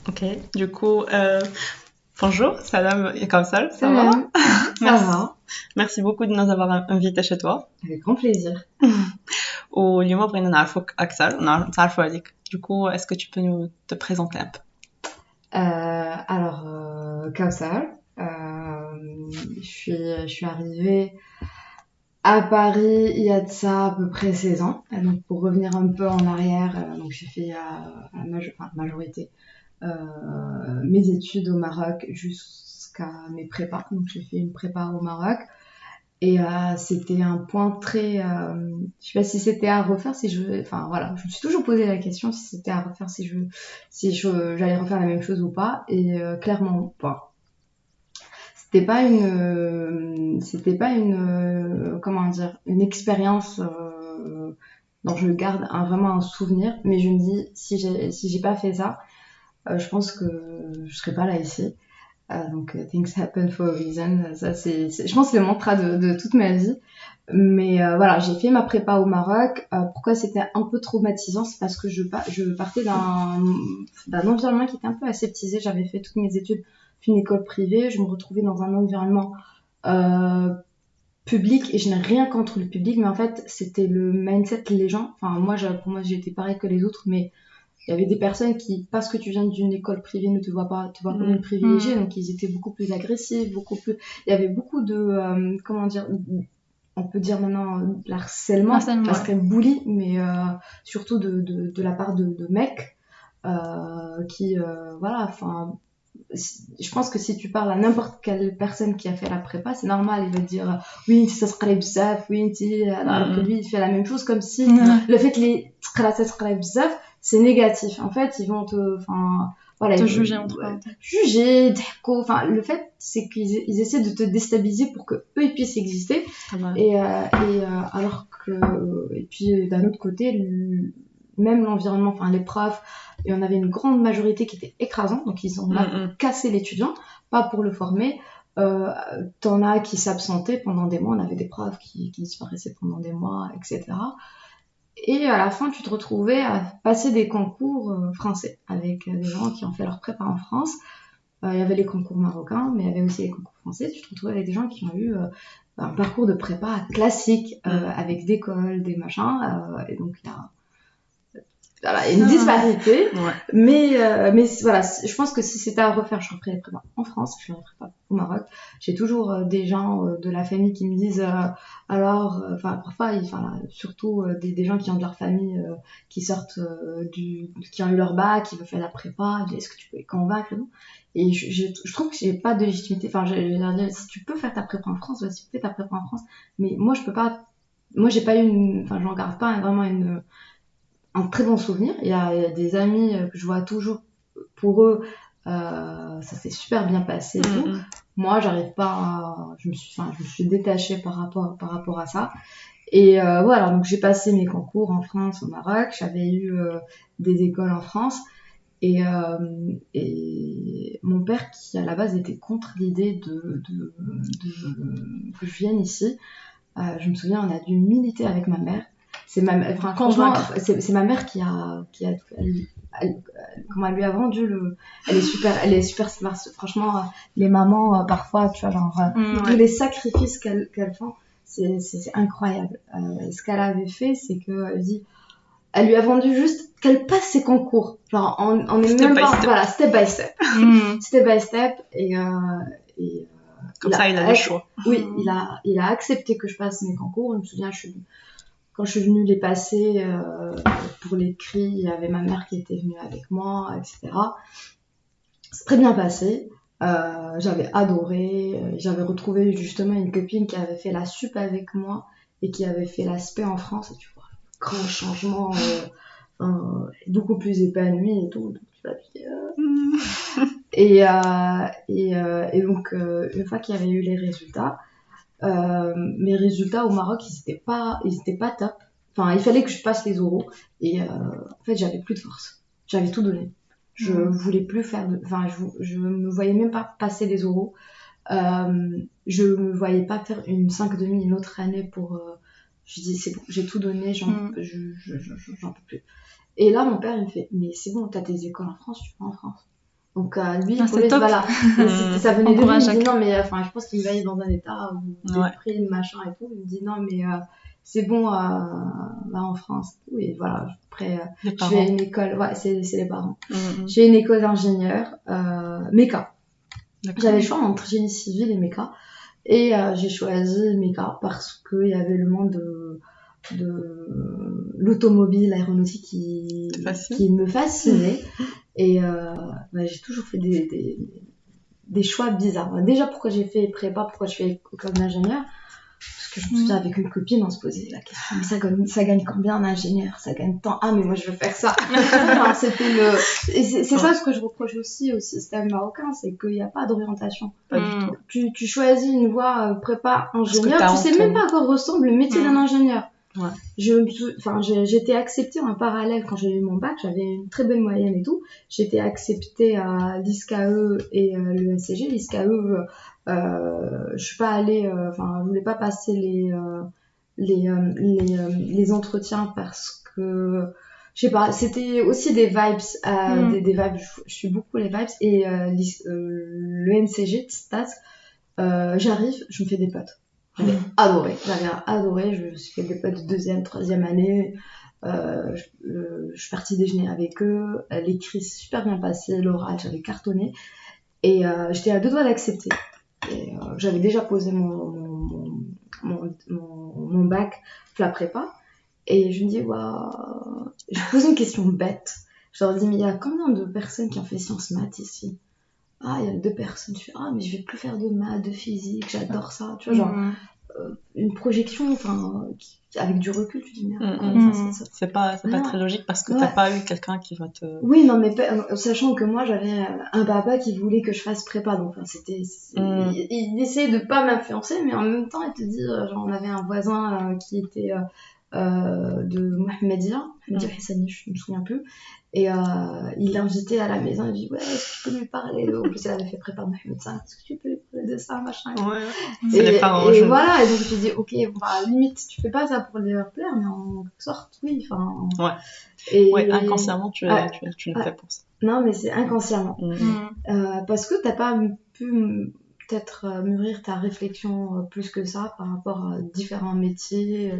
Ok, du coup, bonjour, salam et Kawsal, ça va? Salam, ça Merci. va, Merci beaucoup de nous avoir invités chez toi. avec grand plaisir. واليوم بغينا نعرفوك أكثر ونتعرفوا عليك. Du coup, est-ce que tu peux nous te présenter un peu? Kawsar, je suis arrivée à Paris il y a de ça à peu près 16 ans. Et donc pour revenir un peu en arrière, donc j'ai fait la majorité mes études au Maroc jusqu'à mes prépas. Donc j'ai fait une prépa au Maroc. Et c'était un point très... je sais pas si c'était à refaire, si je... Enfin voilà, je me suis toujours posé la question si c'était à refaire, j'allais refaire la même chose ou pas. Et clairement pas. C'était pas une comment dire, une expérience dont je garde vraiment un souvenir. Mais je me dis, si j'ai pas fait ça, je pense que je serais pas là ici. Donc things happen for a reason, ça je pense que c'est le mantra de toute ma vie. Mais voilà, j'ai fait ma prépa au Maroc. Pourquoi c'était un peu traumatisant, c'est parce que je partais d'un environnement qui était un peu aseptisé. J'avais fait toutes mes études d'une école privée, je me retrouvais dans un environnement euh, public, et je n'ai rien contre le public, mais en fait c'était le mindset, les gens. Enfin pour moi j'étais pareil que les autres, mais il y avait des personnes qui, parce que tu viens d'une école privée, ne te voient comme une privilégiée, donc ils étaient beaucoup plus agressifs, il y avait beaucoup de, comment dire, on peut dire maintenant de l'harcèlement, ça serait bully, mais surtout de la part de mecs qui, voilà, enfin, je pense que si tu parles à n'importe quelle personne qui a fait la prépa, c'est normal, il va te dire oui, ça se qrib bzaf, oui, alors que lui, il fait la même chose, comme si le fait que les ça se qrib bzaf, c'est négatif. En fait, ils vont voilà, Te juger entre eux. Juger, enfin, le fait, c'est qu'ils essaient de te déstabiliser pour que eux ils puissent exister. Et alors que, et puis d'un autre côté, même l'environnement, enfin les profs, et on avait une grande majorité qui était écrasante, donc ils ont là pour casser l'étudiant, pas pour le former. T'en as qui s'absentaient pendant des mois, on avait des profs qui disparaissaient pendant des mois, etc. Et à la fin, tu te retrouvais à passer des concours français avec des gens qui ont fait leur prépa en France. Il y avait les concours marocains, mais il y avait aussi les concours français. Tu te retrouvais avec des gens qui ont eu un parcours de prépa classique, avec des cols, des machins. Et donc, il y a une disparité. Ouais. Mais voilà, je pense que si c'était à refaire, je referais les prépas en France, je ne referais pas au Maroc. J'ai toujours des gens de la famille qui me disent parfois, surtout des gens qui ont de leur famille qui sortent qui ont eu leur bac, qui veulent faire la prépa, ils disent, est-ce que tu peux les convaincre et tout. Et je trouve que j'ai pas de légitimité. Enfin, si tu peux faire ta prépa en France, vas-y, fais ta prépa en France. Mais moi, je peux pas. Moi, j'ai pas eu j'en garde pas vraiment un très bon souvenir. Il y a des amis que je vois toujours. Pour eux, ça s'est super bien passé et tout. Moi, j'arrive pas je me suis détachée par rapport à ça. Et voilà, donc j'ai passé mes concours en France, au Maroc. J'avais eu des écoles en France. Et mon père, qui à la base était contre l'idée que je vienne ici, je me souviens, on a dû militer avec ma mère. C'est ma mère qui a comment elle lui a vendu elle est super smart. Franchement, les mamans parfois, tu vois, genre tous les sacrifices qu'elles font, c'est incroyable. Ce qu'elle avait fait, c'est que elle lui a vendu juste qu'elle passe ses concours. Genre, on est même pas, voilà, step by step. Step by step. Et comme ça, il a le choix. Oui, il a accepté que je passe mes concours. Je me souviens, quand je suis venue les passer pour l'écrit, il y avait ma mère qui était venue avec moi, etc. C'est très bien passé. J'avais adoré. J'avais retrouvé justement une copine qui avait fait la sup avec moi et qui avait fait l'aspect en France. Et tu vois, grand changement, beaucoup plus épanoui et tout. Donc, tu vas et donc, une fois qu'il y avait eu les résultats, mes résultats au Maroc, ils étaient pas top. Enfin, il fallait que je passe les oraux. Et en fait, j'avais plus de force. J'avais tout donné. Je voulais plus faire je me voyais même pas passer les oraux. Je me voyais pas faire une 5,5 une autre année pour... je dis, c'est bon, j'ai tout donné, j'en peux plus. Et là, mon père, il me fait, mais c'est bon, t'as tes écoles en France, tu vas en France. Donc lui, Ah, pour c'est lui, top. voilà, ça venait de lui, il Encourage me dit à- non mais je pense qu'il me voyait dans un état déprime, machin et tout. Il me dit non mais c'est bon, va en France et tout. Et voilà, après Les je parents. fais une école, ouais, c'est les parents. Mhm. J'ai une école d'ingénieur, méca. D'accord. J'avais le choix entre génie civil et méca. Et j'ai choisi méca parce qu'il y avait le monde de l'automobile, l'aéronautique qui me fascinait. Et j'ai toujours fait des choix bizarres. Déjà, pourquoi j'ai fait prépa, pourquoi je fais école d'ingénieur? Parce que je me souviens, avec une copine, on se posait la question, mais ça gagne combien un ingénieur? Ça gagne tant. Ah, mais moi, je veux faire ça. Enfin, c'était et c'est ça ce que je reproche aussi au système marocain, c'est qu'il n'y a pas d'orientation. Pas du tout. Tu choisis une voie prépa ingénieur, tu sais même pas à quoi ressemble le métier d'un ingénieur. Ouais. J'étais acceptée en parallèle quand j'ai eu mon bac, j'avais une très bonne moyenne et tout. J'étais acceptée à l'ISCAE et le SCG. L'ISCAE, je suis pas allée, je voulais pas passer les entretiens parce que je sais pas, c'était aussi des vibes, des vibes. Je suis beaucoup les vibes et le NCG, Stats, j'arrive, je me fais des potes. J'avais adoré, je me suis fait des potes de deuxième, troisième année, je suis partie déjeuner avec eux, l'écrit s'est super bien passé, l'oral j'avais cartonné, et j'étais à deux doigts d'accepter. Et j'avais déjà posé mon bac, la prépa, et je me dis, waouh, je posais une question bête, je leur dis, mais il y a combien de personnes qui ont fait sciences maths ici? Ah, il y a 2 personnes. Je fais, ah, mais je vais plus faire de maths, de physique, j'adore ça. Tu vois, genre, une projection, avec du recul, tu dis, merde. C'est pas très logique parce que t'as pas eu quelqu'un qui va te... Oui, non, mais sachant que moi, j'avais un papa qui voulait que je fasse prépa, donc il essayait de pas m'influencer, mais en même temps, il te dit, genre, on avait un voisin qui était de Mohamedia Hassani, je me souviens plus, et il l'a invité à la maison, il dit ouais, est-ce que tu peux lui parler, en plus elle avait fait prépa Mohamed V, est-ce que tu peux lui parler de ça, machin, c'est les parents, et voilà, et donc je me dis ok, limite tu fais pas ça pour leur plaire, mais en quelque sorte oui, inconsciemment tu le fais pour ça. Non, mais c'est inconsciemment. Parce que t'as pas pu peut-être mûrir ta réflexion plus que ça par rapport à différents métiers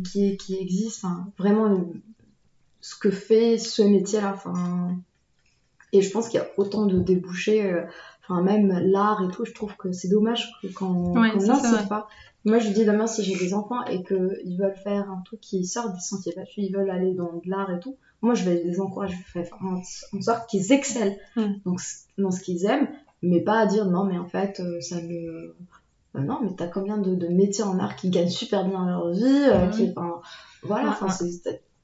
qui existent. Enfin, vraiment, ce que fait ce métier-là. Et je pense qu'il y a autant de débouchés. Même l'art et tout, je trouve que c'est dommage qu'on n'incite pas. Moi, je dis demain, si j'ai des enfants et qu'ils veulent faire un truc qui sort des sentiers battus, ils veulent aller dans de l'art et tout, moi, je vais les encourager, je vais faire en sorte qu'ils excellent donc, dans ce qu'ils aiment, mais pas à dire non, mais en fait, ça me... non, mais t'as combien de métiers en art qui gagnent super bien leur vie,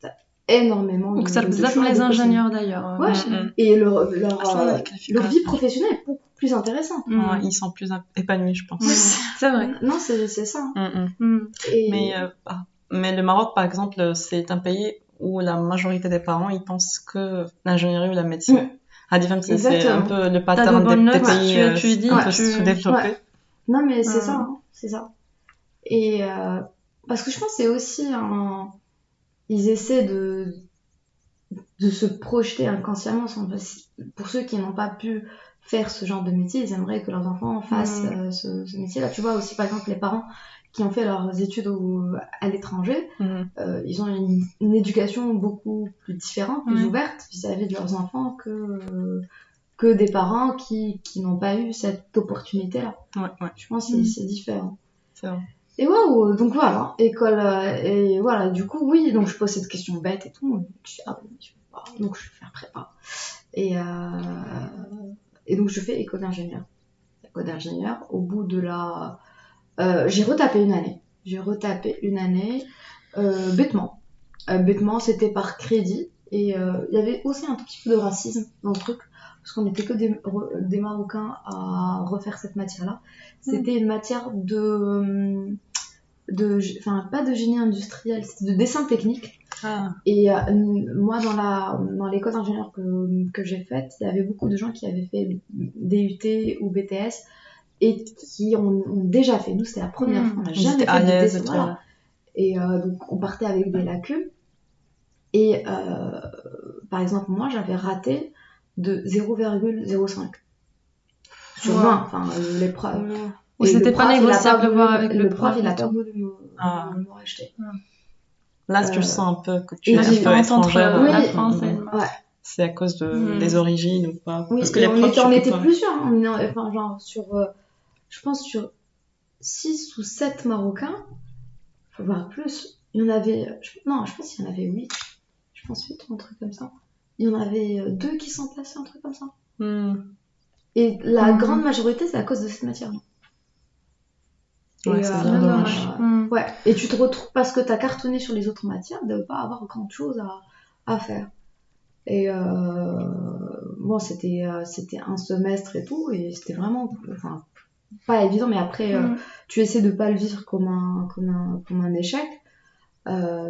t'as énormément donc ça le faisait pour les ingénieurs d'ailleurs. Et leur vie professionnelle est beaucoup plus intéressante. Ils sont plus épanouis, je pense. C'est vrai. Non, c'est ça. Mais le Maroc, par exemple, c'est un pays où la majorité des parents, ils pensent que l'ingénierie ou la médecine. C'est un peu le pattern des pays un peu sous-développés. Non, mais c'est ça, c'est ça. Et parce que je pense que c'est aussi ils essaient de se projeter inconsciemment. Pour ceux qui n'ont pas pu faire ce genre de métier, ils aimeraient que leurs enfants fassent ce métier-là. Tu vois aussi, par exemple, les parents qui ont fait leurs études à l'étranger, ils ont une éducation beaucoup plus différente, plus ouverte vis-à-vis de leurs enfants que des parents qui n'ont pas eu cette opportunité-là. Je pense que c'est différent. C'est vrai. Et waouh, donc voilà, école, et voilà, du coup, oui, donc je pose cette question bête et tout, je dis, donc je vais faire prépa. Et donc je fais école d'ingénieur. Au bout de j'ai retapé une année, bêtement. Bêtement, c'était par crédit, et il y avait aussi un tout petit peu de racisme dans le truc, parce qu'on n'était que des Marocains à refaire cette matière-là. C'était une matière pas de génie industriel, c'était de dessin technique. Et moi, dans l'école d'ingénieur que j'ai faite, il y avait beaucoup de gens qui avaient fait DUT ou BTS et qui ont déjà fait. Nous, c'était la première fois, on n'a jamais fait de dessin. Voilà. Et donc, on partait avec des lacunes. Et par exemple, moi, j'avais raté de 0,05 sur 20, enfin l'épreuve. Ou c'était pas négociable de voir avec le prof, il a pas voulu me racheter. Là, tu sens un peu que tu es un peu étrangère. La France et le ouais. C'est à cause des origines ou pas? Oui, parce que on était plusieurs. Enfin, genre, je pense sur 6 ou 7 Marocains, voire plus. Il y en avait. Non, je pense qu'il y en avait 8. Je pense 8 ou un truc comme ça. Il y en avait 2 qui sont passés, un truc comme ça. Et la grande majorité, c'est à cause de cette matière-là. Ouais, c'est bien dommage. Ouais. Et tu te retrouves, parce que t'as cartonné sur les autres matières, de pas avoir grand chose à faire. Et bon, c'était un semestre et tout, et c'était vraiment, enfin, pas évident, mais après, tu essaies de pas le vivre comme un échec,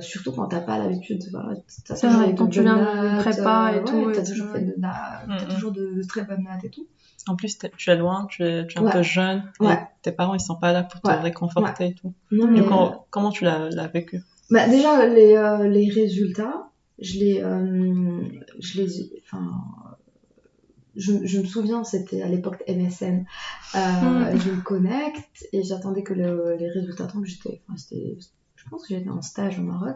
surtout quand t'as pas l'habitude. Voilà, t'as toujours vrai, quand tu viens de prépa et tout, t'as toujours fait t'as toujours de très bonnes notes et tout. En plus, tu es loin, tu es un peu jeune, et tes parents ils sont pas là pour te réconforter et tout. Non, mais... Du coup, comment tu l'as vécu? Bah, déjà, les résultats, je me souviens, c'était à l'époque MSN. Je me connecte et j'attendais que les résultats tombent. Je pense que j'étais en stage au Maroc.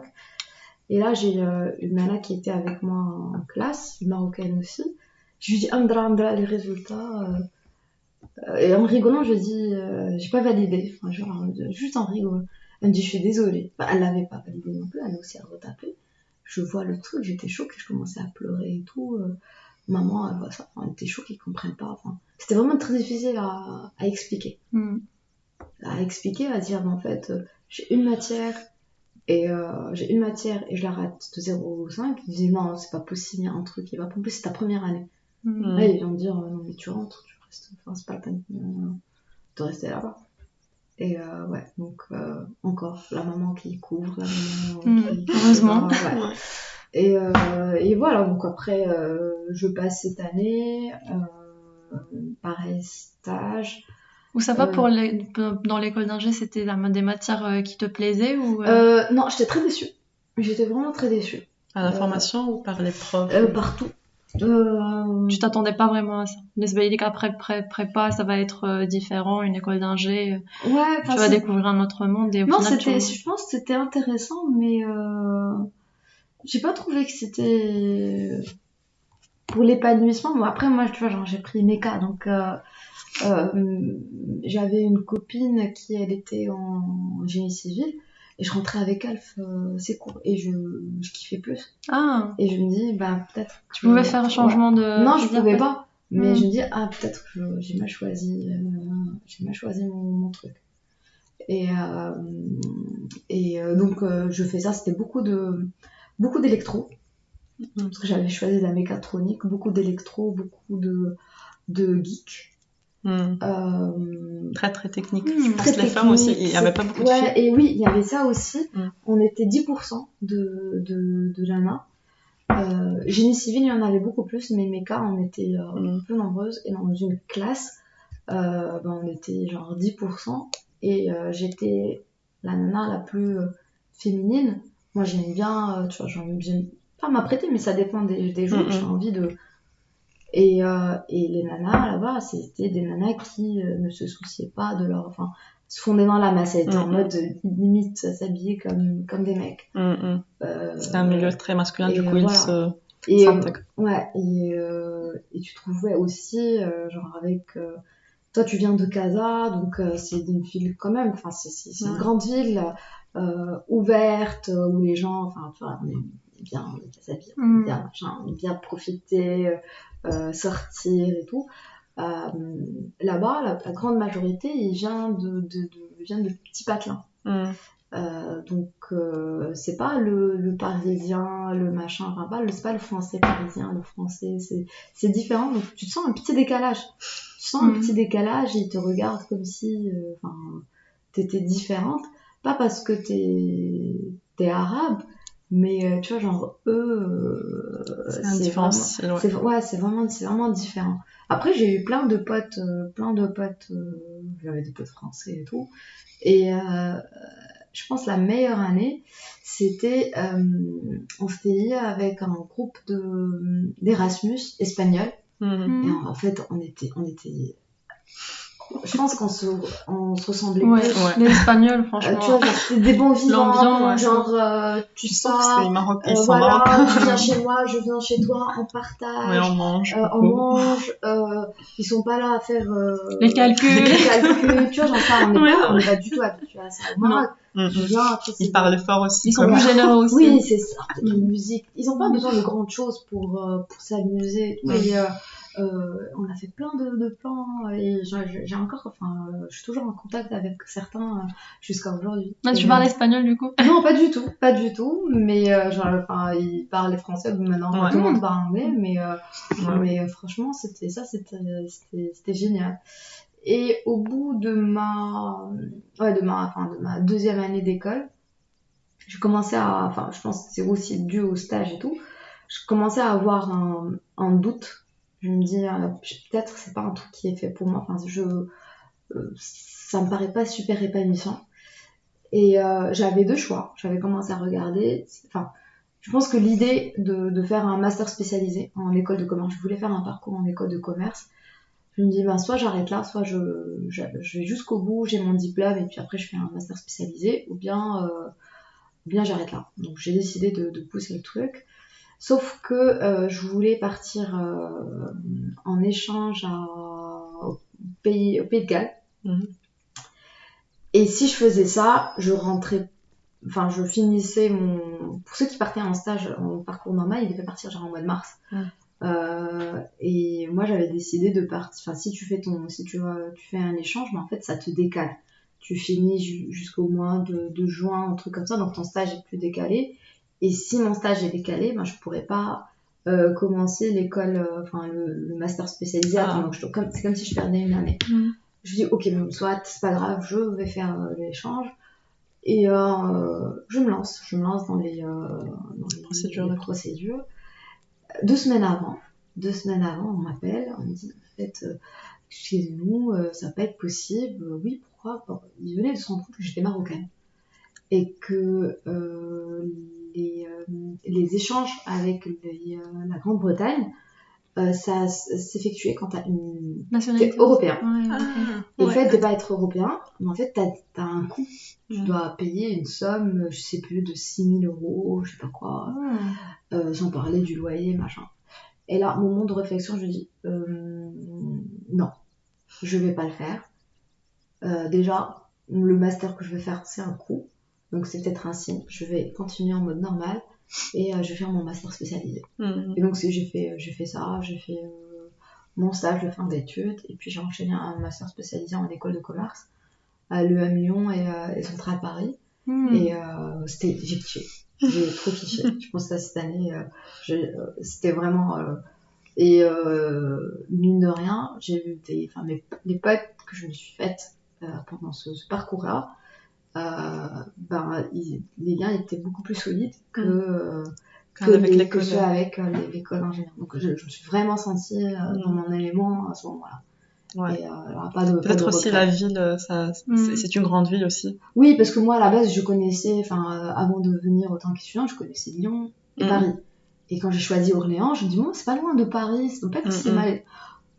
Et là, j'ai une nana qui était avec moi en classe, une marocaine aussi. Je lui dis Andra, les résultats. Et en rigolant, je lui dis j'ai pas validé. Enfin, genre, juste en rigolant. Elle me dit je suis désolée. Enfin, elle l'avait pas validé non plus, elle a aussi retapé. Je vois le truc, j'étais choquée, je commençais à pleurer et tout. Maman, elle voit ça, elle était choquée, ils comprennent pas. Enfin, c'était vraiment très difficile à expliquer. À expliquer, à dire, en fait, j'ai une matière et je la rate de 0,5. Ils disent non, c'est pas possible, il y a un truc qui va pas. En plus, c'est ta première année. Là, ils vont me dire non, mais tu rentres, tu restes. Enfin, c'est pas la peine de rester là-bas. Et ouais, donc encore la maman qui couvre, la maman qui heureusement. Et voilà, donc après je passe cette année, pareil stage. Ou ça va dans l'école d'ingé, c'était des matières qui te plaisaient ou Non, j'étais très déçue. J'étais vraiment très déçue. À la formation ou par les profs? Partout. Tu t'attendais pas vraiment à ça? Les qu'après prépa, ça va être différent, une école d'ingé. Ouais, tu vas découvrir un autre monde. Et non, je pense que c'était intéressant, mais j'ai pas trouvé que c'était pour l'épanouissement. Bon, après, moi, tu vois, genre, j'ai pris méca, donc j'avais une copine qui, elle, était en génie civil. Et je rentrais avec elle, ses cours, et je kiffais plus. Ah. Et je me dis, bah, peut-être. Tu pouvais faire un changement de. Non, je pouvais pas. Mais je me dis, peut-être que j'ai mal choisi mon truc. Et donc, je fais ça. C'était beaucoup d'électro. Parce que j'avais choisi de la mécatronique, beaucoup d'électro, beaucoup de geek. Très très technique. Je pense que les femmes aussi, il n'y avait pas beaucoup de filles. Et oui, il y avait ça aussi. On était 10% de Lana. Génie civil, il y en avait beaucoup plus, mais méca, on était peu nombreuses. Et dans une classe, on était genre 10%. Et j'étais la nana la plus féminine. Moi, j'aime bien, tu vois, j'aime pas m'apprêter, mais ça dépend des jours. J'ai envie de... Et les nanas là-bas, c'était des nanas qui ne se souciaient pas de leur... Enfin, se fondaient dans la masse. Elles étaient en mode limite s'habiller comme des mecs. C'était un milieu très masculin, du coup, voilà. ils s'intègrent. Ouais, et tu trouvais aussi, genre avec... toi, tu viens de Casa, donc c'est une ville quand même, enfin, c'est une grande ville ouverte, où les gens... Enfin, on est bien s'habiller, bien, bien profiter... sortir et tout. Là-bas, la grande majorité, il vient de petits patelins. Donc, c'est pas le parisien, le machin, enfin, c'est pas le français parisien, le français, c'est différent. Donc, tu te sens un petit décalage. Tu sens un petit décalage et ils te regardent comme si t'étais différente. Pas parce que t'es arabe, mais tu vois, genre eux, c'est vraiment différent. Après, j'ai eu plein de potes, j'avais des potes français et tout, et je pense la meilleure année, c'était on s'était lié avec un groupe d'Erasmus espagnol. Et en fait, on était je pense qu'on se ressemblait plus. L'espagnol, franchement. Tu vois, genre, c'était des bons vivants, genre, tu sors, c'est Marocain, voilà, tu viens chez moi, je viens chez toi, on partage, on mange, ils sont pas là à faire les calculs, tu vois, genre ça, on n'est pas du tout habitués à ça au Maroc. Ils parlent fort aussi. Ils sont plus généreux aussi. Oui, c'est ça, la musique. Ils ont pas besoin de grandes choses pour s'amuser. Et on a fait plein de plans et j'ai encore, je suis toujours en contact avec certains jusqu'à aujourd'hui. Tu parles espagnol du coup? Non, pas du tout, mais ils parlent français maintenant. Tout le monde parle anglais, mais franchement, c'était génial. Et au bout de ma deuxième année d'école, je commençais je pense que c'est aussi dû au stage et tout, je commençais à avoir un doute. Je me dis, peut-être c'est pas un truc qui est fait pour moi. Ça me paraît pas super épanouissant. Et j'avais deux choix. J'avais commencé à regarder. Je pense que l'idée de faire un master spécialisé en école de commerce, je voulais faire un parcours en école de commerce. Je me dis, soit j'arrête là, soit je vais jusqu'au bout, j'ai mon diplôme, et puis après je fais un master spécialisé, ou bien j'arrête là. Donc j'ai décidé de pousser le truc. Sauf que je voulais partir en échange au pays de Galles. Et si je faisais ça, je finissais pour ceux qui partaient en stage en parcours normal, ils devaient partir genre en mois de mars. Et moi j'avais décidé de partir. Si tu fais un échange, mais en fait ça te décale. Tu finis jusqu'au mois de juin, un truc comme ça, donc ton stage est plus décalé. Et si mon stage est décalé, je pourrais pas commencer l'école, le master spécialisé. Donc c'est comme si je perdais une année. Je dis ok, soit c'est pas grave, je vais faire l'échange. Et je me lance dans les procédures. 2 semaines avant, on m'appelle, on me dit en fait, excusez-nous, ça va pas être possible. Oui, pourquoi? Ils venaient de se rendre compte que j'étais marocaine et que les échanges avec la Grande-Bretagne, ça s'effectuait quand t'as une nationalité européen. Et le fait de pas être européen, en fait, t'as un coût. Tu dois payer une somme, je sais plus, de 6 000 €, je sais pas quoi, sans parler du loyer, machin. Et là, moment de réflexion, je dis, non, je vais pas le faire. Déjà, le master que je vais faire, c'est un coût. Donc c'est peut-être un signe. Je vais continuer en mode normal et je vais faire mon master spécialisé. Et donc j'ai fait ça, j'ai fait mon stage de fin d'études et puis j'ai enchaîné un master spécialisé en école de commerce à l'EM Lyon et Centrale Paris. Et j'ai kiffé. J'ai trop kiffé. Je pense que cette année, c'était vraiment... et mine de rien, j'ai vu les potes que je me suis faites pendant ce parcours-là, les liens étaient beaucoup plus solides que ceux avec l'école d'ingénieur. Donc je me suis vraiment sentie dans mon élément à ce moment-là. Ouais. Et peut-être aussi la ville, c'est une grande ville aussi. Oui, parce que moi à la base je connaissais, avant de venir autant qu'étudiante, je connaissais Lyon et Paris. Et quand j'ai choisi Orléans, je me dis c'est pas loin de Paris, ça doit pas être si mal.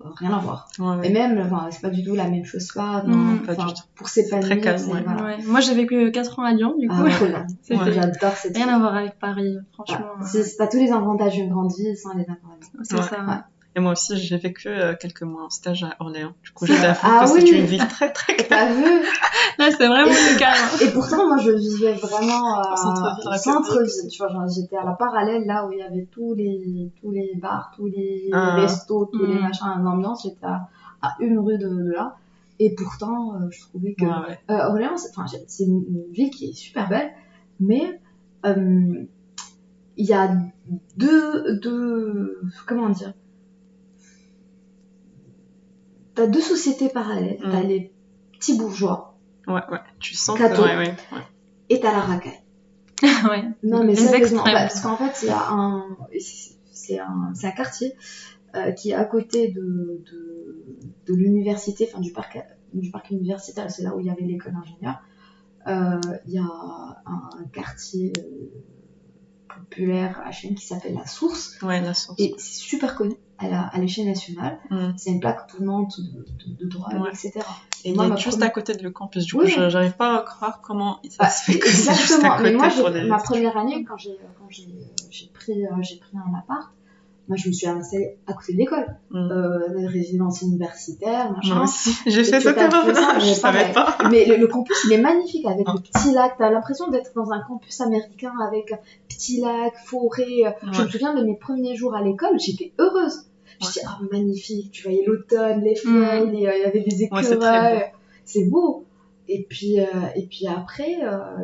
Rien à voir. Et même, c'est pas du tout la même chose là. Pour s'épanouir, voilà. Moi j'ai vécu 4 ans à Lyon, du coup. J'adore cette ville. Rien à voir avec Paris, franchement. T'as tous les avantages d'une grande ville sans les inconvénients. C'est ça. Ouais. Et moi aussi, j'ai vécu quelques mois en stage à Orléans. Du coup, je t'avoue que c'est une ville très très calme. T'as vu? Là, c'est vraiment calme. Et pourtant, moi, je vivais vraiment centre-ville. Tu vois, j'étais à la parallèle, là où il y avait tous les bars, tous les restos, tous les machins d'ambiance. J'étais à une rue de là. Et pourtant, je trouvais que Orléans, c'est une ville qui est super belle, mais il y a comment dire? T'as 2 sociétés parallèles. T'as les petits bourgeois. Ouais. Tu sens Cato, que... et t'as la racaille. Ouais. Non, mais sérieusement. Parce qu'en fait, c'est un quartier qui est à côté de l'université, du parc universitaire. C'est là où il y avait l'école d'ingénieur. Il y a un quartier populaire à Chine qui s'appelle La Source. Ouais, La Source. Et c'est super connu à l'échelle nationale. C'est une plaque tournante de drogue, etc. Et moi, juste à côté de le campus. Du coup, j'arrive pas à croire comment ça se fait que c'est juste à côté. Mais moi, ma première année, quand j'ai pris un appart, moi, je me suis installée à côté de l'école. Résidence universitaire, machin. Moi aussi, j'ai fait cette erreur-là, je savais pas. Mais le campus, il est magnifique avec le petit lac. T'as l'impression d'être dans un campus américain avec petit lac, forêt. Je me souviens de mes premiers jours à l'école, j'étais heureuse. Je me disais, magnifique, tu voyais l'automne, les feuilles, il y avait des écureuils. C'est beau. Et puis après,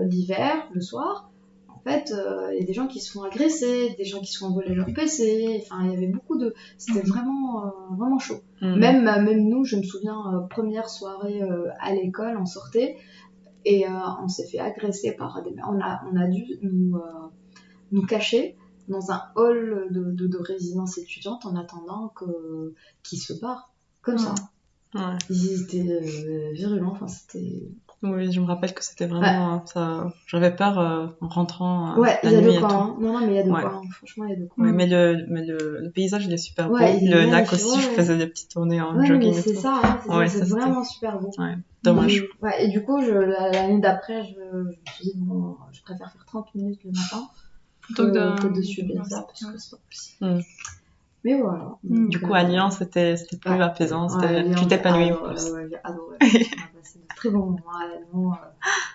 l'hiver, le soir, en fait, il y a des gens qui se font agresser, des gens qui se font voler leur PC. Enfin, il y avait beaucoup de... C'était vraiment, vraiment chaud. Même nous, je me souviens, première soirée à l'école, on sortait et on s'est fait agresser par des... On a dû nous cacher dans un hall de résidence étudiante en attendant qu'ils se barrent. Comme ça. Ouais. Ils étaient virulents. Enfin, c'était... Oui, je me rappelle que c'était vraiment ça. J'avais peur en rentrant la nuit y a de et quoi, tout. Hein. Non, mais il y a de quoi. Hein. Franchement, il y a de quoi. Ouais, mais le paysage, il est super beau. Le lac aussi, je faisais des petites tournées en jogging. Mais c'est ça, c'est vraiment super beau. Ouais, dommage. Et du coup, l'année d'après, je me suis dit, bon, je préfère faire 30 minutes le matin plutôt que de subir ça, parce que c'est pas possible. Mais voilà. Du coup, à Lyon, c'était plus apaisant, tu t'épanouis plus. J'ai adoré. On a passé de très bons moments à Lyon.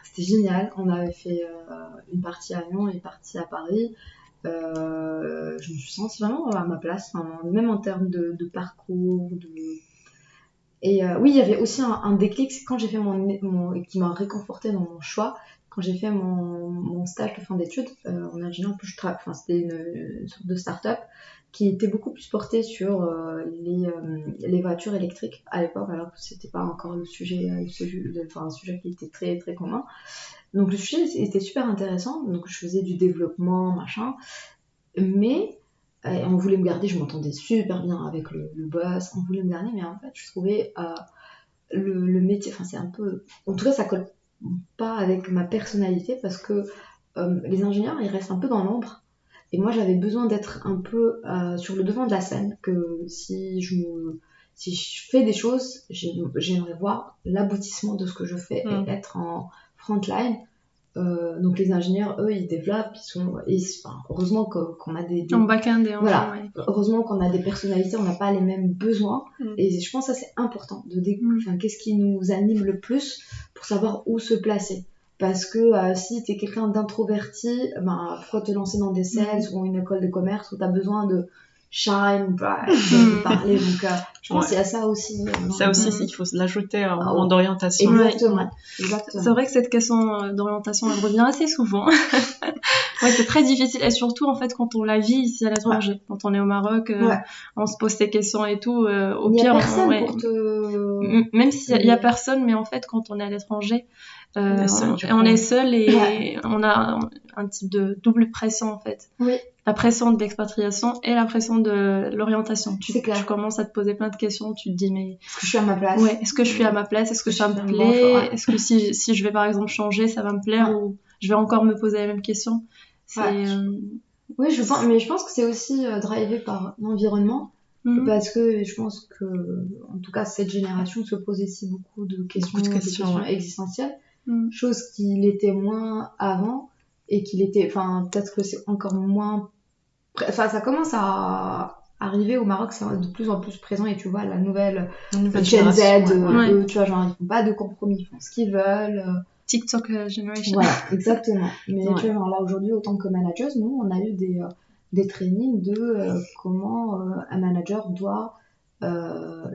C'était génial. On avait fait une partie à Lyon et une partie à Paris. Je me suis sentie vraiment à ma place, même en termes de parcours. Et oui, il y avait aussi un déclic, c'est quand j'ai fait qui m'a réconforté dans mon choix. Quand j'ai fait mon stage de fin d'études en ingénieur, c'était une sorte de start-up qui était beaucoup plus portée sur les voitures électriques à l'époque, alors que c'était pas encore un sujet qui était très très commun. Donc le sujet était super intéressant, donc je faisais du développement, machin, mais on voulait me garder, je m'entendais super bien avec le boss, on voulait me garder, mais en fait je trouvais le métier, c'est un peu... En tout cas ça colle pas avec ma personnalité, parce que les ingénieurs ils restent un peu dans l'ombre. Et moi, j'avais besoin d'être un peu sur le devant de la scène, que si je fais des choses, j'aimerais voir l'aboutissement de ce que je fais et être en front line. Donc les ingénieurs, eux, ils développent, heureusement qu'on a des en back-end et en heureusement qu'on a des personnalités, on n'a pas les mêmes besoins. Et je pense que ça c'est important de découvrir qu'est-ce qui nous anime le plus pour savoir où se placer. Parce que si t'es quelqu'un d'introverti, pourquoi te lancer dans des sales ou une école de commerce où t'as besoin de shine, de parler. Donc je pense qu'il y a ça aussi. Ça aussi, il faut l'ajouter en moment d'orientation. Exactement. C'est vrai que cette question d'orientation, elle revient assez souvent. C'est très difficile. Et surtout, en fait, quand on la vit ici à l'étranger. Quand on est au Maroc, on se pose ces questions et tout. Au pire, même s'il y a personne, mais en fait, quand on est à l'étranger, on est seul et on a un type de double pression en fait. La pression de l'expatriation et la pression de l'orientation. Tu commences à te poser plein de questions, tu te dis mais est-ce que je suis à ma place? Est-ce que je suis à ma place? Est-ce que ça me plaît? Est-ce que si je vais par exemple changer, ça va me plaire ou je vais encore me poser la même question? Oui, je pense que c'est aussi drivé par l'environnement. Parce que je pense que en tout cas cette génération se pose ici beaucoup de questions existentielles. Chose qu'il était moins avant et qu'il était, peut-être que c'est encore moins, ça commence à arriver au Maroc, c'est de plus en plus présent. Et tu vois la nouvelle Gen Z, eux, tu vois, genre ils font pas de compromis, ils font ce qu'ils veulent. TikTok generation. Voilà, exactement. Mais tu vois, là aujourd'hui, autant que managers, nous on a eu des trainings de comment un manager doit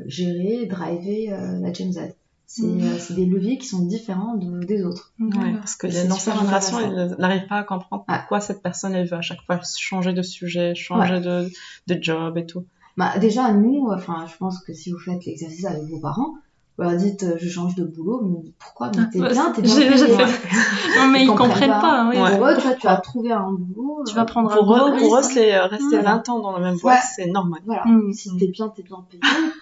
gérer, driver la Gen Z. C'est des leviers qui sont différents des autres. Parce que l'ancienne génération, elle n'arrive pas à comprendre pourquoi cette personne, elle veut à chaque fois changer de sujet, changer de job et tout. Déjà, nous, je pense que si vous faites l'exercice avec vos parents, vous leur dites je change de boulot, mais pourquoi? Mais t'es bien payé. Non, mais ils comprennent pas. Pour eux, tu as trouvé un boulot. Tu vas prendre un gros risque. Pour eux, c'est rester 20 ans dans la même boîte, c'est normal. Voilà. Si t'es bien payé,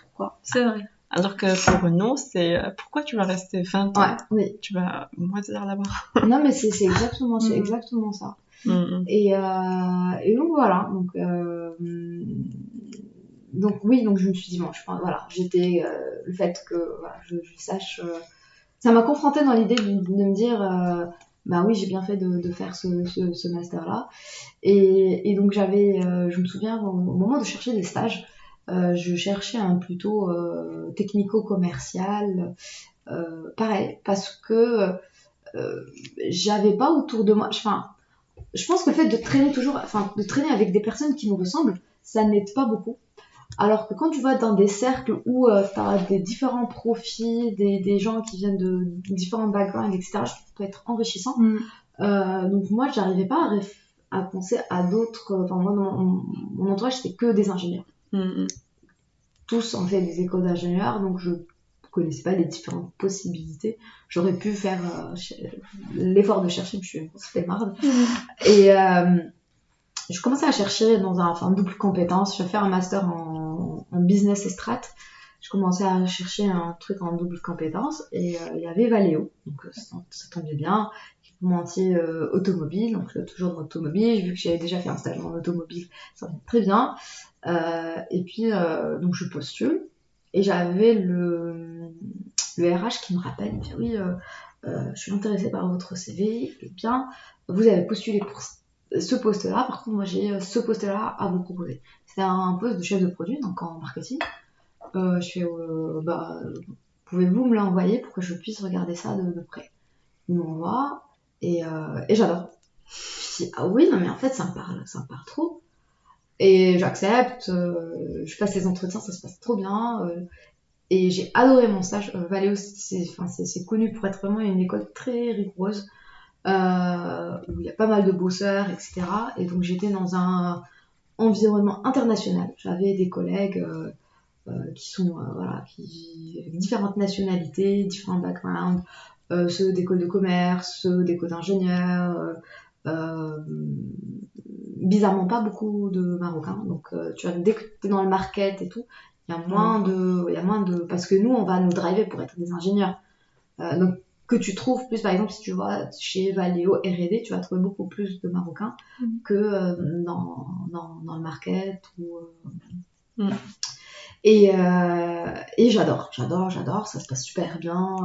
pourquoi? C'est vrai. Alors que pour nous, c'est pourquoi tu vas rester 20 ans? Ouais, oui. Tu vas moisir là-bas. Non, mais c'est exactement ça. Et donc voilà. Donc oui, donc je me suis dit, bon, voilà, j'étais le fait que voilà, je sache. Ça m'a confrontée dans l'idée de me dire, bah oui, j'ai bien fait de faire ce master-là. Et donc je me souviens au moment de chercher des stages, je cherchais un plutôt technico-commercial, pareil, parce que j'avais pas autour de moi. Je pense que le fait de traîner avec des personnes qui nous ressemblent, ça n'aide pas beaucoup. Alors que quand tu vas dans des cercles où tu as des différents profils, des gens qui viennent de différents backgrounds, etc., je trouve que ça peut être enrichissant. Donc moi, j'arrivais pas à penser à d'autres. Enfin, moi, dans mon entourage, c'était que des ingénieurs. Tous ont fait des écoles d'ingénieurs, donc je connaissais pas les différentes possibilités. J'aurais pu faire l'effort de chercher, mais c'était marre. Et je commençais à chercher dans un double compétence. Je vais faire un master en business et strat. Je commençais à chercher un truc en double compétence et il y avait Valeo, donc ça tombait bien. Équipementier automobile, donc toujours dans l'automobile. Vu que j'avais déjà fait un stage en automobile, ça venait très bien. Et puis donc je postule et j'avais le RH qui me rappelle, il me dit oui, je suis intéressée par votre CV. Et bien, vous avez postulé pour ce poste-là. Par contre, moi j'ai ce poste-là à vous proposer. C'était un poste de chef de produit, donc en marketing. Je fais pouvez-vous me l'envoyer pour que je puisse regarder ça de près? Il m'envoie et j'adore. Je dis ah oui, non mais en fait ça me parle trop. Et j'accepte, je passe les entretiens, ça se passe trop bien. Et j'ai adoré mon stage. Valeo, c'est connu pour être vraiment une école très rigoureuse, où il y a pas mal de bosseurs, etc. Et donc j'étais dans un environnement international. J'avais des collègues qui sont avec différentes nationalités, différents backgrounds, ceux d'écoles de commerce, ceux d'écoles d'ingénieurs. Bizarrement pas beaucoup de Marocains, donc tu vois, dès que tu es dans le market et tout, il y a moins de parce que nous on va nous driver pour être des ingénieurs, donc que tu trouves plus, par exemple si tu vas chez Valeo R&D, tu vas trouver beaucoup plus de Marocains que dans le market et j'adore, ça se passe super bien.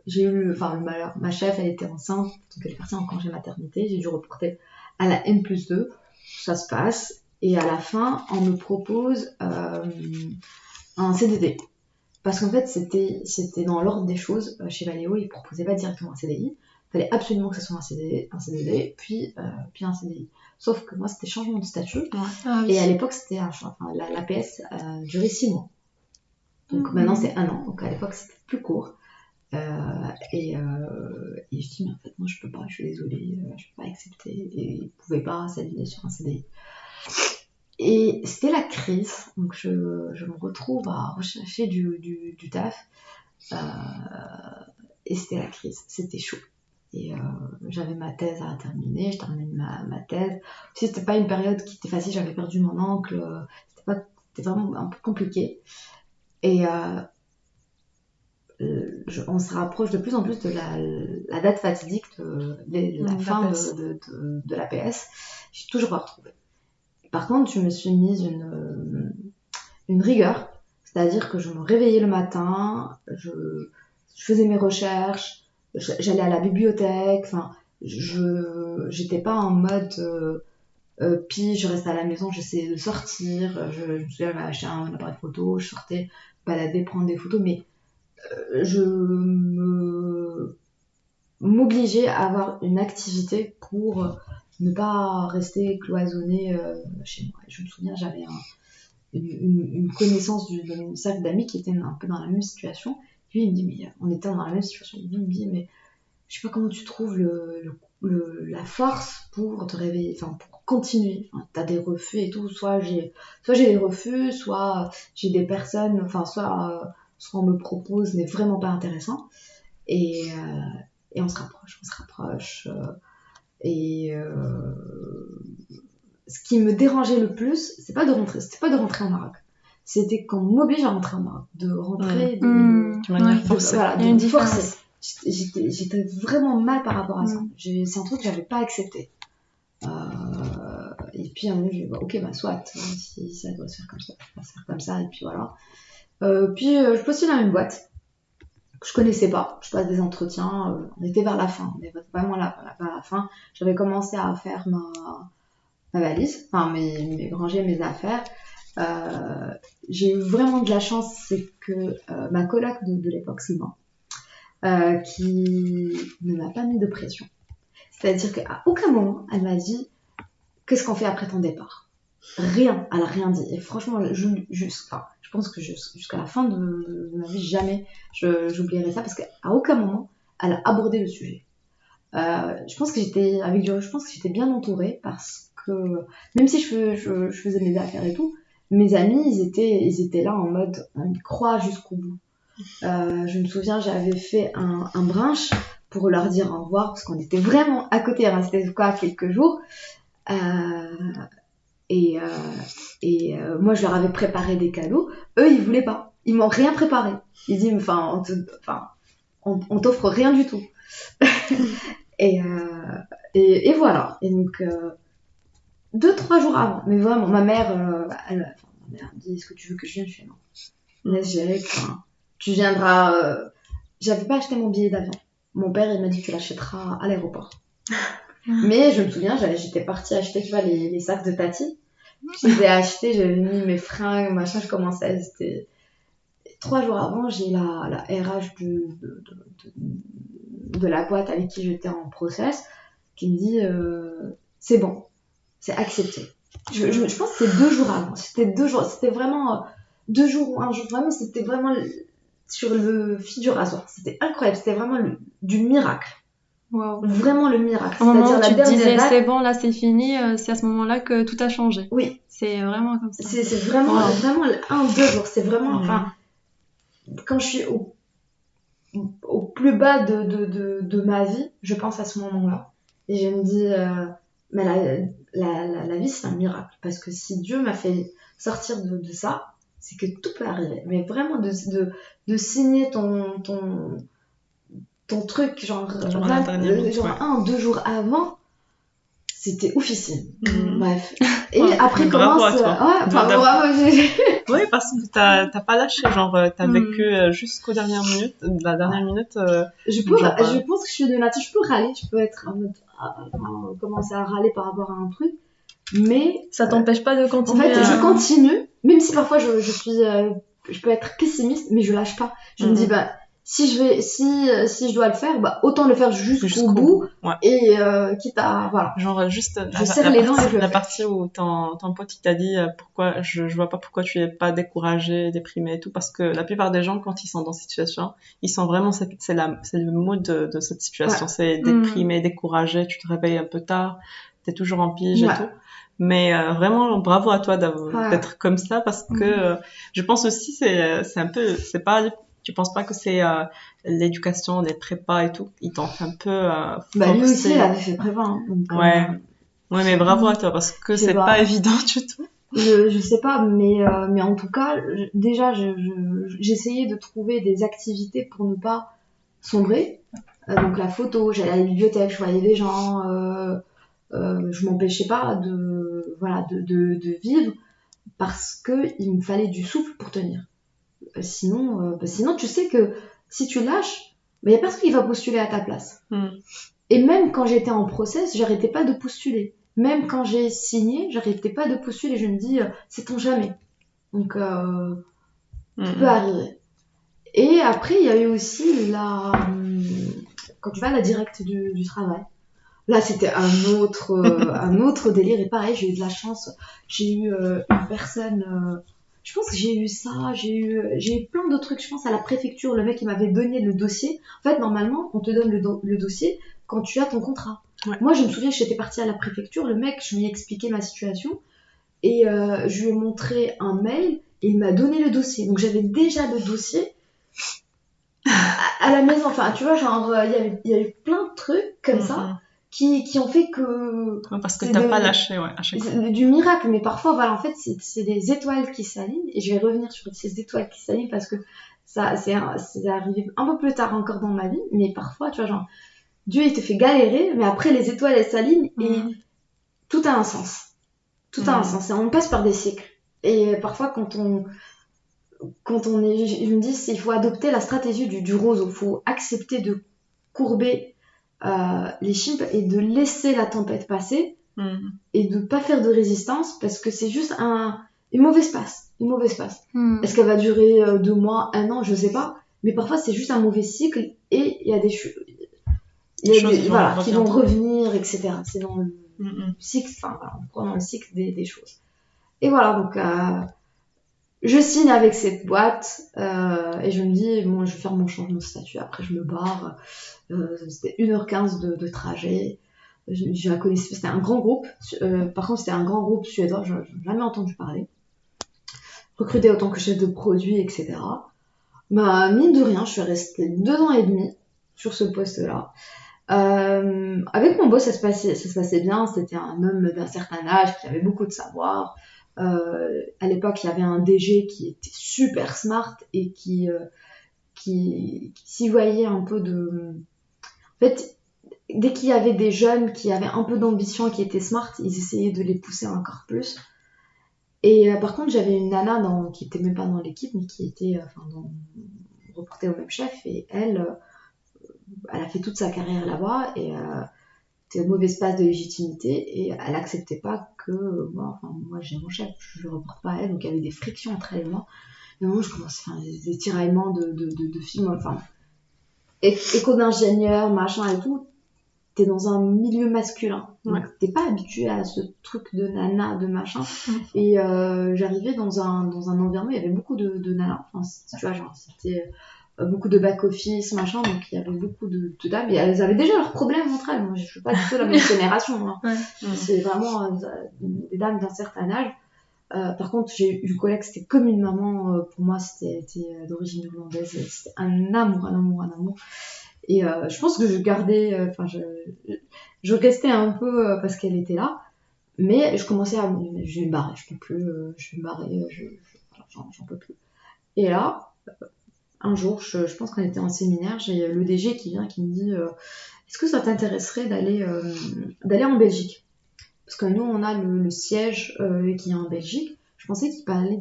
J'ai eu le malheur, ma chef elle était enceinte, donc elle est partie en congé maternité, j'ai dû reporter à la N+2, ça se passe, et à la fin on me propose un CDD, parce qu'en fait c'était dans l'ordre des choses. Chez Valeo ils proposaient pas directement un CDI, il fallait absolument que ce soit un CDD puis un CDI, sauf que moi c'était changement de statut, et à l'époque c'était l'APS durait 6 mois. Donc maintenant c'est 1 an, donc à l'époque c'était plus court. Et je dis mais en fait moi je peux pas, je suis désolée, je peux pas accepter, et ils pouvaient pas s'aligner sur un CDI. Et c'était la crise, donc je me retrouve à rechercher du taf, et c'était la crise, c'était chaud. Et j'avais ma thèse à terminer, je terminais ma thèse. Aussi c'était pas une période qui était facile, j'avais perdu mon oncle, c'était vraiment un peu compliqué. Et on se rapproche de plus en plus de la date fatidique de la fin de l'APS. J'ai toujours pas retrouvé. Par contre, je me suis mise une rigueur, c'est-à-dire que je me réveillais le matin, je faisais mes recherches, j'allais à la bibliothèque, j'étais pas en mode puis je restais à la maison, j'essayais de sortir, je me souviens, j'avais acheté un appareil photo, je sortais balader, prendre des photos, mais je m'obligeais à avoir une activité pour ne pas rester cloisonnée chez moi. Et je me souviens, j'avais une connaissance d'un cercle d'amis qui était un peu dans la même situation. Lui, il me dit, mais on était dans la même situation. Il me dit, mais je sais pas comment tu trouves la force pour te réveiller, pour continuer. T'as des refus et tout. Soit j'ai des refus, soit j'ai des personnes, soit on me propose n'est vraiment pas intéressant. Et on se rapproche. Ce qui me dérangeait le plus, c'était pas de rentrer au Maroc. c'était qu'on m'oblige à rentrer en Maroc, de rentrer de manière forcée. Voilà, de forcer. J'étais vraiment mal par rapport à ça. C'est un truc que j'avais pas accepté. Et puis un moment, j'ai dit, ok, soit, si ça doit se faire comme ça, ça va se faire comme ça, et puis voilà. Puis je postule dans une boîte que je connaissais pas. Je passe des entretiens, on était vers la fin, on était vraiment vers la fin. J'avais commencé à faire ma valise, enfin ranger mes affaires. J'ai eu vraiment de la chance, c'est que ma coloc de l'époque, Sylvain, qui ne m'a pas mis de pression. C'est-à-dire qu'à aucun moment, elle m'a dit « Qu'est-ce qu'on fait après ton départ ?» Rien, elle a rien dit. Et franchement, je pense que jusqu'à la fin de ma vie, jamais j'oublierai ça, parce qu'à aucun moment, elle a abordé le sujet. Je pense que j'étais bien entourée, parce que même si je faisais mes affaires et tout, mes amis, ils étaient là en mode « On y croit jusqu'au bout ». Je me souviens, j'avais fait un brunch pour leur dire au revoir, parce qu'on était vraiment à côté, il restait quelques jours. Moi, je leur avais préparé des cadeaux. Eux, ils voulaient pas. Ils m'ont rien préparé. Ils disent, on t'offre rien du tout. et voilà. Et donc, 2-3 jours avant, mais vraiment, ma mère dit, est-ce que tu veux que je vienne? Je fais non. Laisse gérer. Tu viendras. J'avais pas acheté mon billet d'avion. Mon père, il m'a dit que tu l'achèteras à l'aéroport. Mais je me souviens, j'étais partie acheter, tu vois, les sacs de Tati. Je les ai achetés, j'avais mis mes fringues, machin, je commençais à hésiter. 3 jours avant, j'ai la RH de la boîte avec qui j'étais en process qui me dit c'est bon, c'est accepté. Je pense que c'était 2 jours avant. C'était vraiment 2 jours ou 1 jour. Vraiment, c'était vraiment sur le fil du rasoir. C'était incroyable, c'était vraiment du miracle. Wow. Vraiment le miracle. Au moment où tu te disais c'est bon, là c'est fini, c'est à ce moment-là que tout a changé. Oui. C'est vraiment comme ça. C'est vraiment 1 ou 2 jours. C'est vraiment, quand je suis au plus bas de ma vie, je pense à ce moment-là. Et je me dis, mais la vie c'est un miracle. Parce que si Dieu m'a fait sortir de ça, c'est que tout peut arriver. Mais vraiment de signer ton truc, genre 1 ou 2 jours avant, c'était oufissime. Bref. Et après, bravo commence. bravo. Oui, parce que t'as pas lâché, genre, t'as vécu jusqu'aux dernières minutes. La dernière minute. Je pense que je suis de nature, je peux râler, je peux être commencer à râler par rapport à un truc, mais. Ça t'empêche pas de continuer. En fait, je continue, même si parfois je peux être pessimiste, mais je lâche pas. Je me dis, si je dois le faire, autant le faire jusqu'au bout. Ouais. Et quitte à voilà. Genre juste je serre les dents et je la partie où ton pote il t'a dit pourquoi je vois pas pourquoi tu es pas découragé, déprimé et tout, parce que la plupart des gens quand ils sont dans cette situation, ils sont vraiment c'est le mood de cette situation, c'est déprimé, découragé, tu te réveilles un peu tard, t'es toujours en pige et tout. Mais vraiment bravo à toi d'être comme ça, parce que je pense aussi c'est un peu, c'est pas, tu penses pas que c'est l'éducation, les prépas et tout, ils t'ont fait un peu lui aussi il avait fait prépa, hein, donc, ouais mais bravo à toi, parce que c'est pas évident du tout. Je sais pas, mais en tout cas déjà j'essayais de trouver des activités pour ne pas sombrer. Donc la photo, j'allais à la bibliothèque, je voyais des gens, je m'empêchais pas de vivre, parce que il me fallait du souffle pour tenir. Sinon tu sais que si tu lâches, il y a personne qui va postuler à ta place. Et même quand j'étais en process, j'arrêtais pas de postuler. Même quand j'ai signé, j'arrêtais pas de postuler. Je me dis, sait-on jamais. Donc tout peut arriver. Et après il y a eu aussi quand tu vas à la directe du travail. Là, c'était un autre délire. Et pareil, j'ai eu de la chance. J'ai eu une personne. Je pense que j'ai eu ça. J'ai eu plein d'autres trucs. Je pense à la préfecture. Le mec, il m'avait donné le dossier. En fait, normalement, on te donne le dossier quand tu as ton contrat. Ouais. Moi, je me souviens, j'étais partie à la préfecture. Le mec, je lui ai expliqué ma situation. Et je lui ai montré un mail. Et il m'a donné le dossier. Donc, j'avais déjà le dossier à la maison. Enfin, tu vois, genre, il y avait plein de trucs comme ça qui ont fait que... Parce que t'as pas lâché, ouais, à chaque fois. C'est du miracle, mais parfois, voilà, en fait, c'est des étoiles qui s'alignent, et je vais revenir sur ces étoiles qui s'alignent parce que c'est arrivé un peu plus tard encore dans ma vie, mais parfois, tu vois, genre, Dieu, il te fait galérer, mais après, les étoiles, elles s'alignent, et tout a un sens. Tout a un sens, et on passe par des cycles. Et parfois, quand on est... Je me dis, il faut adopter la stratégie du roseau, il faut accepter de courber les chimpes et de laisser la tempête passer et de pas faire de résistance parce que c'est juste une mauvaise passe. Est-ce qu'elle va durer 2 mois, 1 an, je sais pas, mais parfois c'est juste un mauvais cycle et il y a des choses qui vont revenir, etc. C'est dans le cycle, enfin voilà, on prend dans le cycle des choses. Et voilà, donc je signe avec cette boîte et je me dis, bon, je vais faire mon changement de statut, après je me barre. C'était 1h15 de trajet. Je la connaissais, c'était un grand groupe. Par contre, c'était un grand groupe suédois, je n'ai jamais entendu parler. Recruté autant que chef de produit, etc. Bah, mine de rien, je suis restée 2 ans et demi sur ce poste-là. Avec mon boss, ça se passait bien. C'était un homme d'un certain âge qui avait beaucoup de savoir. À l'époque, il y avait un DG qui était super smart et qui s'y voyait un peu de... En fait, dès qu'il y avait des jeunes qui avaient un peu d'ambition et qui étaient smart, ils essayaient de les pousser encore plus. Et par contre, j'avais une nana qui était même pas dans l'équipe, mais qui était reportée au même chef. Et elle a fait toute sa carrière là-bas et c'était une mauvaise passe de légitimité. Et elle acceptait pas que moi j'ai mon chef, je ne reporte pas à elle. Donc il y avait des frictions entre elle et moi. Et moi, je commençais à faire des tiraillements de films, enfin, école d'ingénieur, machin et tout. T'es dans un milieu masculin, donc t'es pas habitué à ce truc de nana, de machin. Et j'arrivais dans un environnement, il y avait beaucoup de nanas, enfin, tu vois, genre c'était beaucoup de back office, machin, donc il y avait beaucoup de dames, et elles avaient déjà leurs problèmes entre elles. Moi, je suis pas du tout la même génération, hein. C'est vraiment des dames d'un certain âge. Par contre, j'ai eu une collègue, c'était comme une maman, pour moi, c'était d'origine hollandaise, c'était un amour. Et je pense que je gardais, je restais un peu parce qu'elle était là, mais je commençais à, je vais me barrer, je peux plus, je vais me barrer, j'en peux plus. Et là, un jour, je pense qu'on était en séminaire, j'ai le DG qui vient, qui me dit, est-ce que ça t'intéresserait d'aller en Belgique? Parce que nous, on a le siège qui est en Belgique. Je pensais qu'il parlait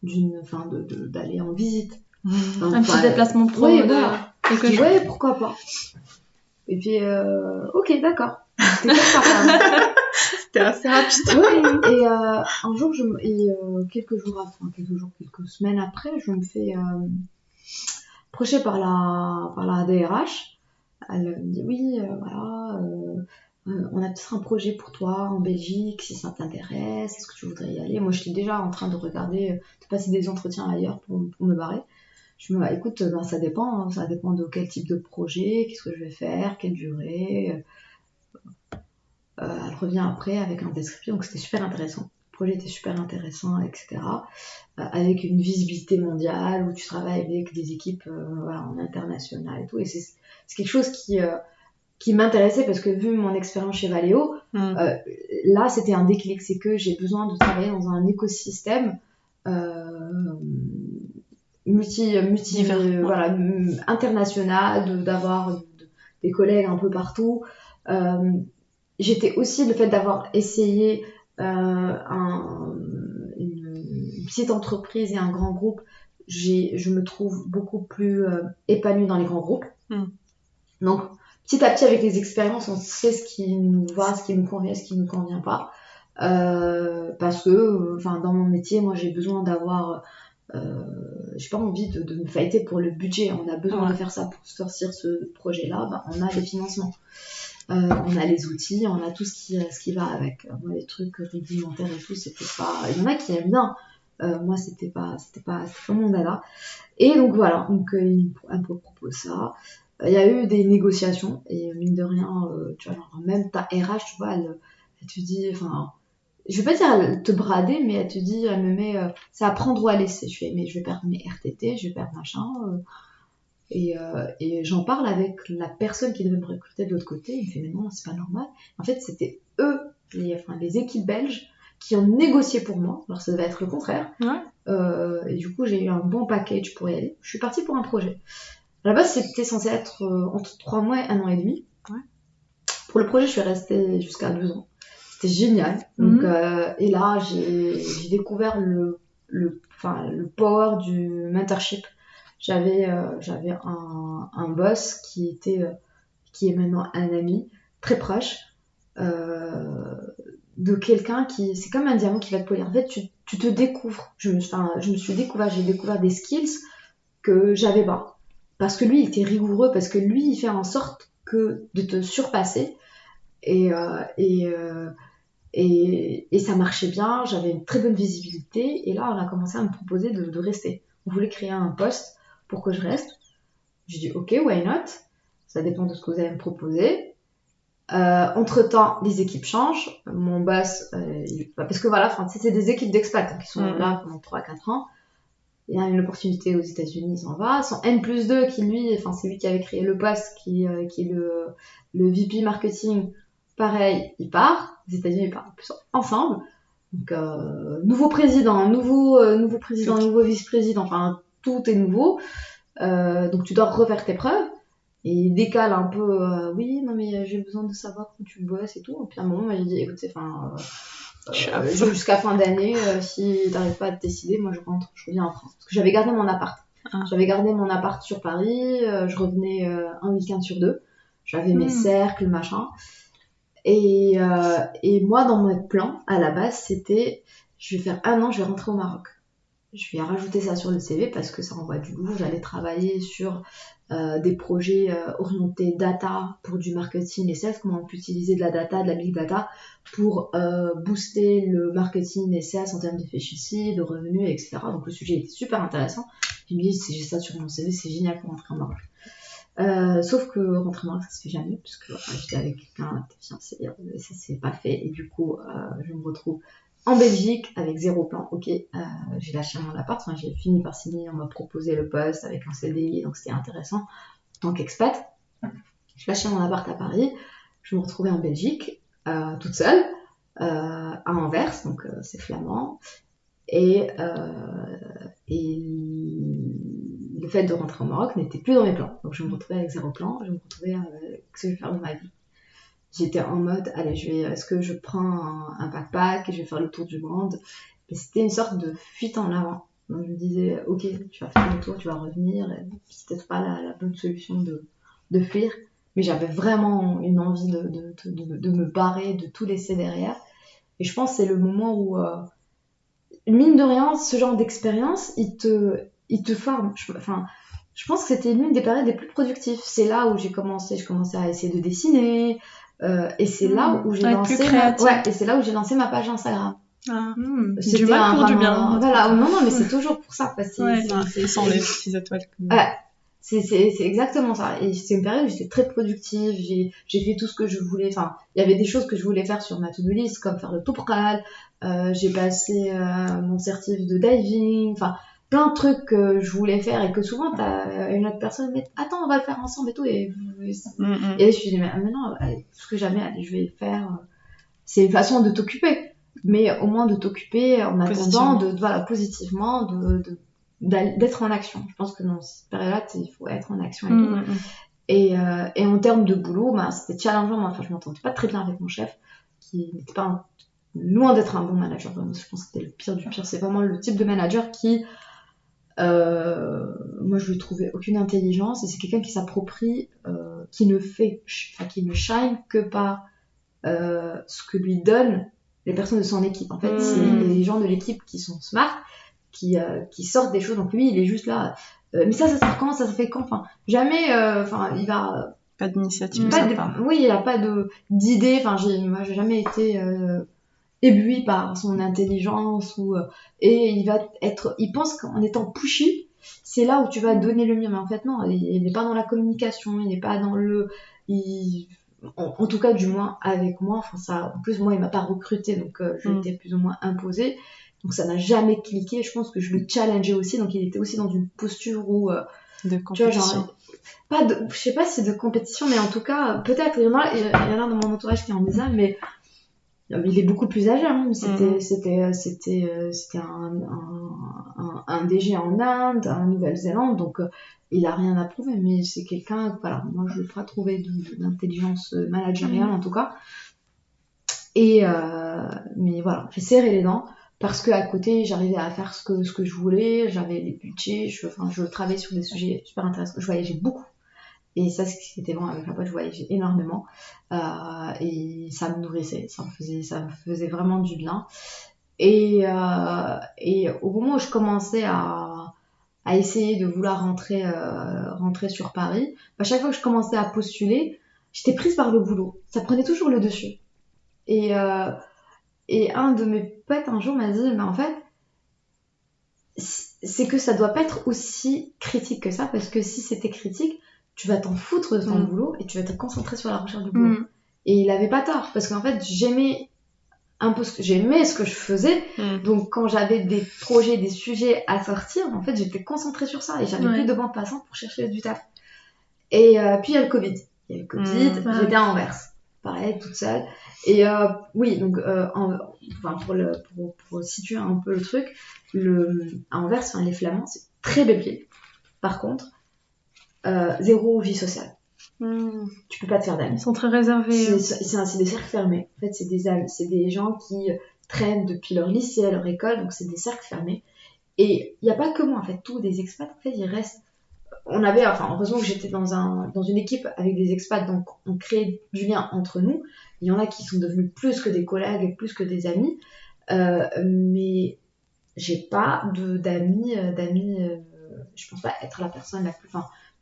d'aller en visite. Un petit déplacement pro. Oui, voilà. Ouais, pourquoi pas. Et puis, ok, d'accord. C'était assez rapide. Oui, et un jour, quelques semaines après, je me fais approcher par la DRH. Elle me dit, oui, voilà, on a peut-être un projet pour toi en Belgique, si ça t'intéresse, est-ce que tu voudrais y aller? Moi, j'étais déjà en train de regarder, de passer des entretiens ailleurs pour me barrer. Je me dis, écoute, ça dépend de quel type de projet, qu'est-ce que je vais faire, quelle durée. Elle revient après avec un descriptif, donc c'était super intéressant. Le projet était super intéressant, etc. Avec une visibilité mondiale où tu travailles avec des équipes en international et tout. Et c'est quelque chose qui m'intéressait parce que vu mon expérience chez Valeo, là c'était un déclic, c'est que j'ai besoin de travailler dans un écosystème international, d'avoir des collègues un peu partout. J'étais aussi le fait d'avoir essayé une petite entreprise et un grand groupe, je me trouve beaucoup plus épanouie dans les grands groupes. Donc petit à petit avec les expériences, on sait ce qui nous va, ce qui nous convient, ce qui nous convient pas. Parce que dans mon métier, moi j'ai besoin d'avoir j'ai pas envie de me fighter pour le budget. On a besoin de faire ça pour sortir ce projet-là. On a les financements, on a les outils, on a tout ce qui va avec. Moi, les trucs rudimentaires et tout, c'était pas. Il y en a qui aiment bien. Moi, c'était pas mon dada. Et donc voilà. Donc il me propose ça. Il y a eu des négociations et mine de rien, tu vois, genre, même ta RH, tu vois, elle te dit, je vais pas dire te brader, mais elle te dit, elle me met, c'est à prendre ou à laisser. Je fais, mais je vais perdre mes RTT, je vais perdre machin. Et j'en parle avec la personne qui devait me recruter de l'autre côté. Il me fait, mais non, c'est pas normal. En fait, c'était eux, les équipes belges, qui ont négocié pour moi. Alors, ça devait être le contraire. Et du coup, j'ai eu un bon package pour y aller. Je suis partie pour un projet. À la base, c'était censé être entre 3 mois et 1 an et demi. Pour le projet, je suis restée jusqu'à 2 ans. C'était génial. Donc, et là, j'ai découvert le power du mentorship. J'avais un boss qui est maintenant un ami très proche de quelqu'un qui, c'est comme un diamant qui va te polir. En fait, tu te découvres. Je me suis découvert, j'ai découvert des skills que j'avais pas. Parce que lui, il était rigoureux, parce que lui, il fait en sorte de te surpasser. Et ça marchait bien, j'avais une très bonne visibilité. Et là, on a commencé à me proposer de rester. On voulait créer un poste pour que je reste. J'ai dit, ok, why not? Ça dépend de ce que vous allez me proposer. Entre-temps, les équipes changent. Mon boss, parce que voilà, c'est des équipes d'expats qui sont là pendant 3-4 ans. Il y a une opportunité aux États-Unis, il s'en va. Son N+2, qui lui, c'est lui qui avait créé le poste, qui est le VP marketing, pareil, il part. Les États-Unis, ils partent plus ensemble. Donc, nouveau président, nouveau président, nouveau vice-président, enfin, tout est nouveau. Donc, tu dois refaire tes preuves. Et il décale un peu, oui, non, mais j'ai besoin de savoir comment tu bosses et tout. Et puis à un moment, il dit, écoute, jusqu'à fin d'année, si t'arrives pas à te décider, moi je rentre, je reviens en France. Parce que j'avais gardé mon appart. J'avais gardé mon appart sur Paris, je revenais un week-end sur 2. J'avais mes cercles, machin. Et moi, dans mon plan, à la base, c'était, je vais faire 1 an, je vais rentrer au Maroc. Je vais rajouter ça sur le CV parce que ça envoie du lourd. J'allais travailler sur des projets orientés data pour du marketing et sales, comment on peut utiliser de la data, de la big data pour booster le marketing et sales en termes d'efficiency, de revenus, etc. Donc le sujet était super intéressant. Je me dis, si j'ai ça sur mon CV, c'est génial pour rentrer au Maroc. Sauf que rentrer au Maroc, ça se fait jamais, puisque j'étais avec quelqu'un fiancé et ça s'est pas fait. Et du coup, je me retrouve en Belgique avec 0 plan. Ok, j'ai lâché mon appart, j'ai fini par signer, on m'a proposé le poste avec un CDI, donc c'était intéressant en tant qu'expat. J'ai lâché mon appart à Paris, je me retrouvais en Belgique, toute seule, à Anvers, donc c'est flamand. Et le fait de rentrer au Maroc n'était plus dans mes plans. Donc je me retrouvais avec 0 plan, je me retrouvais avec ce que je vais faire de ma vie. J'étais en mode, allez, est-ce que je prends un backpack et je vais faire le tour du monde? Et c'était une sorte de fuite en avant. Donc je me disais, ok, tu vas faire le tour, tu vas revenir. Et c'est peut-être pas la bonne solution de fuir. Mais j'avais vraiment une envie de me barrer, de tout laisser derrière. Et je pense que c'est le moment où, mine de rien, ce genre d'expérience, il te forme. Je pense que c'était l'une des périodes les plus productives. C'est là où j'ai commencé à essayer de dessiner. Et c'est là où j'ai lancé ma page Instagram. Du mal pour du bien. Voilà, non, mais c'est toujours pour ça. C'est sans les petites étoiles. Ouais, c'est exactement ça. Et c'est une période où j'étais très productive. J'ai fait tout ce que je voulais. Enfin, il y avait des choses que je voulais faire sur ma to-do list, comme faire le Topral. J'ai passé mon certif de diving. Enfin, plein de trucs que je voulais faire et que souvent t'as une autre personne mais attends on va le faire ensemble et tout et là je me suis dit mais non ce que jamais je vais faire c'est une façon de t'occuper mais au moins de t'occuper en attendant positivement d'être en action. Je pense que dans cette période-là il faut être en action et en termes de boulot c'était challengeant. Enfin je m'entendais pas très bien avec mon chef qui n'était pas loin d'être un bon manager. Je pense que c'était le pire du pire. C'est vraiment le type de manager qui moi je lui trouvais aucune intelligence et c'est quelqu'un qui s'approprie qui ne shine que par ce que lui donnent les personnes de son équipe. En fait c'est les gens de l'équipe qui sont smart qui sortent des choses. Donc lui il est juste là mais ça sert quand, ça fait quand, enfin jamais il va pas d'initiative oui il n'y a pas d'idée. Moi j'ai jamais été ébloui par son intelligence et il pense qu'en étant pushy c'est là où tu vas donner le mieux, mais en fait non, il n'est pas dans la communication, il n'est pas dans en tout cas du moins avec moi. En plus moi il m'a pas recruté donc je l'étais plus ou moins imposée, donc ça n'a jamais cliqué. Je pense que je le challengeais aussi, donc il était aussi dans une posture où de compétition. je sais pas si de compétition, mais en tout cas, peut-être, il y en a dans mon entourage qui en disait, mais il est beaucoup plus âgé, hein. C'était un DG en Inde, en Nouvelle-Zélande, donc il a rien à prouver, mais c'est quelqu'un, voilà, moi je l'ai pas trouvé d'intelligence managériale en tout cas. Et mais voilà, j'ai serré les dents parce que à côté j'arrivais à faire ce que je voulais, j'avais les budgets, je travaillais sur des sujets super intéressants, je voyageais beaucoup. Et ça, ce qui était bon avec la boîte, je voyageais énormément. Et ça me nourrissait, ça me faisait vraiment du bien. Et au moment où je commençais à essayer de vouloir rentrer sur Paris, à chaque fois que je commençais à postuler, j'étais prise par le boulot. Ça prenait toujours le dessus. Et un de mes potes un jour m'a dit, mais en fait, c'est que ça doit pas être aussi critique que ça, parce que si c'était critique, tu vas t'en foutre de ton boulot et tu vas te concentrer sur la recherche du boulot. Et il avait pas tort, parce qu'en fait, j'aimais ce que je faisais. Donc quand j'avais des projets, des sujets à sortir, en fait, j'étais concentrée sur ça et j'avais plus de bande passante pour chercher du taf. Et puis il y a le Covid. J'étais à Anvers. Pareil, toute seule. Et oui, donc pour situer un peu le truc, à Anvers, les Flamands, c'est très belle ville. Par contre, zéro vie sociale. Tu peux pas te faire d'amis. Ils sont très réservés. C'est des cercles fermés. En fait, c'est des gens qui traînent depuis leur lycée à leur école, donc c'est des cercles fermés. Et il n'y a pas que moi, en fait, tous des expats, en fait, ils restent. Heureusement que j'étais dans une équipe avec des expats, donc on crée du lien entre nous. Il y en a qui sont devenus plus que des collègues et plus que des amis, mais j'ai pas d'amis. Je pense pas être la personne la plus.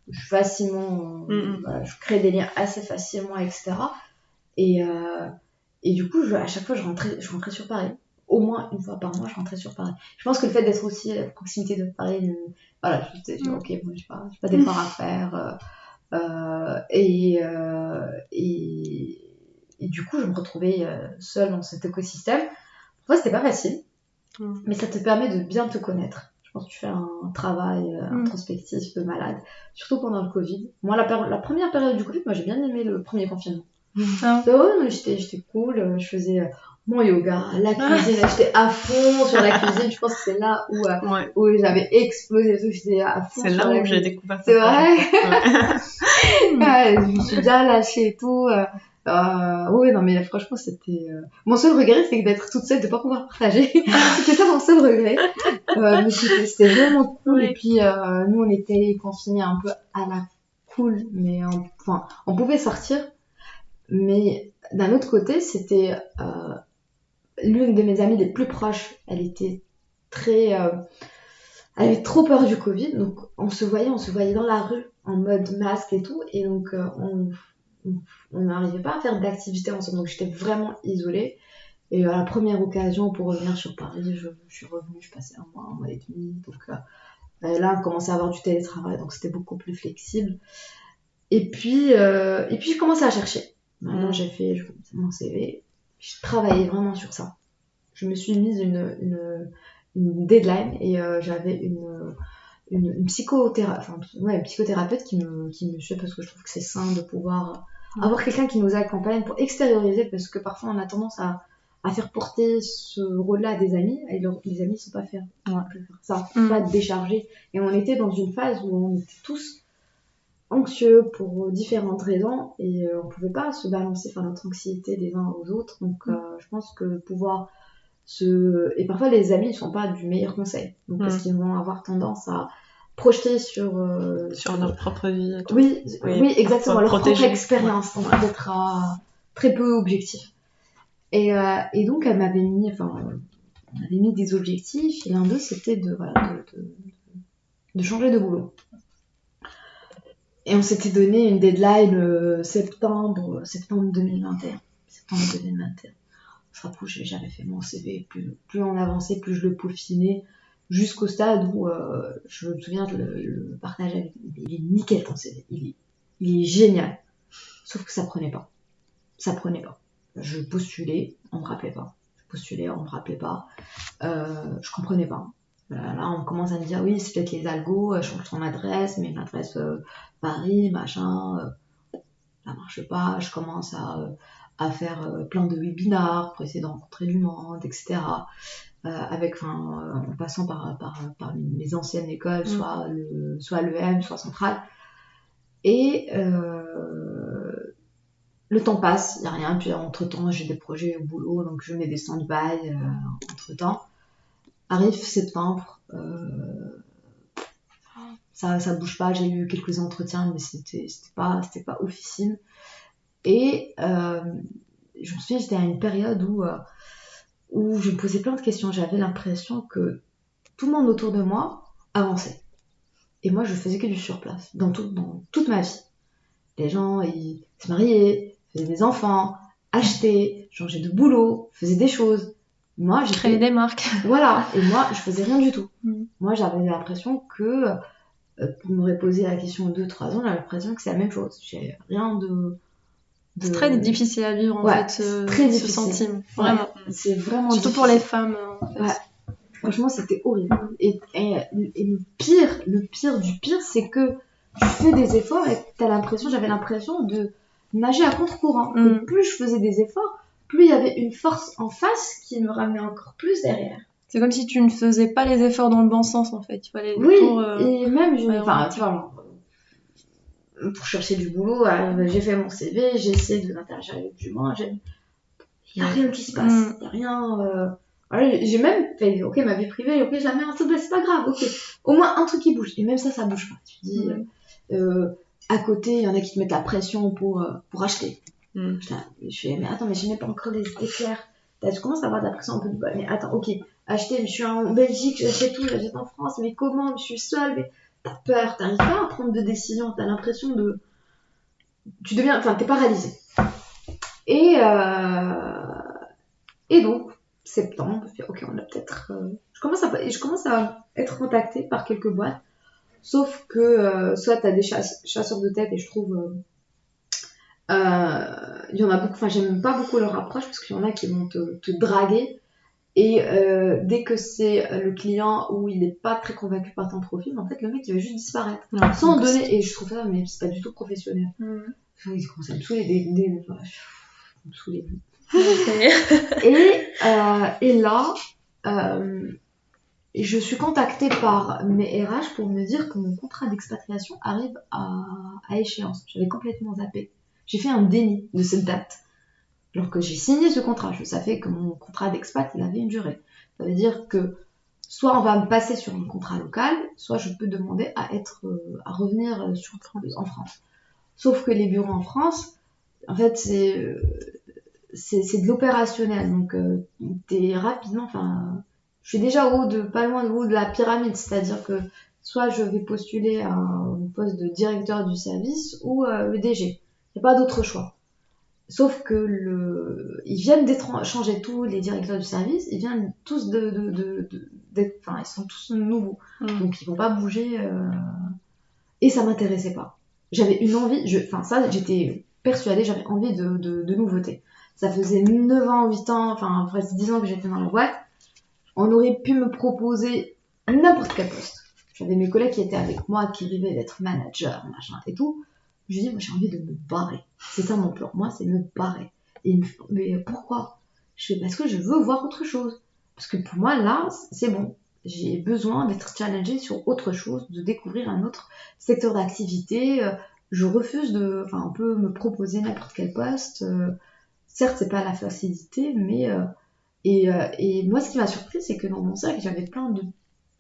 Je crée des liens assez facilement, etc. Et du coup, à chaque fois, je rentrais sur Paris. Au moins une fois par mois, je rentrais sur Paris. Je pense que le fait d'être aussi à proximité de Paris, voilà, je me disais, ok, moi, j'ai pas d'efforts à faire. Et du coup, je me retrouvais seule dans cet écosystème. Pour moi, c'était pas facile, mais ça te permet de bien te connaître. Je pense que tu fais un travail introspectif de malade, surtout pendant le Covid. Moi, la première période du Covid, moi, j'ai bien aimé le premier confinement. J'étais cool, je faisais mon yoga, la cuisine, j'étais à fond sur la cuisine. Je pense que c'est là où j'avais explosé tout, j'étais à fond. C'est là où j'ai découvert. C'est vrai. Je me suis bien lâchée et tout. Oui, non, mais franchement, c'était. Mon seul regret, c'est d'être toute seule, de pas pouvoir partager. C'était ça mon seul regret. Mais c'était vraiment cool. Oui. Et puis, nous, on était confinés un peu à la cool, mais on pouvait sortir. Mais d'un autre côté, c'était l'une de mes amies les plus proches. Elle était elle avait trop peur du Covid, donc on se voyait dans la rue en mode masque et tout, et donc on n'arrivait pas à faire d'activités ensemble, donc j'étais vraiment isolée. Et à la première occasion pour revenir sur Paris, je suis revenue, je passais un mois et demi, donc là on commençait à avoir du télétravail, donc c'était beaucoup plus flexible. Et puis je commençais à chercher. Maintenant, j'ai fait mon CV. Je travaillais vraiment sur ça. Je me suis mise une deadline et j'avais une psychothérapeute qui me suit parce que je trouve que c'est sain de pouvoir avoir quelqu'un qui nous accompagne pour extérioriser, parce que parfois on a tendance à faire porter ce rôle-là à des amis et les amis ne sont pas faire ça, pas décharger. Et on était dans une phase où on était tous anxieux pour différentes raisons et on pouvait pas se balancer notre anxiété des uns aux autres, donc je pense que pouvoir et parfois les amis ne sont pas du meilleur conseil, donc parce qu'ils vont avoir tendance à projeter sur leur propre vie. Oui, exactement, leur propre expérience, donc d'être très peu objectif. Et donc elle m'avait mis des objectifs, et l'un d'eux c'était de changer de boulot. Et on s'était donné une deadline septembre 2021. Je rapprochais, j'avais fait mon CV, plus on avançait, plus je le peaufinais, jusqu'au stade où je me souviens de le partager avec lui. Il est nickel ton CV, il est génial. Sauf que ça prenait pas. Je postulais, on me rappelait pas. Je comprenais pas. Là, on commence à me dire, oui, c'est peut-être les algos, change ton adresse, mets une adresse Paris, machin. Ça marche pas. Je commence à faire plein de webinars pour essayer de rencontrer du monde, etc. En passant par mes anciennes écoles, soit l'EM, soit Centrale. Et le temps passe, il n'y a rien. Puis entre-temps, j'ai des projets au boulot, donc je mets des stand-by entre-temps. Arrive septembre, ça bouge pas. J'ai eu quelques entretiens, mais c'était pas officine. Et je me souviens, j'étais à une période où je me posais plein de questions. J'avais l'impression que tout le monde autour de moi avançait. Et moi, je faisais que du surplace, dans toute ma vie. Les gens, ils se mariaient, faisaient des enfants, achetaient, changeaient de boulot, faisaient des choses. Moi, j'ai créé des marques. Voilà, et moi, je faisais rien du tout. Moi, j'avais l'impression que, pour m'aurait posé la question 2-3 ans, j'avais l'impression que c'est la même chose. J'ai rien de... C'est très difficile à vivre, en fait, très ce sentiment. Vraiment. Ouais, c'est vraiment surtout difficile. Pour les femmes, en fait. Ouais. Franchement, c'était horrible. Et le pire du pire, c'est que tu fais des efforts et j'avais l'impression de nager à contre-courant. Que plus je faisais des efforts, plus il y avait une force en face qui me ramenait encore plus derrière. C'est comme si tu ne faisais pas les efforts dans le bon sens, en fait. Il fallait et même, pour chercher du boulot, j'ai fait mon CV, j'ai essayé de l'interagir avec du monde, il n'y a rien qui se passe. Il n'y a rien... j'ai même fait, ok, ma vie privée, ok, jamais un truc, c'est pas grave, ok. Au moins un truc qui bouge. Et même ça bouge pas. Tu dis, à côté, il y en a qui te mettent la pression pour acheter. Je fais, mais attends, mais je n'ai pas encore les éclairs. Tu commences à avoir de la pression un peu de bas. Mais attends, ok, acheter, mais je suis en Belgique, j'achète tout, j'achète en France, mais comment, je suis seule, mais t'as peur, t'arrives pas à prendre de décision, t'as l'impression de... t'es pas réalisé. Et donc, septembre, je me dis, ok, on a peut-être... Je commence à être contactée par quelques boîtes, sauf que soit t'as des chasseurs de tête, et je trouve... il y en a beaucoup, j'aime pas beaucoup leur approche, parce qu'il y en a qui vont te draguer, et dès que c'est le client où il n'est pas très convaincu par ton profil, en fait, le mec, il va juste disparaître. Sans donner... Et je trouve ça, mais c'est pas du tout professionnel. Ils commencent à me saouler, me saouler. Et là, je suis contactée par mes RH pour me dire que mon contrat d'expatriation arrive à échéance. J'avais complètement zappé. J'ai fait un déni de cette date. Alors que j'ai signé ce contrat, je savais que mon contrat d'expat, il avait une durée. Ça veut dire que soit on va me passer sur un contrat local, soit je peux demander à revenir en France. Sauf que les bureaux en France, en fait, c'est de l'opérationnel, donc t'es rapidement, je suis déjà pas loin de haut de la pyramide, c'est-à-dire que soit je vais postuler à un poste de directeur du service ou EDG, il n'y a pas d'autre choix. Sauf que ils viennent changer tous les directeurs du service, ils viennent tous ils sont tous nouveaux, donc ils vont pas bouger, et ça m'intéressait pas. J'avais une envie, j'étais persuadée, j'avais envie de nouveautés. Ça faisait 9 ans, 8 ans, presque 10 ans que j'étais dans la boîte. On aurait pu me proposer n'importe quel poste. J'avais mes collègues qui étaient avec moi, qui rêvaient d'être manager, machin et tout. Je dis, moi j'ai envie de me barrer. C'est ça mon plan. Moi, c'est me barrer. Et ils me font, mais pourquoi? Je fais, parce que je veux voir autre chose. Parce que pour moi, là, c'est bon. J'ai besoin d'être challengée sur autre chose, de découvrir un autre secteur d'activité. Je refuse on peut me proposer n'importe quel poste. Certes, c'est pas la facilité, mais et moi, ce qui m'a surpris, c'est que dans mon cercle, j'avais plein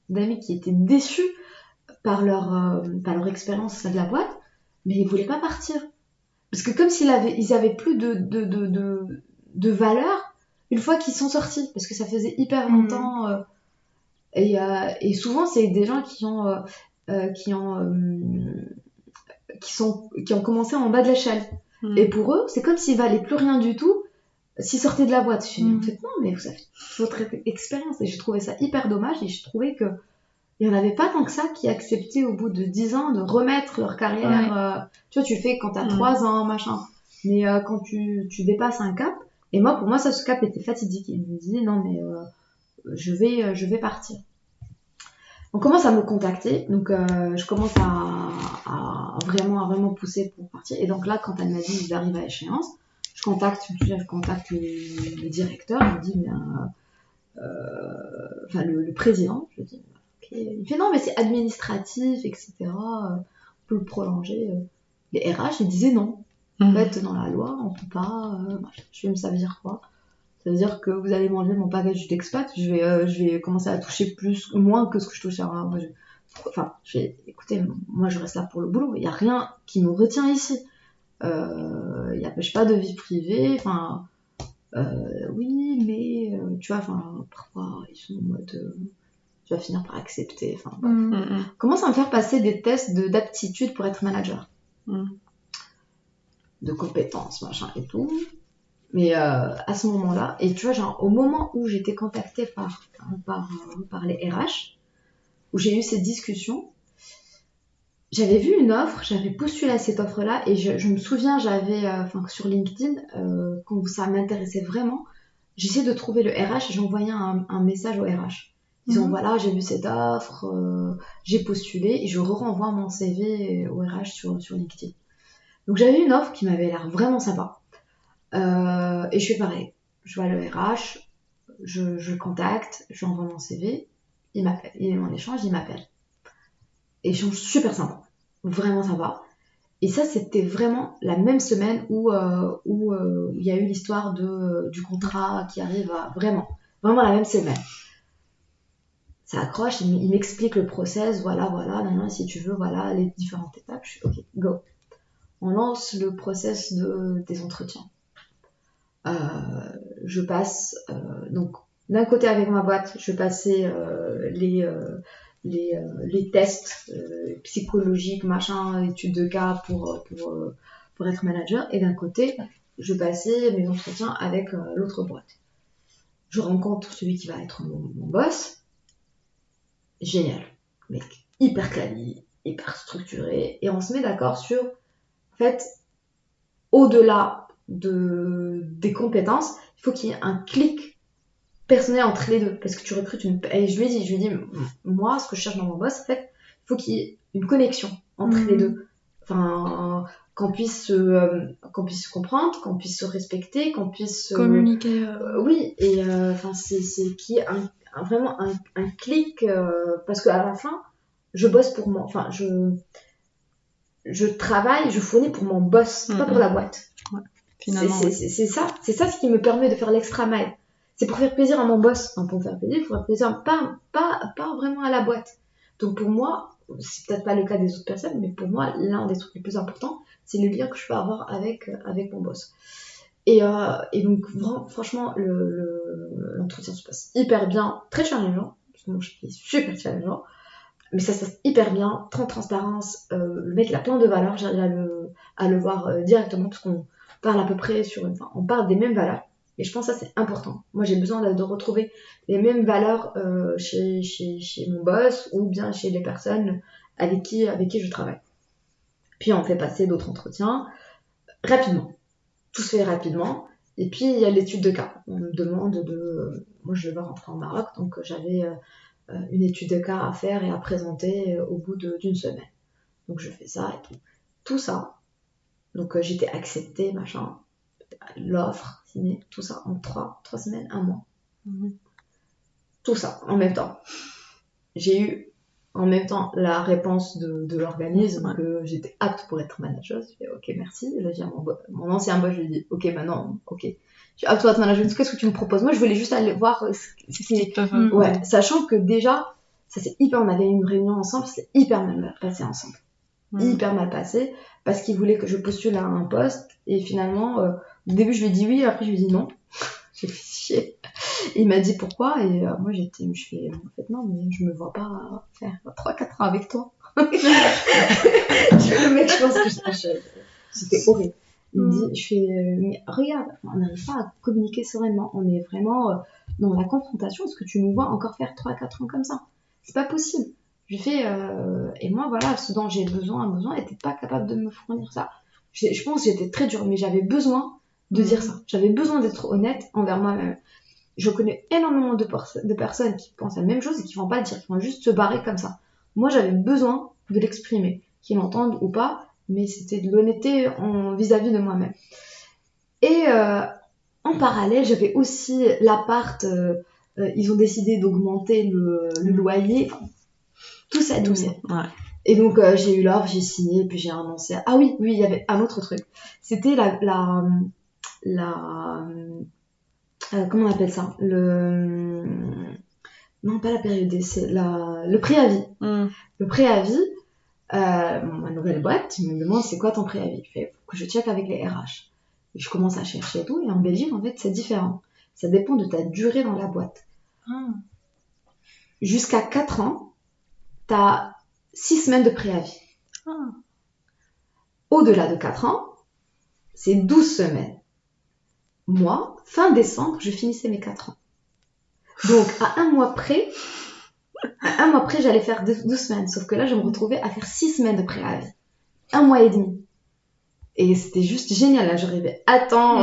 d'amis qui étaient déçus par leur expérience de la boîte, mais ils voulaient pas partir, parce que comme ils avaient plus de valeur une fois qu'ils sont sortis, parce que ça faisait hyper longtemps, et souvent c'est des gens qui ont commencé en bas de l'échelle. Et pour eux, c'est comme s'ils valaient plus rien du tout s'ils sortaient de la boîte. Je dis, en fait, non, mais vous avez votre expérience. Et j'ai trouvé ça hyper dommage. Et je trouvais qu'il n'y en avait pas tant que ça qui acceptaient au bout de 10 ans de remettre leur carrière. Tu vois, tu fais quand t'as 3 ans, machin. Mais quand tu dépasses un cap. Et pour moi, ce cap était fatidique. Il me disait, non, mais je vais partir. On commence à me contacter, donc je commence à vraiment pousser pour partir. Et donc là, quand elle m'a dit qu'ils arrivent à échéance, je contacte le directeur, je lui dis, le président, je lui dis, ok. Il fait non, mais c'est administratif, etc. On peut le prolonger. Les RH, ils disaient non. En fait, dans la loi, on peut pas. Je vais me servir quoi? Ça veut dire que vous allez m'enlever mon package d'expat, je vais commencer à toucher moins que ce que je touche avant. Écoutez, moi je reste là pour le boulot, il n'y a rien qui nous retient ici. Il n'y a pas de vie privée, oui, mais tu vois, parfois ils sont en mode tu vas finir par accepter. Commence à me faire passer des tests d'aptitude pour être manager. De compétences, machin et tout. Mais à ce moment-là, et tu vois, genre au moment où j'étais contactée par les RH, où j'ai eu cette discussion, j'avais vu une offre, j'avais postulé à cette offre-là, et je me souviens, j'avais, sur LinkedIn, quand ça m'intéressait vraiment, j'essayais de trouver le RH et j'envoyais un message au RH. Disant, voilà, j'ai vu cette offre, j'ai postulé, et je renvoie mon CV au RH sur LinkedIn. Donc j'avais une offre qui m'avait l'air vraiment sympa. Et je fais pareil. Je vois le RH, je le contacte, je lui envoie mon CV, il m'appelle. Et en échange, il m'appelle. Échange super sympa. Vraiment sympa. Et ça, c'était vraiment la même semaine où il y a eu l'histoire du contrat qui arrive vraiment la même semaine. Ça accroche, il m'explique le process, voilà, non, si tu veux, voilà les différentes étapes. Je suis ok, go. On lance le process des entretiens. Je passe donc d'un côté avec ma boîte, je passais les tests psychologiques, machin, études de cas pour être manager, et d'un côté je passais mes entretiens avec l'autre boîte. Je rencontre celui qui va être mon boss. Génial, mec, hyper quali, hyper structuré, et on se met d'accord sur, en fait, au-delà des compétences, il faut qu'il y ait un clic personnel entre les deux, parce que tu recrutes et je lui dis, moi, ce que je cherche dans mon boss, en fait, il faut qu'il y ait une connexion entre les deux, qu'on puisse se comprendre, qu'on puisse se respecter, qu'on puisse communiquer. Oui, et c'est qu'il y ait vraiment un clic, parce qu'à la fin, je bosse pour moi, je travaille, je fournis pour mon boss, pas pour la boîte. Ouais, finalement, c'est ça ce qui me permet de faire l'extra mile. C'est pour faire plaisir à mon boss. Enfin, pour faire plaisir, il faut faire plaisir pas vraiment à la boîte. Donc pour moi, c'est peut-être pas le cas des autres personnes, mais pour moi, l'un des trucs les plus importants, c'est le lien que je peux avoir avec mon boss. Et donc, franchement, l'entretien se passe hyper bien, très challengeant, parce que moi, je suis super challengeant. Mais ça se passe hyper bien, transparence, le mec il a plein de valeurs, j'arrive à le voir directement, parce qu'on parle à peu près on parle des mêmes valeurs, et je pense que ça c'est important. Moi j'ai besoin de retrouver les mêmes valeurs chez mon boss, ou bien chez les personnes avec qui je travaille. Puis on fait passer d'autres entretiens, rapidement, tout se fait rapidement, et puis il y a l'étude de cas. On me demande moi je vais rentrer en Maroc, donc j'avais une étude de cas à faire et à présenter au bout d'une semaine. Donc je fais ça et tout ça. Donc j'étais acceptée, machin, l'offre signée, tout ça en 3 semaines, 1 mois. Tout ça en même temps. J'ai eu en même temps la réponse de l'organisme que j'étais apte pour être manager. Je fais ok, merci. Là j'ai mon ancien boss, je lui dis ok, maintenant, ok. Je suis apte pour être manager. Qu'est-ce que tu me proposes? Moi je voulais juste aller voir ce qui ouais, sachant que déjà ça c'est on avait une réunion ensemble, c'est hyper mal passé ensemble. Hyper mal passé, parce qu'il voulait que je postule à un poste, et finalement au début je lui ai dit oui, après je lui ai dit non. J'ai fait chier. Il m'a dit pourquoi, et moi je fais en fait non, mais je me vois pas faire 3-4 ans avec toi. Le mec, je pense que c'était horrible. Il me dit, je fais mais regarde, on n'arrive pas à communiquer sereinement, on est vraiment dans la confrontation, est-ce que tu nous vois encore faire 3-4 ans comme ça? C'est pas possible. Je fais et moi voilà, ce dont j'ai besoin, et t'es pas capable de me fournir ça. Je pense que j'étais très dure, mais j'avais besoin de dire ça. J'avais besoin d'être honnête envers moi-même. je connais énormément de personnes qui pensent la même chose et qui vont pas le dire, qui vont juste se barrer comme ça. Moi, j'avais besoin de l'exprimer, qu'ils l'entendent ou pas, mais c'était de l'honnêteté vis-à-vis de moi-même. Et en parallèle, j'avais aussi l'appart, ils ont décidé d'augmenter le loyer, enfin, tout ça. Ouais. Et donc, j'ai eu l'offre, j'ai signé, puis j'ai renoncé. Ah oui, il y avait un autre truc. C'était comment on appelle ça? Non, pas la période d'essai, le préavis. Le préavis, ma nouvelle boîte, il me demande c'est quoi ton préavis? Je fais, faut que je check avec les RH. Et je commence à chercher et tout, et en Belgique, en fait, c'est différent. Ça dépend de ta durée dans la boîte. Jusqu'à 4 ans, t'as 6 semaines de préavis. Au-delà de 4 ans, c'est 12 semaines. Moi, fin décembre, je finissais mes 4 ans. Donc, à un mois près, j'allais faire 12 semaines. Sauf que là, je me retrouvais à faire 6 semaines de préavis. 1 mois et demi. Et c'était juste génial. Là, je rêvais. Attends.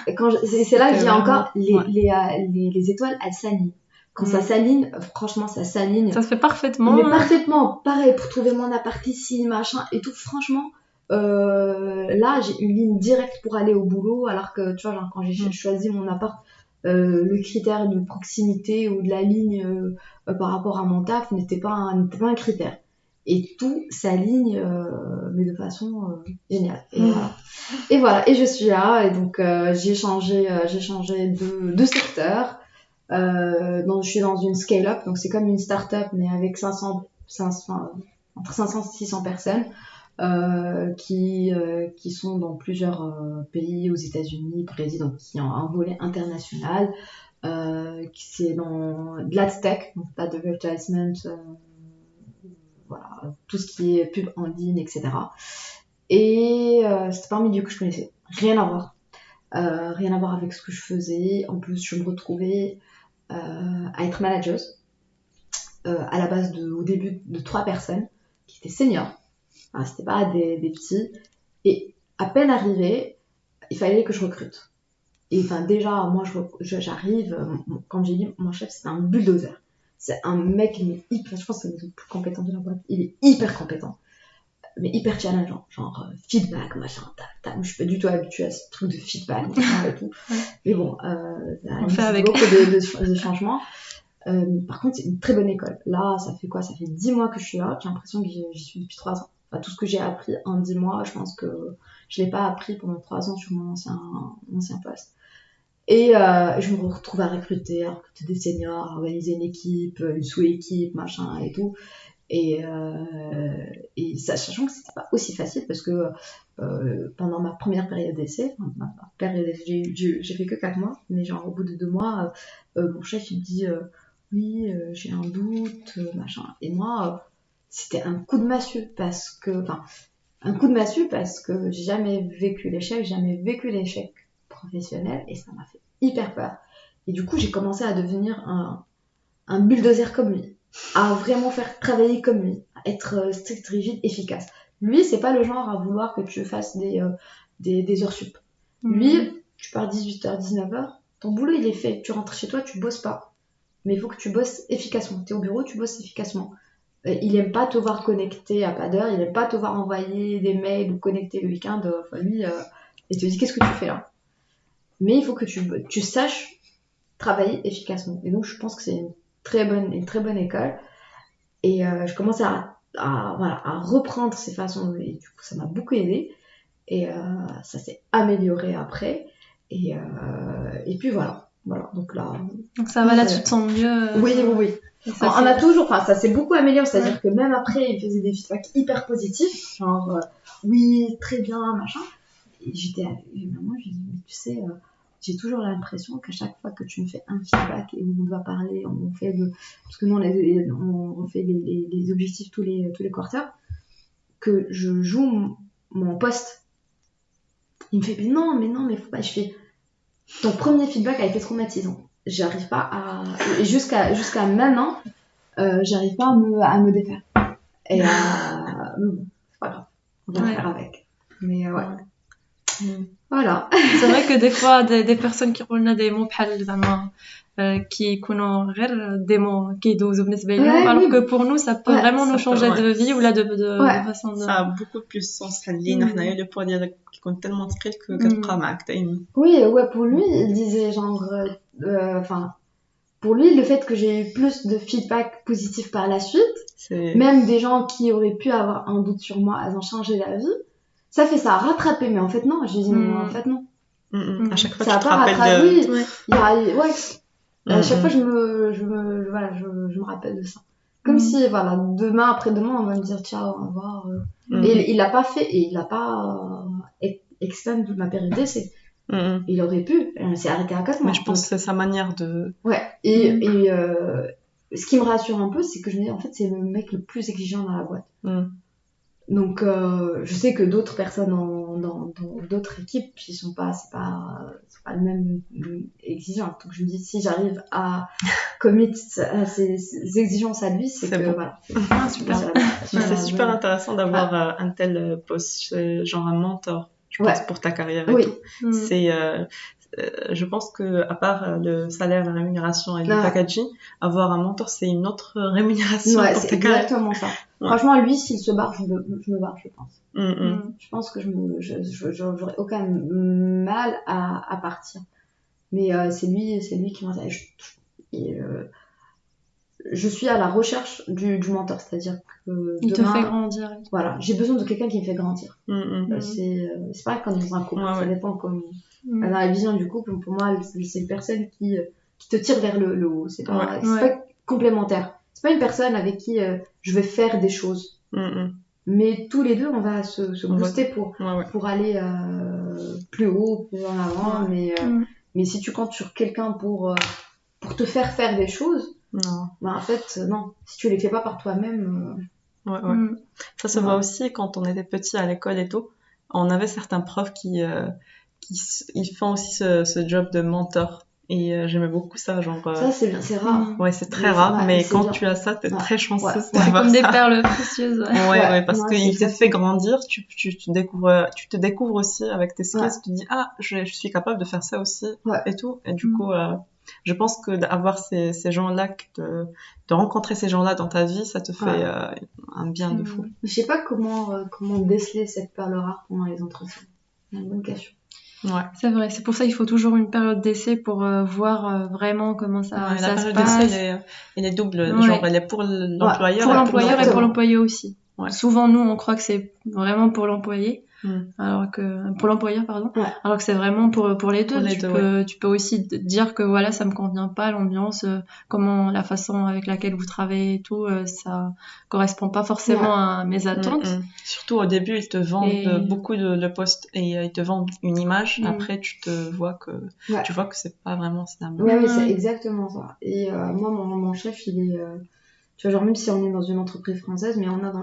C'est là que j'ai encore les étoiles, elles s'alignent. Quand ça s'aligne, franchement, ça s'aligne. Ça se fait parfaitement. Mais parfaitement. Pareil, pour trouver mon appart ici, machin, et tout. Franchement, là, j'ai une ligne directe pour aller au boulot. Alors que, tu vois, genre, quand j'ai choisi mon appart, le critère de proximité ou de la ligne par rapport à mon taf n'était pas un critère. Et tout s'aligne, mais de façon géniale. Et voilà. Et je suis là. Et donc, j'ai changé de secteur. Donc, je suis dans une scale-up. Donc, c'est comme une start-up, mais avec entre 500 et 600 personnes. Qui sont dans plusieurs pays, aux États-Unis, Brésil, donc qui ont un volet international, c'est dans de l'adtech, donc l'advertisement, voilà, tout ce qui est pub en ligne, etc. Et c'était pas un milieu que je connaissais, rien à voir avec ce que je faisais. En plus, je me retrouvais à être manageuse, à la base au début de 3 personnes qui étaient seniors. Enfin, c'était pas des petits. Et à peine arrivé, il fallait que je recrute. Et enfin, déjà, moi, j'arrive, comme j'ai dit, mon chef, c'est un bulldozer. C'est un mec, mais je pense que c'est le plus compétent de la boîte. Il est hyper compétent, mais hyper challengeant. Genre, feedback, machin, je suis pas du tout habituée à ce truc de feedback, machin et tout. Mais bon, on fait avec beaucoup de changements. Par contre, c'est une très bonne école. Là, ça fait quoi? Ça fait 10 mois que je suis là. J'ai l'impression que j'y suis depuis 3 ans. Enfin, tout ce que j'ai appris en 10 mois, je pense que je l'ai pas appris pendant 3 ans sur mon ancien poste. Et je me retrouve à recruter des seniors, à organiser une équipe, une sous-équipe, machin et tout. Et ça, sachant que c'était pas aussi facile parce que pendant ma première période d'essai, j'ai fait que 4 mois, mais genre au bout de 2 mois, mon chef il me dit oui, j'ai un doute, machin. Et moi, c'était un coup de massue parce que j'ai jamais vécu l'échec professionnel et ça m'a fait hyper peur. Et du coup, j'ai commencé à devenir un bulldozer comme lui, à vraiment faire travailler comme lui, à être strict, rigide, efficace. Lui, c'est pas le genre à vouloir que tu fasses des heures sup. Lui, tu pars 18h, 19h, ton boulot il est fait, tu rentres chez toi, tu bosses pas. Mais il faut que tu bosses efficacement. T'es au bureau, tu bosses efficacement. Il aime pas te voir connecté à pas d'heure, il aime pas te voir envoyer des mails ou connecter le week-end. Lui, il te dit qu'est-ce que tu fais là? Mais il faut que tu saches travailler efficacement. Et donc, je pense que c'est une très bonne école. Et je commence à reprendre ces façons. Et du coup, ça m'a beaucoup aidé. Et ça s'est amélioré après. Et puis voilà. Donc là. Donc ça va, là, tu te sens mieux. Oui. On a toujours, ça s'est beaucoup amélioré. C'est-à-dire que même après, il faisait des feedbacks hyper positifs. Genre, oui, très bien, machin. Et moi, j'ai dit, mais tu sais, j'ai toujours l'impression qu'à chaque fois que tu me fais un feedback et où on doit parler, on fait parce que nous on fait les objectifs tous les quarters, que je joue mon poste. Il me fait mais faut pas. Je fais, ton premier feedback a été traumatisant. J'arrive pas à, jusqu'à maintenant, j'arrive pas à me défaire. Et bon, c'est pas grave, on va le faire avec. Mais ouais. Voilà. C'est vrai que des fois des personnes qui ont des mots بحال زعما qui يكونوا غير des mots كيدوزوا بالنسبة لهم Ouais, alors oui. que pour nous ça peut Ouais, vraiment ça nous peut, changer ouais. de vie ou là de Ouais. façon de Ça a beaucoup plus de sens حالينا حنايا le poids ديالك كيكون tellement ثقيل كتبقى معاك دايما. Oui, ouais, pour lui, il disait genre, enfin, pour lui, le fait que j'ai eu plus de feedback positif par la suite, C'est même des gens qui auraient pu avoir un doute sur moi, elles ont changé la vie, ça fait ça a rattrapé, mais en fait non, j'ai dit mais en fait non. à chaque fois Ça tu a te pas rappelles rattrapé, de oui, ouais, à chaque fois voilà, je me rappelle de ça. Comme si, voilà, demain, après-demain, on va me dire, tiens, on va voir. Et il l'a pas fait, et il l'a pas extend toute ma période d'essai. Il aurait pu, c'est arrêté à 4 mois. Mais je pense que c'est sa manière de Ouais, et ce qui me rassure un peu, c'est que je me dis, en fait, c'est le mec le plus exigeant dans la boîte. Donc, je sais que d'autres personnes dans d'autres équipes, ils sont pas, c'est pas le même exigeant. Donc, je me dis, si j'arrive à commit à ces exigences à lui, c'est que bon. voilà. super. C'est super intéressant d'avoir un tel poste, c'est genre un mentor, je pense, pour ta carrière et tout. C'est je pense que à part le salaire, la rémunération et le packaging, avoir un mentor, c'est une autre rémunération pour ta carrière. C'est exactement ça. Franchement, lui, s'il se barre, je me barre, je pense. Je pense que j'aurais aucun mal à partir. Mais c'est lui qui m'intéresse. Je suis à la recherche du mentor, c'est-à-dire que il demain, te fait grandir. Voilà, j'ai besoin de quelqu'un qui me fait grandir. C'est pareil comme dans un couple, ça dépend comme dans la vision du couple. Pour moi, c'est une personne qui te tire vers le haut. C'est pas complémentaire. C'est pas une personne avec qui je vais faire des choses. Mais tous les deux, on va se booster pour aller plus haut, plus en avant. Mais si tu comptes sur quelqu'un pour te faire des choses, bah en fait, non. Si tu les fais pas par toi-même. Ça se voit aussi quand on était petit à l'école et tout. On avait certains profs qui ils font aussi ce job de mentor. Et j'aimais beaucoup ça, genre... Ça, c'est rare. Ouais, c'est très rare, mais quand tu as ça, t'es très chanceuse d'avoir comme ça. des perles précieuses. Ouais, parce qu'il te fait grandir, tu te découvres aussi avec tes skills, tu te dis, ah, je suis capable de faire ça aussi, et tout. Et du coup, je pense que d'avoir ces gens-là, de rencontrer ces gens-là dans ta vie, ça te fait un bien de fou. Je sais pas comment déceler cette perle rare pendant les entretiens. C'est une bonne question. Ouais. C'est vrai, c'est pour ça qu'il faut toujours une période d'essai pour voir vraiment comment ça se passe. La période d'essai, elle est double, genre elle est pour l'employeur pour l'employeur et pour l'employé aussi. Ouais. Souvent, nous, on croit que c'est vraiment pour l'employé, alors que pour l'employeur, pardon, alors que c'est vraiment pour les deux. Tu peux aussi dire que voilà, ça me convient pas l'ambiance, comment la façon avec laquelle vous travaillez et tout, ça correspond pas forcément à mes attentes. Surtout au début, ils te vendent beaucoup le poste et ils te vendent une image. Après, tu vois que c'est pas vraiment ça. Ouais, c'est exactement ça. Et moi, mon chef, il est tu vois, genre même si on est dans une entreprise française, mais on a dans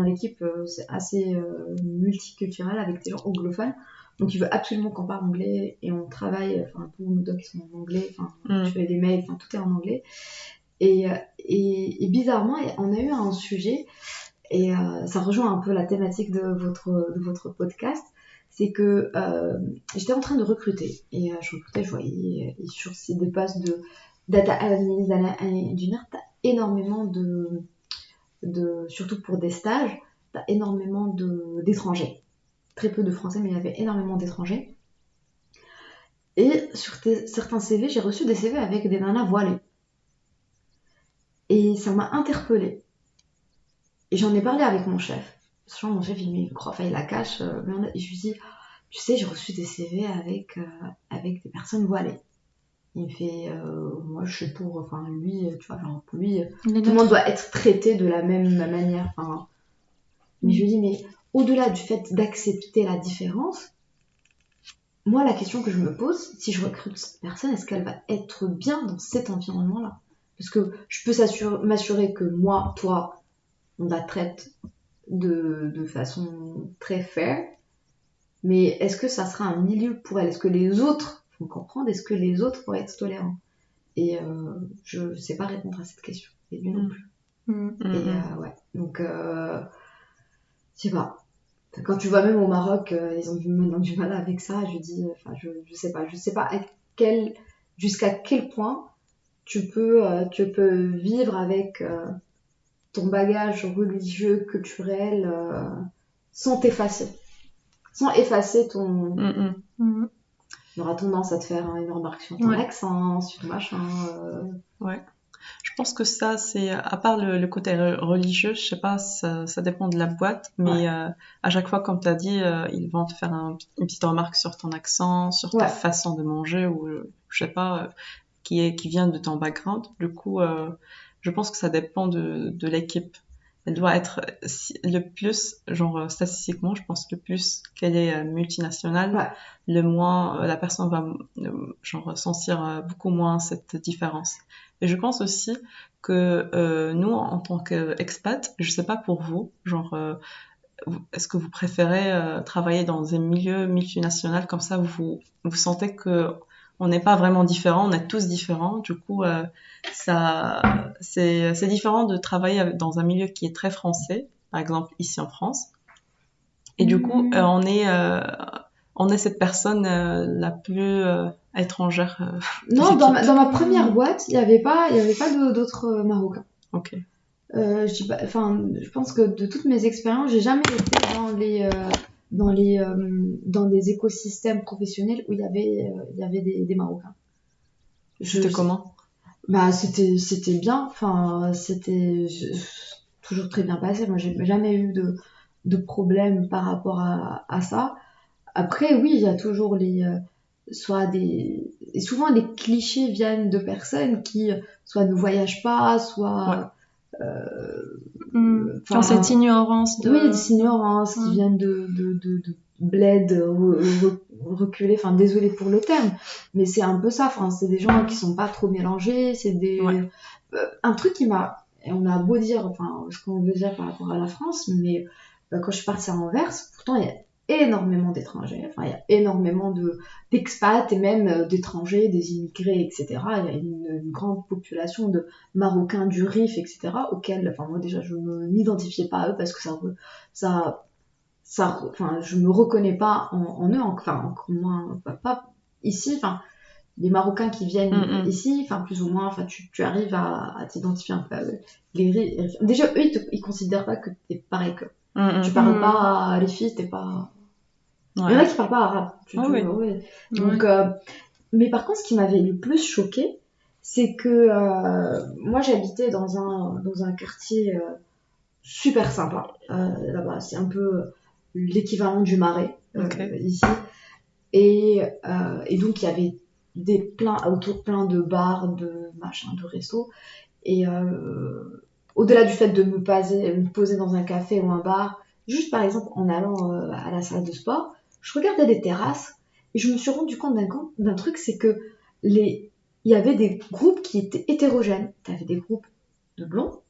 l'équipe, c'est assez multiculturel avec des gens anglophones. Donc il veut absolument qu'on parle anglais et on travaille, enfin tous nos docs sont en anglais, enfin je fais des mails, enfin tout est en anglais. Et bizarrement, on a eu un sujet et ça rejoint un peu la thématique de votre podcast. C'est que j'étais en train de recruter et je recrutais, je voyais sur des postes de data analyst, data engineer, t'as énormément surtout pour des stages, t'as énormément d'étrangers. Très peu de français, mais il y avait énormément d'étrangers. Et sur certains CV, j'ai reçu des CV avec des nanas voilées. Et ça m'a interpellée. Et j'en ai parlé avec mon chef. Franchement, mon chef, il croit, enfin, il la cache. Et je lui dis, tu sais, j'ai reçu des CV avec des personnes voilées. Il me fait, moi je suis pour, enfin lui, tu vois, genre pour lui, tout le monde doit être traité de la même manière. Enfin, mais je lui dis, mais au-delà du fait d'accepter la différence, moi la question que je me pose, si je recrute cette personne, est-ce qu'elle va être bien dans cet environnement-là? Parce que je peux m'assurer que moi, toi, on la traite de façon très fair, mais est-ce que ça sera un milieu pour elle? Est-ce que les autres comprendre, est-ce que les autres pourraient être tolérants? Et je sais pas répondre à cette question, et lui non plus. Et ouais, donc je sais pas, Quand tu vois même au Maroc, ils ont maintenant du mal avec ça, je sais pas jusqu'à quel point tu peux vivre avec ton bagage religieux, culturel, sans effacer ton... Il aura tendance à te faire une remarque sur ton accent, sur ton machin. Ouais. Je pense que ça, c'est, à part le côté religieux, je sais pas, ça dépend de la boîte, mais à chaque fois, comme tu as dit, ils vont te faire une petite remarque sur ton accent, sur ta façon de manger, ou je sais pas, qui vient de ton background. Du coup, je pense que ça dépend de l'équipe. Elle doit être le plus, genre statistiquement, je pense le plus qu'elle est multinationale, le moins la personne va genre sentir beaucoup moins cette différence. Et je pense aussi que nous, en tant qu'expat, je sais pas pour vous, genre est-ce que vous préférez travailler dans un milieu multinational comme ça, vous sentez que on n'est pas vraiment différents, on est tous différents. Du coup, c'est différent de travailler dans un milieu qui est très français, par exemple ici en France. Et du coup, on est cette personne la plus étrangère. Non, dans ma première boîte, il y avait pas d'autres Marocains. Ok. Je pense que de toutes mes expériences, j'ai jamais été dans des écosystèmes professionnels où il y avait des Marocains. C'était comment? Bah, c'était bien. Enfin, c'était toujours très bien passé. Moi, j'ai jamais eu de problème par rapport à ça. Après, oui, il y a toujours souvent les clichés viennent de personnes qui soit ne voyagent pas, soit Dans cette ignorance cette ignorance qui viennent de bled reculé, enfin désolé pour le terme, mais c'est un peu ça, enfin c'est des gens qui sont pas trop mélangés, c'est un truc qui m'a, et on a beau dire enfin ce qu'on veut dire par rapport à la France, mais quand je suis partie à Anvers, pourtant il y a énormément d'étrangers, enfin il y a énormément d'expats et même d'étrangers, des immigrés, etc. Il y a une grande population de Marocains du Rif, etc. auxquels, enfin moi déjà je ne m'identifiais pas à eux parce que enfin je me reconnais pas en eux, enfin encore moins pas ici, enfin les Marocains qui viennent ici, enfin plus ou moins, enfin tu arrives à t'identifier un peu à eux. Déjà eux ils considèrent pas que t'es pareil qu'eux. Tu parles pas les filles, t'es pas. Il y en a qui parlent pas arabe. Donc, mais par contre, ce qui m'avait le plus choqué, c'est que moi j'habitais dans un quartier super sympa. Là-bas, c'est un peu l'équivalent du Marais ici. Et donc il y avait autour plein de bars, de machins, de restos. Et au-delà du fait de me poser dans un café ou un bar, juste par exemple en allant à la salle de sport, je regardais des terrasses et je me suis rendu compte d'un truc, c'est que il y avait des groupes qui étaient hétérogènes. T'avais des groupes de blonds,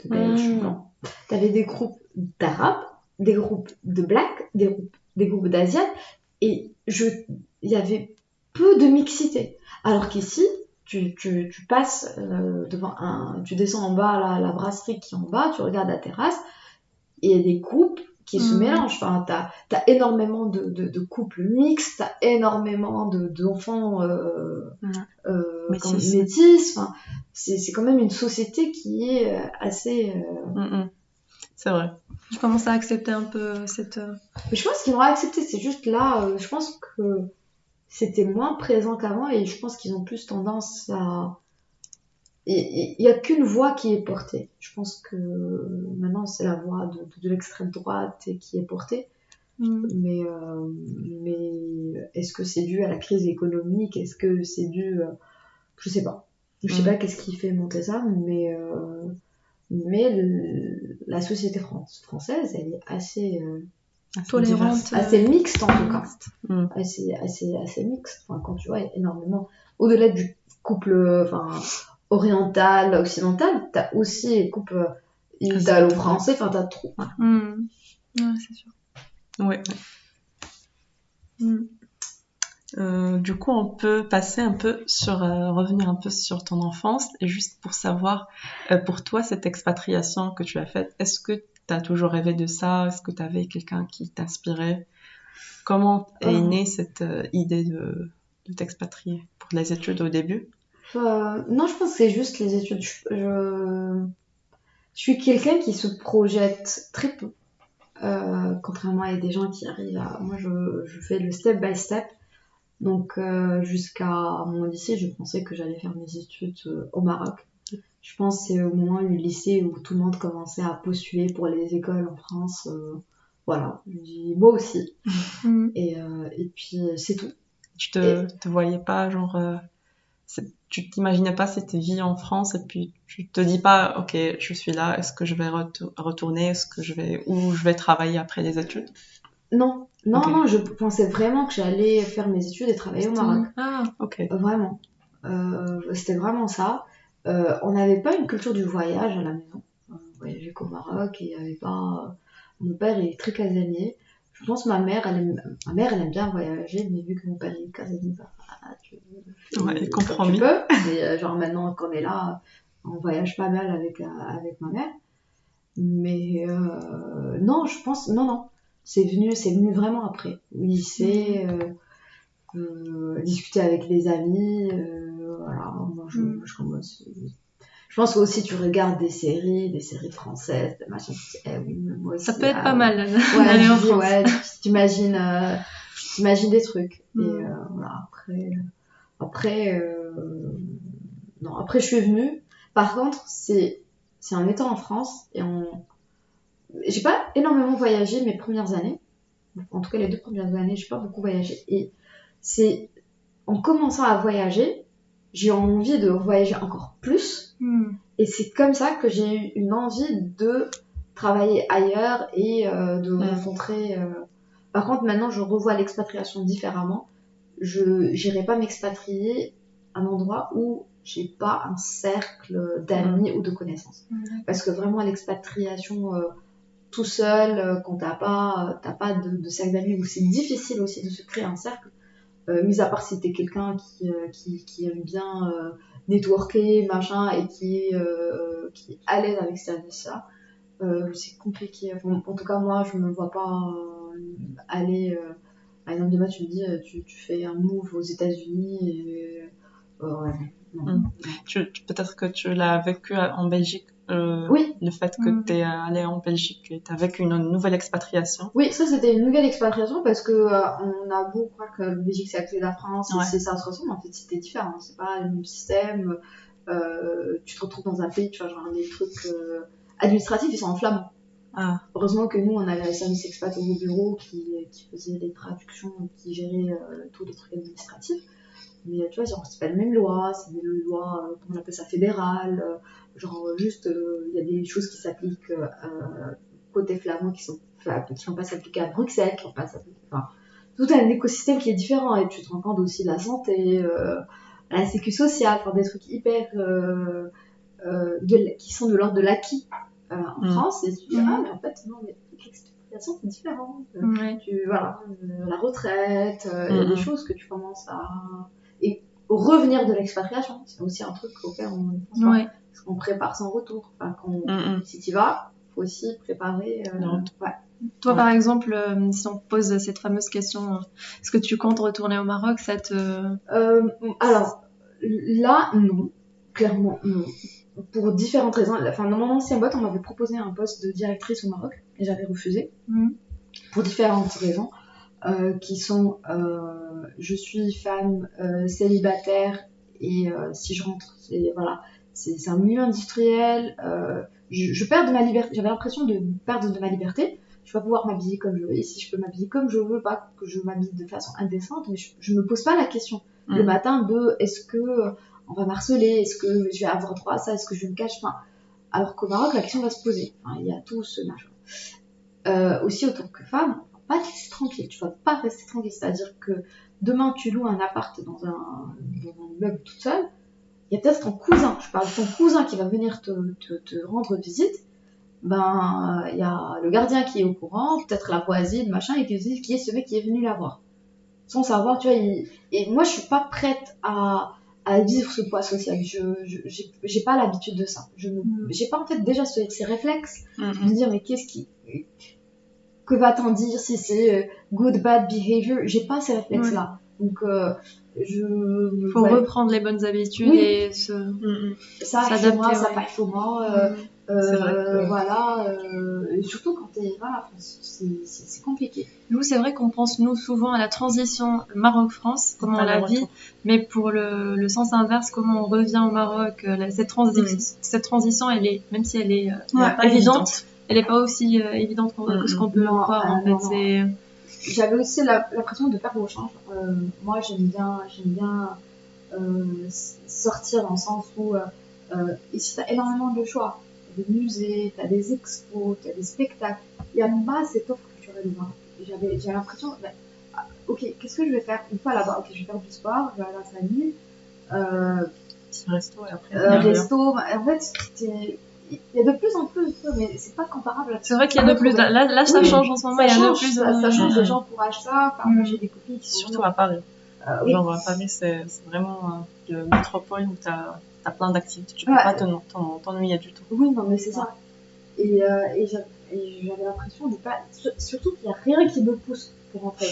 de belges blancs, t'avais des groupes d'arabes, des groupes de blacks, des groupes d'asiates, et il y avait peu de mixité. Alors qu'ici, tu passes tu descends en bas la brasserie qui est en bas, tu regardes la terrasse, et il y a des groupes qui se mélangent. Enfin, t'as énormément de couples mixtes, t'as énormément d'enfants métis. Enfin, c'est quand même une société qui est assez. C'est vrai. Je commence à accepter un peu cette. Mais je pense qu'ils vont accepter. C'est juste là, je pense que c'était moins présent qu'avant et je pense qu'ils ont plus tendance à. Il n'y a qu'une voix qui est portée. Je pense que maintenant c'est la voix de l'extrême droite qui est portée. Mais est-ce que c'est dû à la crise économique? Est-ce que c'est dû... je sais pas. Je sais pas qu'est-ce qui fait monter ça, mais la société française, elle est assez... tolérante. Assez mixte en tout cas. Assez mixte. Enfin, quand tu vois, il y a énormément... Au-delà du couple... oriental, occidental, t'as aussi les couples italo-français, enfin t'as trop. Ouais, c'est sûr. Ouais. Du coup, on peut passer un peu revenir un peu sur ton enfance et juste pour savoir, pour toi, cette expatriation que tu as faite, est-ce que t'as toujours rêvé de ça? Est-ce que t'avais quelqu'un qui t'inspirait? Comment est née cette idée de t'expatrier pour les études au début? Non, je pense que c'est juste les études. Je suis quelqu'un qui se projette très peu. Contrairement à des gens qui arrivent à... Moi, je fais le step by step. Donc, jusqu'à mon lycée, je pensais que j'allais faire mes études au Maroc. Je pense que c'est au moment du lycée où tout le monde commençait à postuler pour les écoles en France. Voilà, je dis moi aussi. Et puis, c'est tout. Tu te voyais pas, genre... tu t'imaginais pas cette vie en France et puis tu te dis pas, ok, je suis là, est-ce que je vais retourner, où je vais travailler après les études? Non, je pensais vraiment que j'allais faire mes études et travailler au Maroc. Ah, ok. Vraiment. C'était vraiment ça. On n'avait pas une culture du voyage à la maison. On voyageait qu'au Maroc et il y avait pas... Mon père est très casanier. Je pense que ma mère, elle aime bien voyager, mais vu que mon père est casanier, il comprend mieux. Tu peux. Et genre maintenant qu'on est là, on voyage pas mal avec ma mère. Mais non, je pense... Non. C'est venu vraiment après. Oui, c'est discuter avec les amis. Voilà, moi je commence. Je pense que aussi tu regardes des séries françaises, des machins. Oui, moi aussi, ça peut être pas mal d'aller en France. Ouais, tu t'imagines des trucs. Et voilà, après, non, après je suis venue. Par contre, c'est en étant en France et j'ai pas énormément voyagé mes premières années. En tout cas, les 2 premières années, j'ai pas beaucoup voyagé. Et c'est en commençant à voyager, j'ai eu envie de voyager encore plus. Et c'est comme ça que j'ai eu une envie de travailler ailleurs et de rencontrer... Par contre, maintenant, je revois l'expatriation différemment. Je n'irai pas m'expatrier à un endroit où j'ai pas un cercle d'amis ou de connaissances. Parce que vraiment, l'expatriation... tout seul, quand t'as pas de cercle d'amis, où c'est difficile aussi de se créer un cercle, mis à part si t'es quelqu'un qui aime bien networker, machin, et qui est à l'aise avec ces services-là, c'est compliqué. Enfin, en tout cas, moi, je me vois pas aller... par exemple, demain, tu me dis, tu fais un move aux États-Unis, et... ouais, non. Peut-être que tu l'as vécu en Belgique. Oui. Le fait que tu es allé en Belgique et tu as vécu une nouvelle expatriation. Oui, ça c'était une nouvelle expatriation parce que on a beau croire que la Belgique c'est à côté de la France et ça se ressemble, en fait c'était différent, c'est pas le même système. Tu te retrouves dans un pays, tu vois, genre des trucs administratifs, ils sont en flamand. Heureusement que nous on avait un service expat au bureau qui faisait les traductions, qui gérait tous les trucs administratifs. Mais tu vois, genre, c'est pas les mêmes lois, c'est des lois, on appelle ça fédérales, genre juste, il y a des choses qui s'appliquent côté flamand qui vont pas s'appliquer à Bruxelles, qui vont pas s'appliquer, enfin, tout un écosystème qui est différent, et tu te rends compte aussi de la santé, la sécu sociale, enfin, des trucs hyper, qui sont de l'ordre de l'acquis en France, et tu dis, mais en fait, non, mais l'explication c'est différent, voilà, la retraite, il y a des choses que tu commences à... Et revenir de l'expatriation, c'est aussi un truc auquel on ne pense pas. Parce qu'on prépare son retour. Enfin, si tu y vas, il faut aussi préparer. Toi, par exemple, si on te pose cette fameuse question, est-ce que tu comptes retourner au Maroc, ça te... Alors, là, non. Clairement, non. Pour différentes raisons. Enfin, dans mon ancienne boîte, on m'avait proposé un poste de directrice au Maroc et j'avais refusé. Pour différentes raisons. Qui sont je suis femme célibataire et si je rentre c'est un milieu industriel, je perds de ma liberté, j'avais l'impression de perdre de ma liberté, je vais pas pouvoir m'habiller comme je veux, et si je peux m'habiller comme je veux, pas que je m'habille de façon indécente, mais je me pose pas la question le matin de est-ce que on va m'harceler, est-ce que je vais avoir droit à ça, est-ce que je me cache, enfin, alors qu'au Maroc la question va se poser, il y a tout ce machin. Aussi autant que femme, pas te laisser tranquille, tu vas pas rester tranquille, c'est-à-dire que demain tu loues un appart dans un immeuble toute seule, il y a peut-être ton cousin, je parle de ton cousin qui va venir te rendre visite, ben il y a le gardien qui est au courant, peut-être la voisine, machin, et qui se dit qui est ce mec qui est venu la voir, sans savoir, tu vois, et moi je suis pas prête à à vivre ce poids social. J'ai pas l'habitude de ça. J'ai pas en fait déjà ces réflexes de me dire mais que va-t-on dire si c'est good bad behavior. J'ai pas ces réflexes là. Donc faut reprendre les bonnes habitudes et s'adapter. Ça pas faut moi. Voilà, et surtout quand c'est compliqué. Nous, c'est vrai qu'on pense souvent à la transition Maroc-France, comment on la vit, mais pour le sens inverse, comment on revient au Maroc, cette transition, elle est, même si elle est évidente, elle n'est pas aussi évidente que ce qu'on peut croire en fait. J'avais aussi l'impression de perdre au change. Moi, j'aime bien sortir dans le sens où ici, tu as énormément de choix. Tu as des musées, tu as des expos, tu as des spectacles. Il n'y a pas cette offre culturelle au Maroc. J'ai l'impression, ok, qu'est-ce que je vais faire une fois là-bas? Ok, je vais faire du sport, je vais aller à la famille. Petit resto et après. En fait, il y a de plus en plus, mais c'est pas comparable. C'est vrai qu'il y a de plus. Là, ça change en ce moment. Il y a de plus. Ça change, les gens couragent ça. Enfin, moi, j'ai des copines qui sont. Surtout à Paris. Genre, à Paris, c'est vraiment le métropole où t'as plein d'activités. Tu peux pas t'ennuyer du tout. Oui, non, mais c'est ça. Et j'avais l'impression de pas. Surtout qu'il n'y a rien qui me pousse pour rentrer.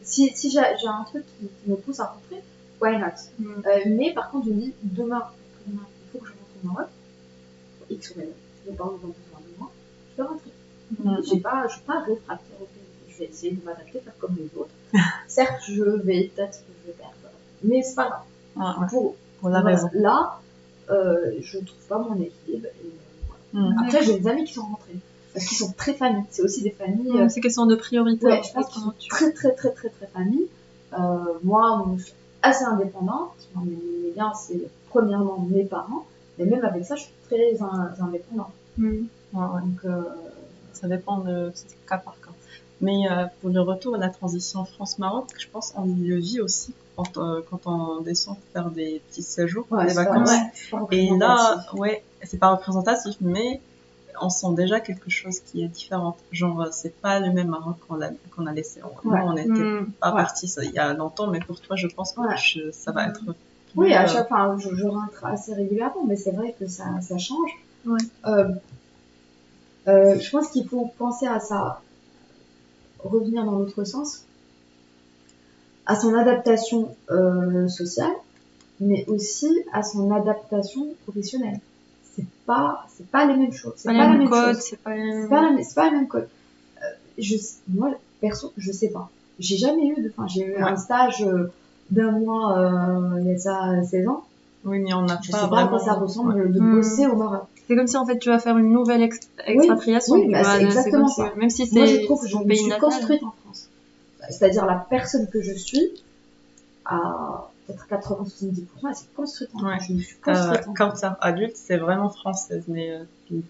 Si j'ai un truc qui me pousse à rentrer, why not? Mais par contre, je me dis, demain, il faut que je rentre au Maroc. X ou Y. Mes parents ont besoin de moi. Je vais rentrer. Je suis pas réfractaire. Je vais essayer de m'adapter, faire comme les autres. Certes, je vais peut-être perdre. Mais c'est pas grave. Pour la raison. Là, je trouve pas mon équilibre. Après, j'ai des amis qui sont rentrés. Parce qu'ils sont très familles. C'est aussi des familles. C'est question de priorité. Ouais, je pense qu'ils sont très, très, très, très, très familles. Moi, je suis assez indépendante. Mes liens, c'est premièrement mes parents. Mais même avec ça, je suis très indépendante. Donc, ça dépend de cas par cas. Mais pour le retour à la transition France-Maroc, je pense qu'on le vit aussi quand on descend pour faire des petits séjours, des vacances. Et là, c'est pas représentatif, mais on sent déjà quelque chose qui est différent. Genre, c'est pas le même Maroc qu'on a laissé. Nous, on n'était pas partis il y a longtemps, mais pour toi, je pense que ça va être... Oui, à chaque fois, je rentre assez régulièrement, mais c'est vrai que ça change. Je pense qu'il faut penser à ça, revenir dans l'autre sens, à son adaptation sociale, mais aussi à son adaptation professionnelle. C'est pas les mêmes choses. C'est pas la même code. C'est pas la même code. Moi, perso, je sais pas. J'ai jamais eu j'ai eu un stage d'un mois il y a ça 16 ans. Oui, mais on n'a pas sais pas à quoi ça ressemble de bosser au Maroc. C'est comme si en fait tu vas faire une nouvelle expatriation. Oui, c'est exactement ça. Même si c'est moi, je trouve que je me suis natal. construite en France. C'est-à-dire la personne que je suis, à peut-être 80-70%, elle s'est construite en France. Je me suis construite en quand t'es adulte, c'est vraiment française, mais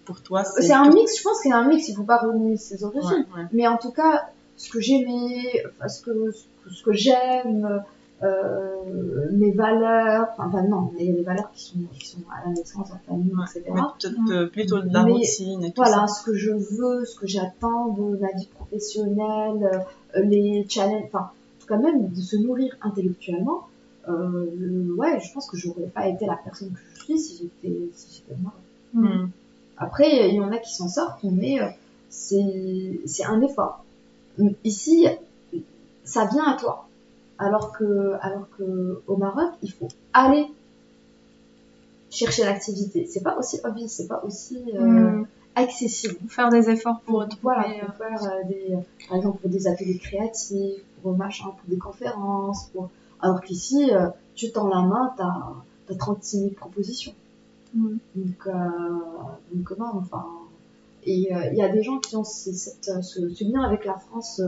pour toi, c'est un mix. Je pense qu'il y a un mix. Il faut pas renier ses origines. Mais en tout cas, ce que j'aimais, ce que j'aime, mes valeurs, non, il y a des valeurs qui sont à la naissance, en famille, etc. Mais peut-être plutôt de la routine et tout ça. Ce que je veux, ce que j'attends de ma vie professionnelle, les challenges, en tout cas même de se nourrir intellectuellement, je pense que j'aurais pas été la personne que je suis si j'étais Maroc. Après, il y en a qui s'en sortent, mais c'est un effort. Ici, ça vient à toi. Alors que au Maroc, il faut aller chercher l'activité. C'est pas aussi obvious, c'est pas aussi accessible. Faire des efforts pour faire par exemple pour des ateliers créatifs, pour des conférences, alors qu'ici tu tends la main, t'as 36 000 propositions. Donc non, et il y a des gens qui ont ce lien avec la France,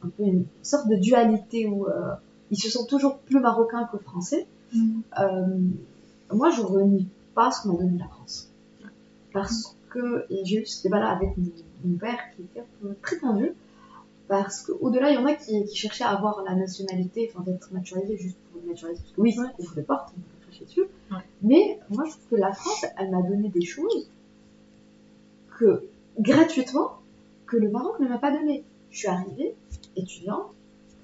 un peu une sorte de dualité où ils se sentent toujours plus marocains que français. Moi, je renie pas ce qu'on m'a donné la France. Parce que j'ai eu ce débat-là avec mon père qui était un peu très tendu. Parce qu'au-delà, il y en a qui cherchaient à avoir la nationalité, d'être naturalisé juste pour naturaliser. Parce que oui, ça ouvre des portes, on peut cracher dessus. Mais moi, je trouve que la France, elle m'a donné des choses gratuitement, que le Maroc ne m'a pas donné. Je suis arrivée, étudiante,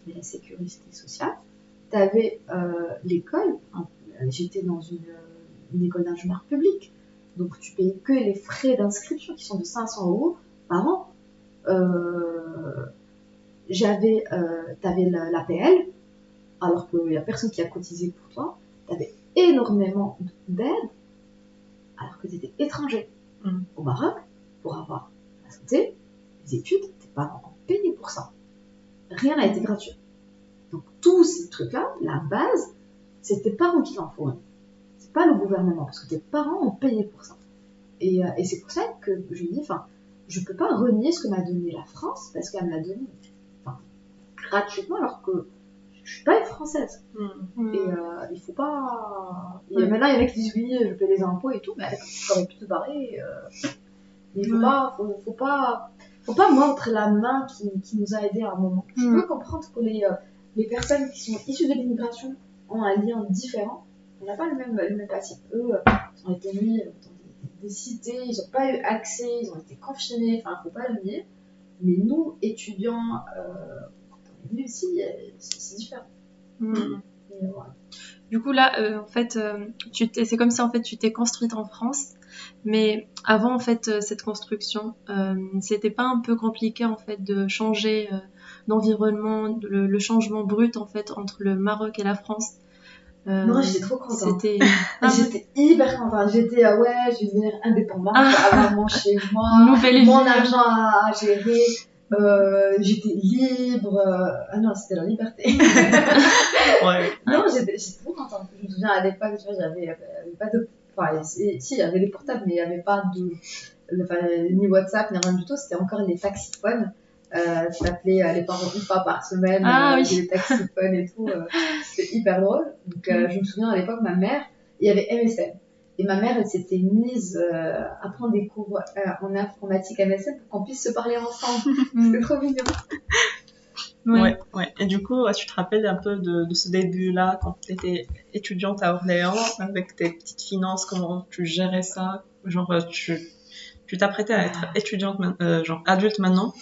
t'avais la sécurité sociale, t'avais l'école, j'étais dans une école d'ingénieur public. Donc, tu payais que les frais d'inscription qui sont de 500 € par an. T'avais l'APL, alors qu'il n'y a personne qui a cotisé pour toi. T'avais énormément d'aide, alors que tu étais étranger au Maroc, pour avoir la santé, les études, tes parents ont payé pour ça. Rien n'a été gratuit. Donc, tous ces trucs-là, la base, c'est tes parents qui t'en font. C'est pas le gouvernement, parce que tes parents ont payé pour ça. Et c'est pour ça que je me dis, je peux pas renier ce que m'a donné la France, parce qu'elle me l'a donné gratuitement, alors que je suis pas une Française. Et il faut pas... Maintenant, il y en a qui disent, oui, je paie les impôts et tout, mais t'aurais pu te barrer. Mais faut pas, montrer la main qui nous a aidés à un moment. Je peux comprendre que les personnes qui sont issues de l'immigration ont un lien différent. On n'a pas le même passif. Eux, ils ont été mis dans des cités, ils n'ont pas eu accès, ils ont été confinés, faut pas le nier. Mais nous, étudiants, quand on est venus ici, c'est différent. Et voilà. Du coup, là, en fait, c'est comme si en fait, tu t'es construite en France, mais avant en fait, cette construction, c'était pas un peu compliqué en fait de changer d'environnement, le changement brut en fait entre le Maroc et la France. Non, j'étais trop contente. J'étais hyper contente. J'étais, je vais devenir indépendante, avoir mon chez moi, mon argent à gérer. J'étais libre. Ah non, c'était la liberté. Non, j'étais trop contente. Je me souviens à l'époque, tu vois, j'avais pas de. Si, il y avait les portables, mais il n'y avait pas ni WhatsApp, ni rien du tout. C'était encore les taxiphones. Tu t'appelais les parents une fois par semaine, les taxiphones et tout. C'était hyper drôle. Donc, je me souviens à l'époque, ma mère, il y avait MSN. Et ma mère, elle s'était mise à prendre des cours en informatique MSN pour qu'on puisse se parler ensemble. C'était trop mignon. Ouais. Et du coup, tu te rappelles un peu de ce début-là, quand tu étais étudiante à Orléans, avec tes petites finances, comment tu gérais ça? Genre, tu t'apprêtais à être étudiante, genre adulte maintenant.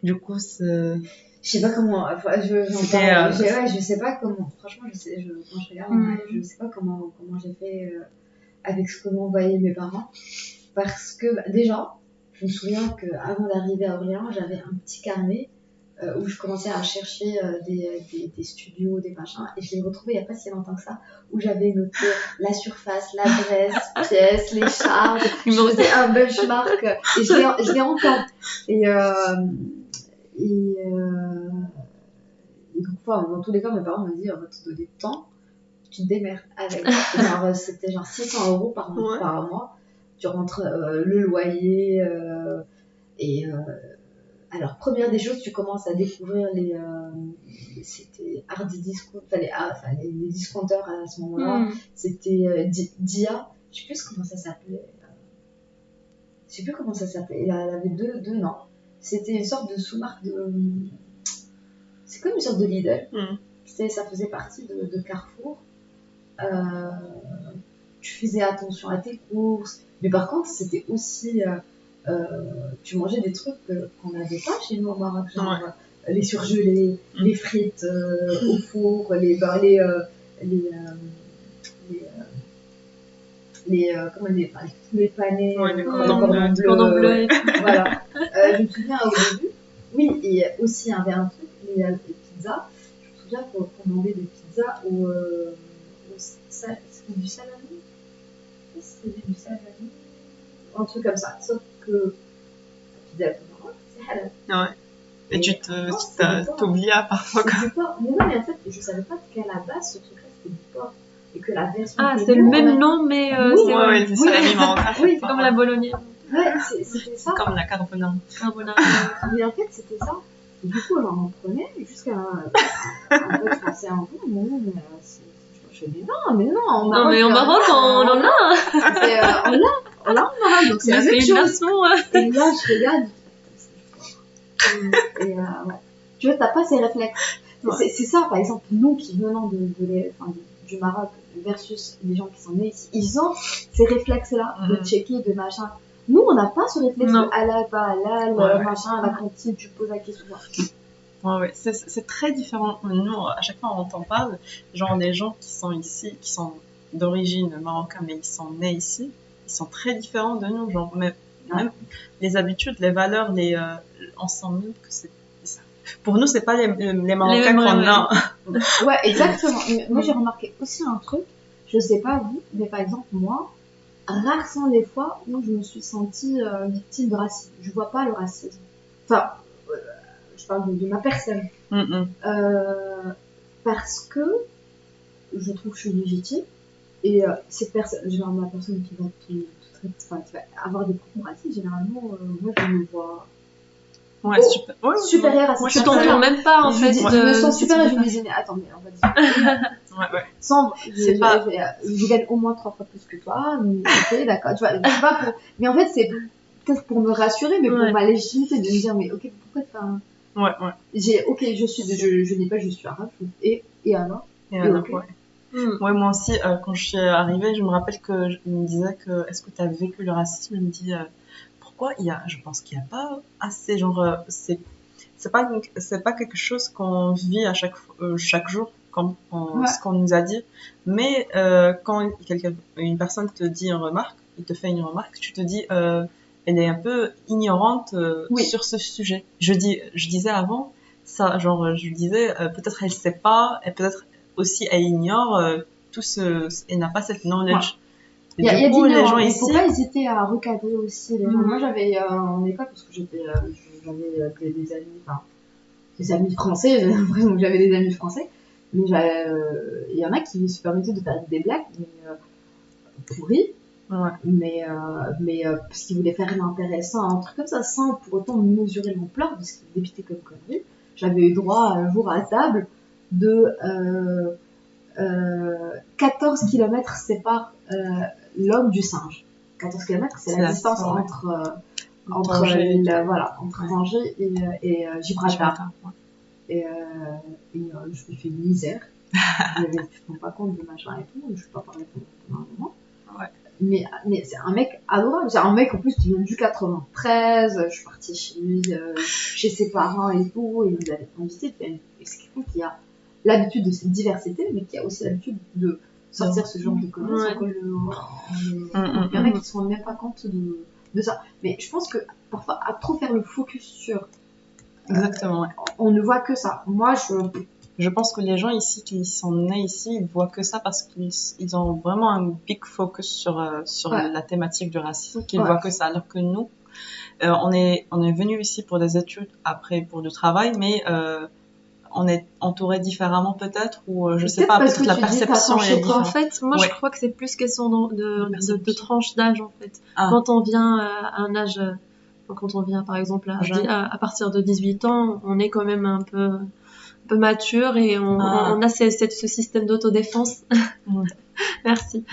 Du coup, je sais pas comment. Je sais pas comment. Franchement, quand je regarde, je sais pas comment j'ai fait avec ce que m'envoyaient mes parents. Parce que déjà, je me souviens qu'avant d'arriver à Orléans, j'avais un petit carnet où je commençais à chercher des studios, des machins, et je l'ai retrouvé il n'y a pas si longtemps que ça, où j'avais noté la surface, l'adresse, pièce, les charges, je faisais un benchmark, et je l'ai encore. Et donc, dans tous les cas, mes parents me disent, on va te donner du temps, tu te démerdes avec. C'était genre 600 € par mois, tu rentres le loyer, alors, première des choses, tu commences à découvrir c'était Hardy Discount, les discounters à ce moment-là. C'était Dia, je sais plus comment ça s'appelait. Elle avait deux noms. C'était une sorte de sous-marque de. C'est comme une sorte de Lidl. Ça faisait partie de Carrefour. Tu faisais attention à tes courses. Mais par contre, c'était aussi. Tu mangeais des trucs qu'on n'avait pas chez nous au Maroc, genre les surgelés, les frites au four, les panais, les cordons bleus. Voilà. Je me souviens au début, oui, et aussi il y avait un truc, les pizzas. Je me souviens qu'on commandait des pizzas c'était du salami. C'était du salami. Un truc comme ça. Sauf que la pizza au Maroc, c'est halal. Ouais. Et tu t'oubliais parfois. Mais non, mais en fait, je savais pas qu'à la base, ce truc-là, c'était du porc. Et que la version. C'est le même nom, mais c'est salami marocain. Oui, c'est comme la bolognaise. Ouais, c'était ça. C'est comme la carbonara. Mais en fait, c'était ça. Et du coup, on en prenait jusqu'à un peu français un peu. Je dis non, mais non. Non, mais au Maroc, on en a. On l'a en Maroc, donc c'est la même chose. Et là, je regarde. Et tu vois, t'as pas ces réflexes. Ouais. C'est ça, par exemple, nous qui venons du Maroc versus les gens qui sont nés ici, ils ont ces réflexes-là de checker, de machin. Nous, on n'a pas ce réflexe de halal, pas halal, machin, à la cantine, tu poses la question. Ouais, c'est très différent. Nous, à chaque fois, on t'en parle, genre les gens qui sont ici, qui sont d'origine marocaine, mais ils sont nés ici, ils sont très différents de nous. Genre, même les habitudes, les valeurs, on sent même que pour nous, c'est pas les Marocains qu'on a. Ouais, exactement. Moi, j'ai remarqué aussi un truc, je sais pas vous, mais par exemple, moi, rares sont les fois où je me suis sentie victime de racisme. Je vois pas le racisme. Enfin, je parle de ma personne. Parce que je trouve que je suis légitime. Et cette personne, généralement, la personne qui va qui va avoir des propos racistes, généralement, moi, je me vois supérieure à cette personne. Tu t'entends même pas, en fait. Je me sens supérieure, je me dis, mais attends, mais on va dire. Je gagne au moins 3 fois plus que toi, mais ok, d'accord, tu vois, c'est pas pour... Mais en fait, c'est peut-être pour me rassurer, mais pour ma légitimité, de me dire, mais ok, pourquoi enfin... je n'ai pas, je suis arabe, et alors moi aussi, quand je suis arrivée, je me rappelle que je me disais que, est-ce que tu as vécu le racisme? Je me dis, pourquoi je pense qu'il n'y a pas assez, genre, c'est pas quelque chose qu'on vit à chaque jour, comme ce qu'on nous a dit, mais quand une personne te dit une remarque, il te fait une remarque, tu te dis, elle est un peu ignorante sur ce sujet. Je disais avant ça, genre, je disais, peut-être elle sait pas, et peut-être aussi elle ignore elle n'a pas cette knowledge. Il y a des gens ici. Il ne faut pas hésiter à recadrer aussi les gens. Moi, j'avais en école, parce que j'avais des amis, enfin, des amis français, j'ai l'impression que j'avais des amis français, mais il y en a qui se permettaient de faire des blagues, mais pourries, mais parce qu'ils voulaient faire l'intéressant, un truc comme ça, sans pour autant mesurer l'ampleur de ce qu'ils débitaient comme conneries. J'avais eu droit un jour à table de 14 km séparent l'homme du singe. 14 km, c'est la distance entre Tanger et Gibraltar. Et je me fais misère. Je ne me rends pas compte de machin et tout. Je ne suis pas parler pendant un moment. Mais c'est un mec adorable. C'est un mec en plus qui vient du 93. Je suis partie chez lui, chez ses parents et tout. Et il nous avait invité. C'est quelqu'un qui a l'habitude de cette diversité, mais qui a aussi l'habitude de sortir ce genre de conneries sans que il y en a qui ne se rendent même pas compte de ça. Mais je pense que parfois, à trop faire le focus sur... Exactement, on ne voit que ça. Moi, je pense que les gens ici qui sont nés ici, ils voient que ça parce qu'ils ont vraiment un big focus sur la thématique du racisme, qu'ils voient que ça. Alors que nous, on est venus ici pour des études, après pour du travail, mais on est entouré différemment peut-être, ou je sais pas, peut-être la perception est différente. En fait, moi je crois que c'est plus question de tranche d'âge en fait. Quand on vient à un âge, quand on vient par exemple à partir de 18 ans, on est quand même un peu mature et on a ce système d'autodéfense. Merci.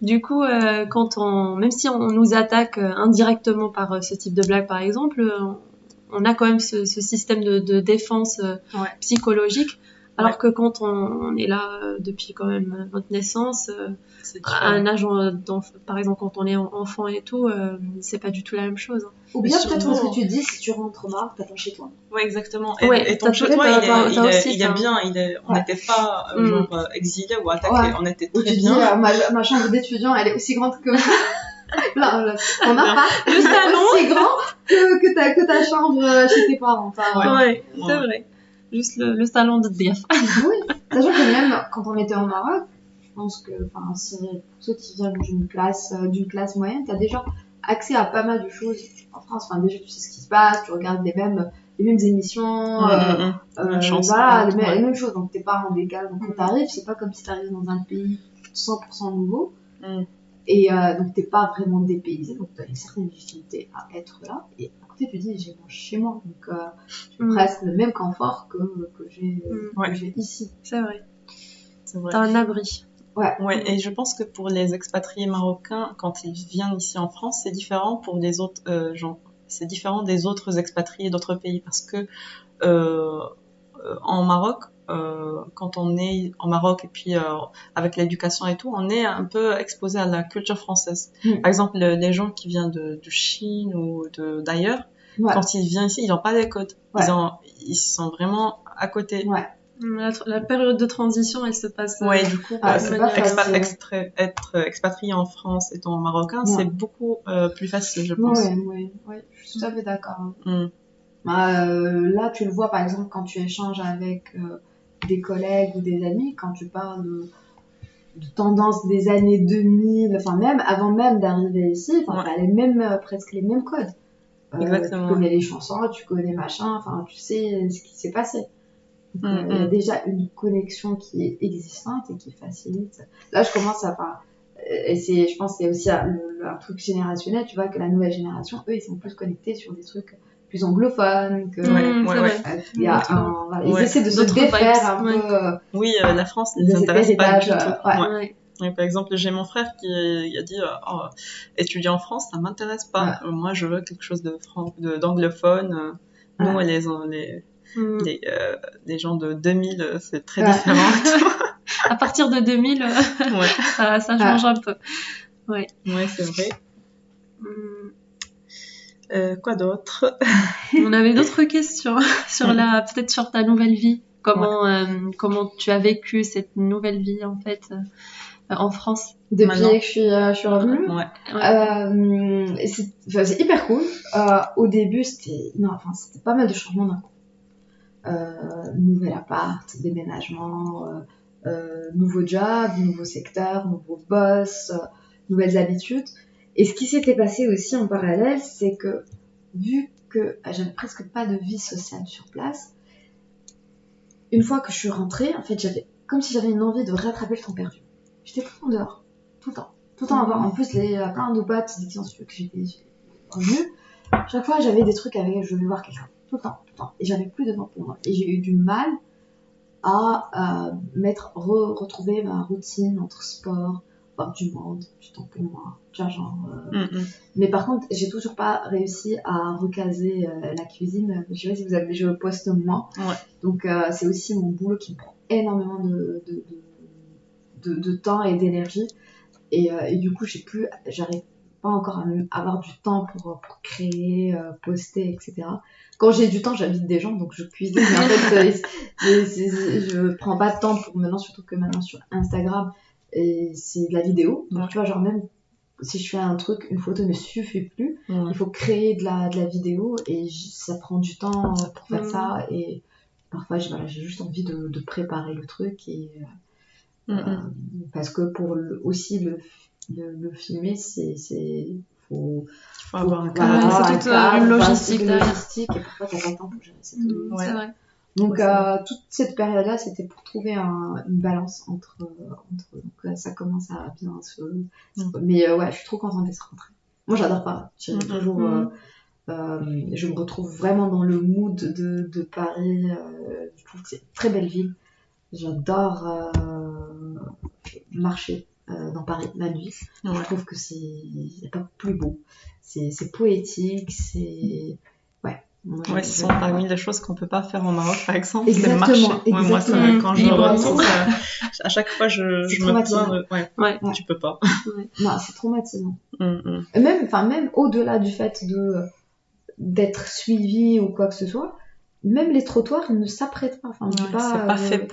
Du coup, même si on nous attaque indirectement par ce type de blague par exemple, on a quand même ce système de défense psychologique, alors que quand on est là depuis quand même notre naissance, à un âge, par exemple quand on est enfant et tout, c'est pas du tout la même chose. Ou bien peut-être ce que tu dis, si tu rentres marre, t'attends chez toi. Oui, exactement. Et ton chez toi, il est bien, on n'était pas genre exilés ou attaqués, on était très bien. Ma chambre d'étudiant, elle est aussi grande que... Là, on n'a pas le salon aussi grand que ta chambre chez tes parents. C'est vrai. Juste le salon de Diaf. Oui, sachant que même quand on était au Maroc, je pense que pour ceux qui viennent d'une classe moyenne, tu as déjà accès à pas mal de choses en France. Enfin, déjà, tu sais ce qui se passe, tu regardes les mêmes émissions, les mêmes choses. Donc, t'es pas en décalage. Donc, quand t'arrives, c'est pas comme si t'arrivais dans un pays 100% nouveau. Et donc, t'es pas vraiment dépaysé. Donc, t'as une certaine légitimité à être là. Et à côté, tu dis, j'ai mon chez moi. Donc, j'ai presque le même confort que j'ai ici. C'est vrai. T'as un abri. Ouais, et je pense que pour les expatriés marocains, quand ils viennent ici en France, c'est différent pour les autres c'est différent des autres expatriés d'autres pays parce que en Maroc, quand on est en Maroc et puis avec l'éducation et tout, on est un peu exposé à la culture française. Par exemple, les gens qui viennent de Chine ou d'ailleurs, quand ils viennent ici, ils n'ont pas les codes. Ils sont vraiment à côté. La période de transition, elle se passe. Ouais, du coup, c'est pas facile. être expatrié en France étant marocain, c'est beaucoup plus facile, je pense. Ouais, je suis tout à fait d'accord. Mm. Là, tu le vois, par exemple, quand tu échanges avec des collègues ou des amis, quand tu parles de tendance des années 2000, enfin même avant même d'arriver ici, t'as les mêmes, presque les mêmes codes. Exactement. Tu connais les chansons, tu connais machin, enfin tu sais ce qui s'est passé. Il y a déjà une connexion qui est existante et qui facilite. Là, je commence à pas. Et je pense que c'est aussi un truc générationnel, tu vois, que la nouvelle génération, eux, ils sont plus connectés sur des trucs plus anglophones. Ils essaient de se défaire un peu. Oui, la France ne les intéresse pas du tout. Oui, par exemple, j'ai mon frère qui a dit étudier en France, ça m'intéresse pas. Moi, je veux quelque chose d'anglophone. Nous, les gens de 2000, c'est très différent. À partir de 2000, ça change un peu. Ouais, c'est vrai. Quoi d'autre? On avait d'autres questions peut-être sur ta nouvelle vie. Comment tu as vécu cette nouvelle vie en fait en France depuis que je suis revenue? C'est hyper cool. Au début, c'était pas mal de changements d'un coup. Nouvel appart, déménagement, nouveau job, nouveau secteur, nouveau boss, nouvelles habitudes. Et ce qui s'était passé aussi en parallèle, c'est que vu que j'avais presque pas de vie sociale sur place, une fois que je suis rentrée, en fait, j'avais comme si j'avais une envie de rattraper le temps perdu. J'étais tout le temps dehors, tout le temps à voir. En plus, plein de potes disaient que j'étais revenue. Chaque fois, j'avais des trucs avec, je vais voir quelqu'un. Tout le temps. Et j'avais plus de temps pour moi. Et j'ai eu du mal à retrouver ma routine entre sport, voir du monde, du temps pour moi. Mais par contre, j'ai toujours pas réussi à recaser la cuisine. Je sais pas si vous avez vu le poste moi. Donc, c'est aussi mon boulot qui me prend énormément de temps et d'énergie. Et du coup, j'arrive pas encore à avoir du temps pour créer, poster, etc. Quand j'ai du temps, j'invite des gens, donc je cuisine. Mais en fait, je prends pas de temps maintenant, surtout que maintenant sur Instagram, et c'est de la vidéo. Donc tu vois, même si je fais un truc, une photo ne suffit plus. Il faut créer de la vidéo et ça prend du temps pour faire ça. Et parfois, j'ai juste envie de préparer le truc parce que pour aussi le filmer, faut avoir un cadre, c'est toute une logistique derrière. Et parfois t'as pas le temps pour gérer ça. C'est vrai. Donc toute cette période-là, c'était pour trouver une balance entre donc ça commence à bien mais je suis trop contente d'être rentrée. Moi, j'adore Paris. J'ai toujours je me retrouve vraiment dans le mood de Paris. Je trouve que c'est une très belle ville. J'adore marcher dans Paris la nuit. Je trouve que c'est pas plus beau. C'est poétique, c'est ce sont parmi les choses qu'on peut pas faire au Maroc, par exemple. Exactement, c'est marcher. Moi, quand je retourne, à chaque fois, je me plains. Tu peux pas. Non, c'est traumatisant. Même au-delà du fait d'être suivi ou quoi que ce soit, même les trottoirs ne s'apprêtent pas. C'est pas fait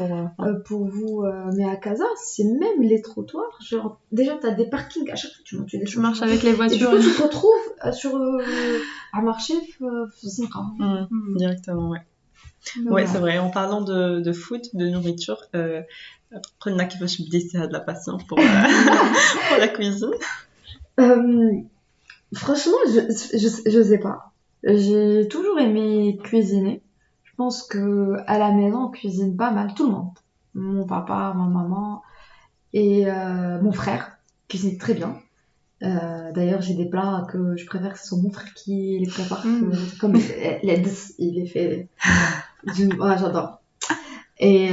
pour vous. Mais à Casa, c'est même les trottoirs. Genre, déjà, t'as des parkings. À chaque fois, tu marches avec les voitures. Et du coup, tu te retrouves à marcher. Directement, c'est vrai. En parlant de food, de nourriture, prenez كيفاش بديتي هاد la passion pour la cuisine. Franchement, je sais pas. J'ai toujours aimé cuisiner. Je pense que à la maison, on cuisine pas mal, tout le monde. Mon papa, ma maman et mon frère cuisine très bien. D'ailleurs, j'ai des plats que je préfère que ce soit mon frère qui les prépare. Comme il les fait. J'adore. Et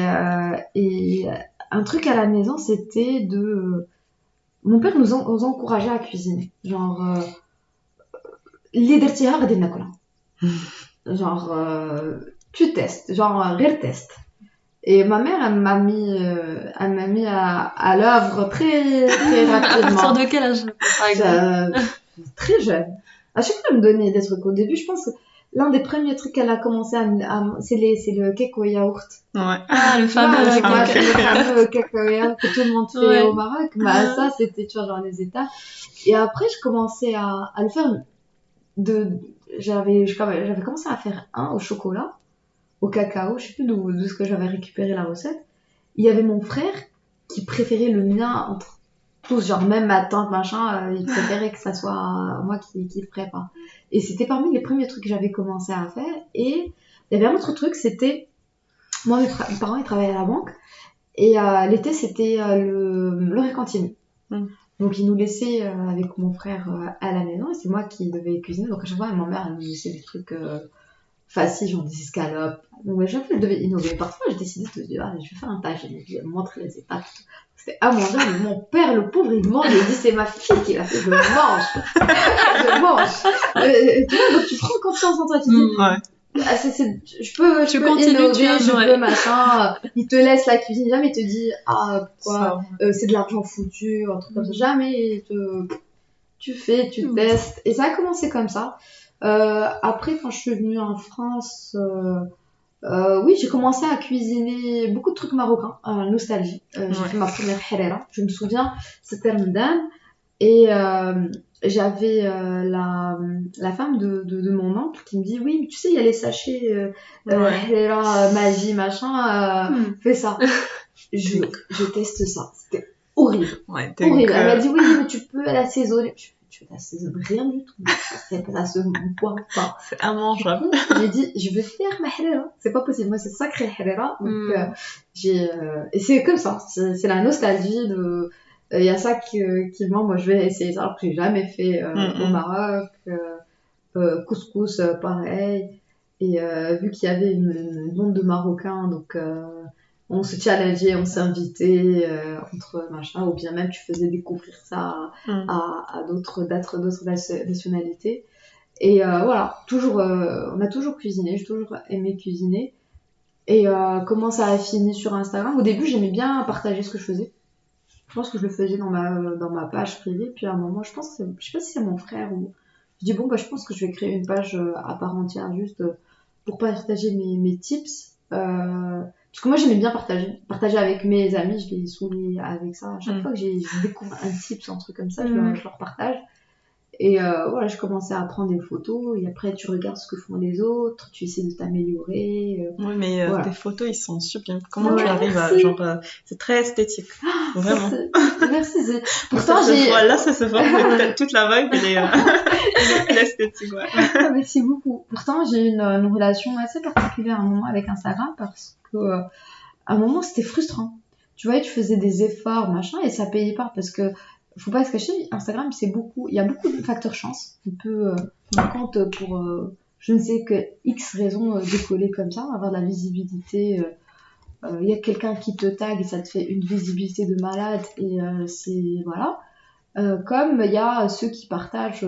un truc à la maison, c'était mon père nous encourageait à cuisiner. Genre, genre, tu testes, genre, rire test. Et ma mère, elle m'a mis à l'œuvre très, très rapidement. À partir de quel âge, par exemple? Très jeune. À chaque fois, elle me donnait des trucs. Au début, je pense que l'un des premiers trucs qu'elle a commencé c'est le cake au yaourt. Ouais. Ah, le fameux Le cake. fameux cake au yaourt que tout le monde fait Ouais. au Maroc. Bah, ça, c'était, tu vois, genre les étapes. Et après, je commençais à le faire j'avais commencé à faire un au chocolat, au cacao, je sais plus d'où ce que j'avais récupéré la recette. Il y avait mon frère qui préférait le mien entre tous, genre même ma tante, machin, il préférait que ça soit moi qui le prépare. Et c'était parmi les premiers trucs que j'avais commencé à faire. Et il y avait un autre truc, c'était, moi mes parents ils travaillaient à la banque, et l'été c'était l'heure cantine. Donc ils nous laissaient avec mon frère à la maison, et c'est moi qui devais cuisiner. Donc à chaque fois ma mère elle nous laissait des trucs faciles, genre des escalopes. Donc à chaque fois je devais innover. Parfois j'ai décidé de dire je vais faire un tâche, je vais montrer les étapes. C'était immangeable. Mon père, le pauvre, il mange. Il dit c'est ma fille qui l'a fait. Je mange. Je mange. Tu vois, donc tu prends confiance en toi. Tu dis je peux continues, innover, je peux machin. Il te laisse la cuisine. Jamais il te dit pourquoi c'est de l'argent foutu, un truc comme ça. Jamais tu fais, tu testes. Et ça a commencé comme ça. Après, quand je suis venue en France. Oui, j'ai commencé à cuisiner beaucoup de trucs marocains, nostalgie. J'ai fait ma première harira. Je me souviens, c'était Ramadan et j'avais la femme de mon oncle qui me dit oui, mais tu sais, il y a les sachets harira, magie, machin, fais ça. Je teste ça. C'était horrible. Horrible. Elle m'a dit oui, mais tu peux l'assaisonner. Tu n'assaisonnes rien du tout. Ça se boit pas. C'est immangeable. J'ai dit, je vais faire ma harira. C'est pas possible. Moi, c'est sacré harira. Donc, et c'est comme ça. C'est la nostalgie de. Il y a ça qui me manque. Moi, je vais essayer ça alors que j'ai jamais fait au Maroc. Couscous, pareil. Et vu qu'il y avait une bande de Marocains, donc. On se challengeait, on s'invitait entre machin, ou bien même tu faisais découvrir ça à d'autres nationalités. Et voilà, toujours, on a toujours cuisiné, j'ai toujours aimé cuisiner. Et comment ça a fini sur Instagram? Au début, j'aimais bien partager ce que je faisais. Je pense que je le faisais dans ma page privée. Puis à un moment, je sais pas si c'est mon frère ou. Je dis bon, bah, je pense que je vais créer une page à part entière juste pour partager mes tips. Parce que moi j'aimais bien partager avec mes amis, je les souris avec ça. À chaque fois que je découvre un tips, un truc comme ça, je leur partage. Et voilà, je commençais à prendre des photos et après tu regardes ce que font les autres, tu essaies de t'améliorer. Oui, mais voilà. tes photos ils sont sublimes. Comment tu arrives à c'est très esthétique, vraiment. Merci. Pourtant là ça se voit, toute la vibe elle est l'esthétique. Ouais. Merci beaucoup. Pourtant j'ai une relation assez particulière à un moment avec Instagram parce que à un moment c'était frustrant. Tu vois, tu faisais des efforts machin et ça payait pas parce que faut pas se cacher, Instagram il y a beaucoup de facteurs chance. On peut par contre pour je ne sais que X raisons décoller comme ça, avoir de la visibilité. Il y a quelqu'un qui te tag et ça te fait une visibilité de malade et c'est voilà. Comme il y a ceux qui partagent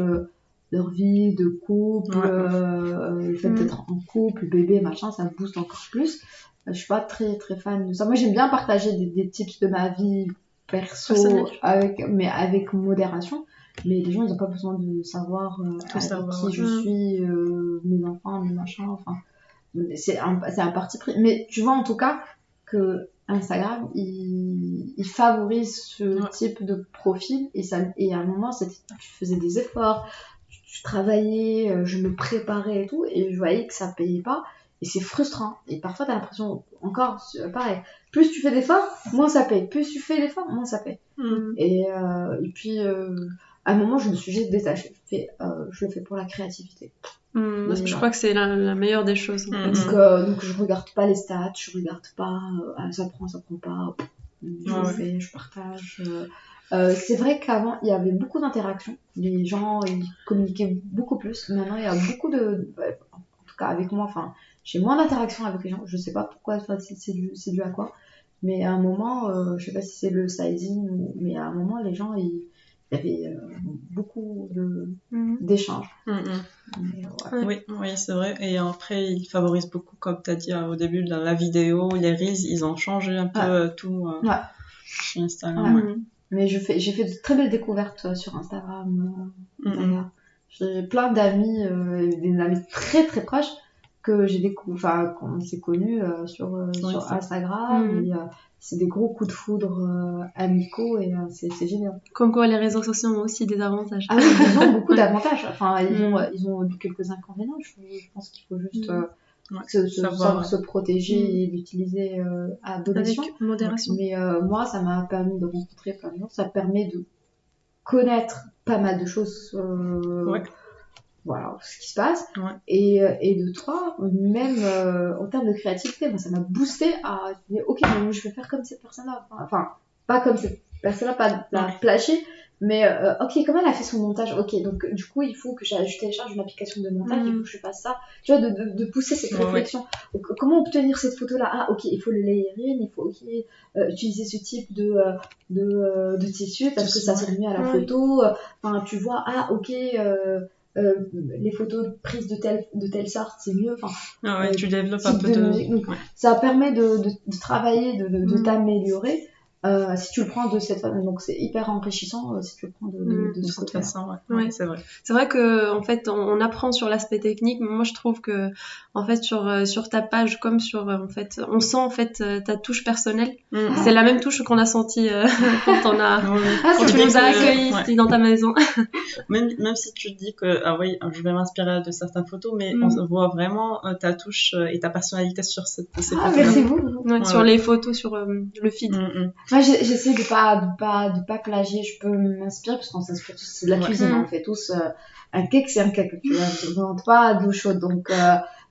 leur vie de couple, le fait d'être en couple, bébé, machin, ça me booste encore plus. Je suis pas très très fan de ça. Moi j'aime bien partager des tips de ma vie perso mais avec modération. Mais les gens ils ont pas besoin de savoir qui je suis, mes enfants, mes machins, enfin c'est un parti pris. Mais tu vois en tout cas que Instagram il favorise ce type de profil et à un moment tu faisais des efforts, tu travaillais, je me préparais et tout et je voyais que ça payait pas et c'est frustrant et parfois t'as l'impression encore pareil, plus tu fais d'efforts moins ça paye, plus tu fais d'efforts moins ça paye. Et puis à un moment je me suis juste détachée, je le fais pour la créativité. Parce que je crois que c'est la meilleure des choses. En fait. Donc je regarde pas les stats, je regarde pas ça prend pas, je partage. C'est vrai qu'avant il y avait beaucoup d'interactions, les gens ils communiquaient beaucoup plus. Maintenant il y a beaucoup en tout cas avec moi, enfin j'ai moins d'interactions avec les gens. Je sais pas pourquoi, c'est dû à quoi. Mais à un moment, je sais pas si c'est le sizing mais à un moment les gens il y avait beaucoup d'échanges. Oui, c'est vrai. Et après, ils favorisent beaucoup, comme tu as dit au début, la vidéo, les reels, ils ont changé un peu tout sur Instagram. Mais j'ai fait de très belles découvertes sur Instagram. D'ailleurs. J'ai plein d'amis, des amis très très proches que j'ai qu'on s'est connus sur Instagram. Et, c'est des gros coups de foudre amicaux et c'est génial. Comme quoi les réseaux sociaux ont aussi des avantages. Ah oui, ils ont beaucoup d'avantages. Enfin, ils ont quelques inconvénients. Je pense qu'il faut juste savoir se protéger et l'utiliser à bon escient. Avec modération. Mais moi, ça m'a permis de rencontrer plein de gens. Ça permet de connaître pas mal de choses. Voilà, ce qui se passe. Et de trois, même en termes de créativité, ça m'a boosté à dire, ok, mais je vais faire comme cette personne-là. Enfin, pas comme cette personne-là, pas la plagier, mais ok, comment elle a fait son montage? Ok, donc du coup, il faut que je télécharge une application de montage, il faut que je fasse ça. Tu vois, de pousser cette réflexion. Donc, comment obtenir cette photo-là? Ah, ok, il faut le layering, il faut utiliser ce type de tissu parce que ça sert mieux à la photo. Enfin, tu vois, ah, ok. Les photos prises de telle sorte, c'est mieux. Enfin, tu développes un peu de... Donc, ça permet de travailler, de t'améliorer si tu le prends de cette façon. Donc, c'est hyper enrichissant si tu le prends de cette façon. C'est vrai. C'est vrai que en fait, on apprend sur l'aspect technique. Mais moi, je trouve que en fait, sur ta page, comme sur en fait, on sent en fait ta touche personnelle. C'est la même touche qu'on a sentie quand quand tu nous as accueillis dans ta maison. Même si tu dis que je vais m'inspirer de certaines photos, mais on voit vraiment ta touche et ta personnalité sur ces photos. Merci beaucoup. Sur les photos, sur le feed. Moi, j'essaie de pas plagier. Je peux m'inspirer parce qu'on s'inspire tous. C'est de la cuisine. On fait tous un cake, c'est un cake. Tu vois, je ne vends pas d'eau chaude. Donc,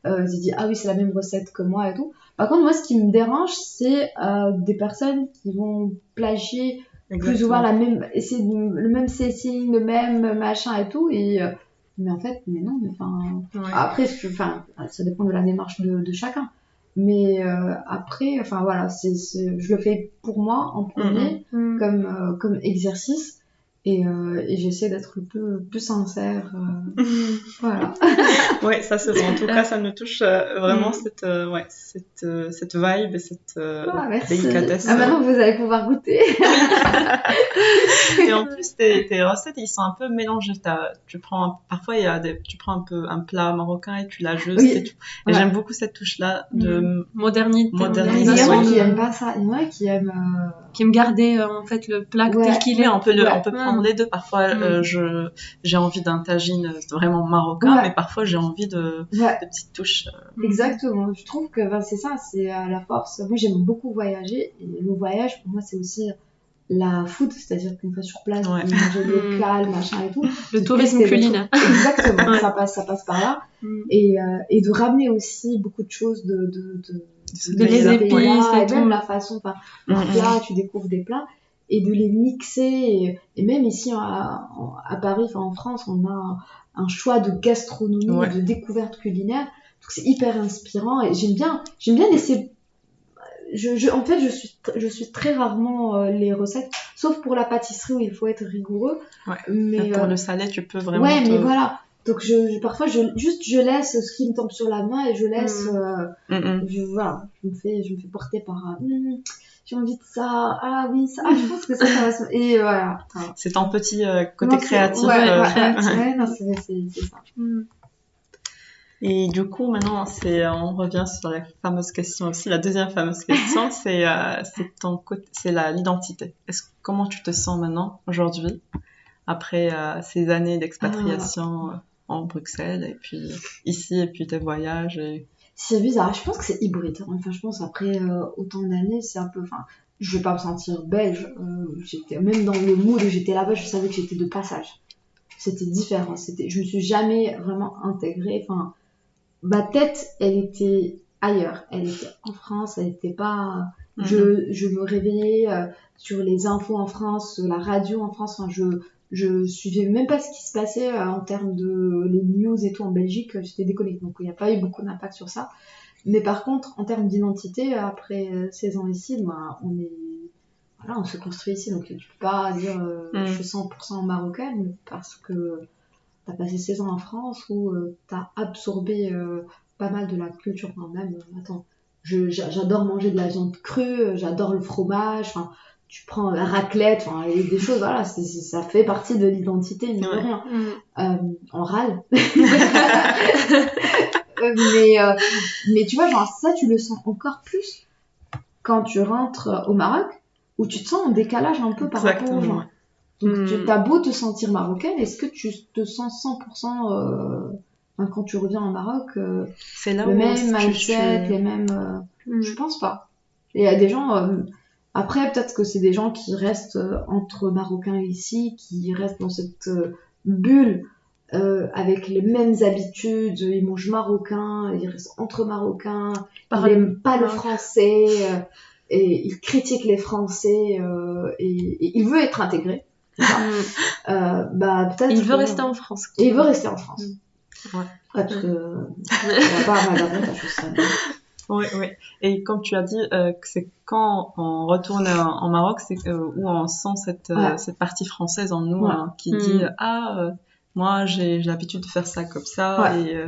j'ai dit, ah oui, c'est la même recette que moi et tout. Par contre, moi, ce qui me dérange, c'est des personnes qui vont plagier plus ou moins essayer le même setting, le même machin et tout. Mais en fait, mais non. Après, ça dépend de la démarche de chacun. Mais après, voilà, je le fais pour moi en premier comme exercice et j'essaie d'être un peu plus sincère. Voilà. Ouais, ça se voit. En tout cas, ça me touche vraiment cette vibe et cette délicatesse. Ah, maintenant vous allez pouvoir goûter. Et en plus, tes recettes, ils sont un peu mélangés. Parfois, tu prends un peu un plat marocain et tu l'ajustes et tout. Et j'aime beaucoup cette touche-là de modernisation. Il y en a qui aiment pas ça. Il y en a qui aiment garder en fait le plat tel qu'il est. On peut prendre les deux. Parfois, j'ai envie d'un tagine vraiment marocain, mais parfois j'ai envie de petites touches. Exactement. Je trouve que c'est ça, c'est à la force. Moi, j'aime beaucoup voyager et le voyage pour moi c'est aussi la food, c'est-à-dire qu'une fois sur place, manger local, machin et tout. Le tourisme culinaire. Exactement. Ça passe par là. Et de ramener aussi beaucoup de choses de les épices et même la façon, là tu découvres des plats et de les mixer et même ici à Paris, en France, on a un choix de gastronomie, de découverte culinaire, donc c'est hyper inspirant et j'aime bien essayer. En fait, je suis très rarement les recettes, sauf pour la pâtisserie où il faut être rigoureux. Mais pour le salé, tu peux vraiment. Mais voilà. Donc parfois je laisse ce qui me tombe sur la main et je laisse. Je me fais porter par. J'ai envie de ça. Ah oui, ça. Je pense que ça va se. Et voilà. C'est ton petit côté créatif. Non, c'est ça. Et du coup, maintenant, on revient sur la fameuse question aussi. La deuxième fameuse question, c'est l'identité. Comment tu te sens maintenant, aujourd'hui, après ces années d'expatriation en Bruxelles, et puis ici, et puis tes voyages C'est bizarre. Je pense que c'est hybride. Enfin, je pense après autant d'années, c'est un peu... je vais pas me sentir belge. Même dans le mood où j'étais là-bas, je savais que j'étais de passage. C'était différent. Je me suis jamais vraiment intégrée. Enfin, ma tête, elle était ailleurs. Elle était en France, elle était pas... Je me réveillais sur les infos en France, la radio en France. Enfin, je suivais même pas ce qui se passait en termes de les news et tout en Belgique. J'étais déconnectée. Donc, il n'y a pas eu beaucoup d'impact sur ça. Mais par contre, en termes d'identité, après 16 ans ici, on se construit ici. Donc, tu peux pas dire je suis 100% marocaine parce que t'as passé 16 ans en France où t'as absorbé pas mal de la culture. Enfin, même, j'adore manger de la viande crue, j'adore le fromage. Enfin, tu prends la raclette, enfin, et des choses, voilà, ça fait partie de l'identité, mine de rien. On râle. Mais tu vois, genre, ça, tu le sens encore plus quand tu rentres au Maroc, où tu te sens en décalage un peu par rapport aux gens. Donc, tu as beau te sentir marocaine, est-ce que tu te sens 100% quand tu reviens au Maroc, c'est là le où même mindset, les mêmes... Je pense pas. Il y a des gens... après, peut-être que c'est des gens qui restent entre Marocains ici, qui restent dans cette bulle avec les mêmes habitudes, ils mangent marocain, ils restent entre Marocains, ils n'aiment pas le français, et ils critiquent les Français, et il veut être intégré. Peut-être il veut rester en France. Et il veut rester en France. Ouais. Parce que il n'y a pas à m'adapter à chose ça. Oui. Et comme tu as dit, que c'est quand on retourne en Maroc, c'est où on sent cette partie française en nous qui dit moi j'ai l'habitude de faire ça comme ça et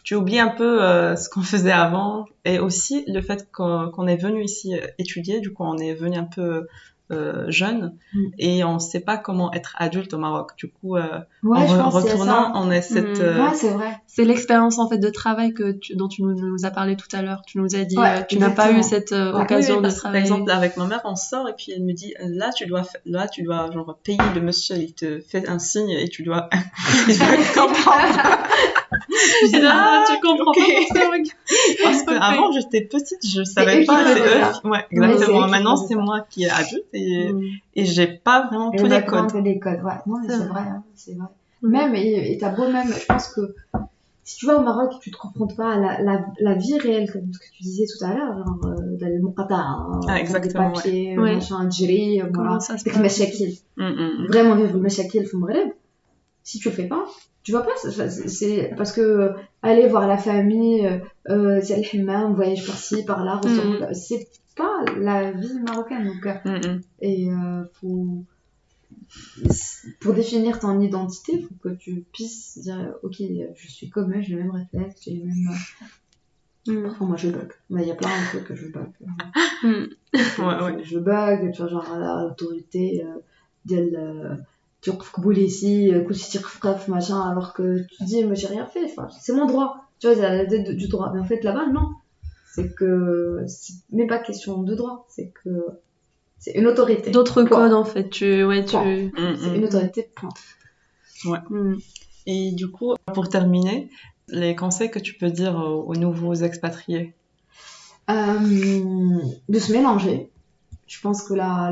tu oublies un peu ce qu'on faisait avant, et aussi le fait qu'on est venu ici étudier, du coup on est venu un peu jeune et on sait pas comment être adulte au Maroc. Du coup, en retournant, on est cette... Ouais, c'est vrai. C'est l'expérience en fait de travail dont tu nous as parlé tout à l'heure. Tu nous as dit, tu n'as pas eu cette occasion de travailler. Par exemple, avec ma mère, on sort et puis elle me dit, là tu dois genre payer le monsieur, il te fait un signe et tu dois comprendre. Tu comprends pas parce que avant j'étais petite, je savais pas. C'est eux. Ouais, exactement. Maintenant c'est moi qui est adulte et j'ai pas vraiment tous les codes. Les codes, ouais. Non, mais c'est vrai, hein, c'est vrai. Même, et t'as beau même, je pense que si tu vas au Maroc, tu te confrontes pas à la vie réelle, comme ce que tu disais tout à l'heure, genre d'aller des papiers, machin, djiri, voilà, avec machakil. Vraiment vivre le machakil في المغرب. Si tu le fais pas, tu vois pas, c'est parce que aller voir la famille, c'est le hammam, voyage par-ci, par-là, c'est pas la vie marocaine. Donc, et pour définir ton identité, il faut que tu puisses dire ok, je suis comme eux, j'ai les mêmes réflexes, j'ai les mêmes. Parfois, moi je bug. Il y a plein de trucs que je bug. Je bug, tu vois, genre l'autorité tu ici, machin, alors que tu dis moi j'ai rien fait, enfin, c'est mon droit, tu vois, c'est la tête du droit, mais en fait là-bas non, c'est que c'est même pas question de droit, c'est que c'est une autorité. D'autres codes en fait, c'est une autorité, point. Ouais. Et du coup, pour terminer, les conseils que tu peux dire aux nouveaux expatriés? De se mélanger. Je pense que la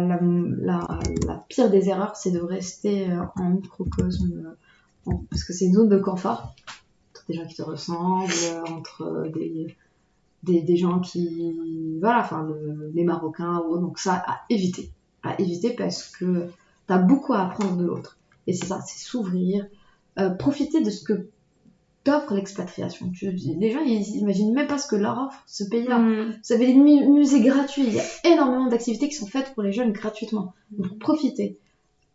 pire des erreurs, c'est de rester en microcosme, parce que c'est une zone de confort, entre des gens qui te ressemblent, entre des gens qui... Voilà, enfin, les Marocains, donc ça, à éviter parce que t'as beaucoup à apprendre de l'autre. Et c'est ça, c'est s'ouvrir, profiter de ce que t'offre l'expatriation. Les gens, ils imaginent même pas ce que leur offre ce pays-là. Vous avez des musées gratuits, il y a énormément d'activités qui sont faites pour les jeunes gratuitement. Donc profitez,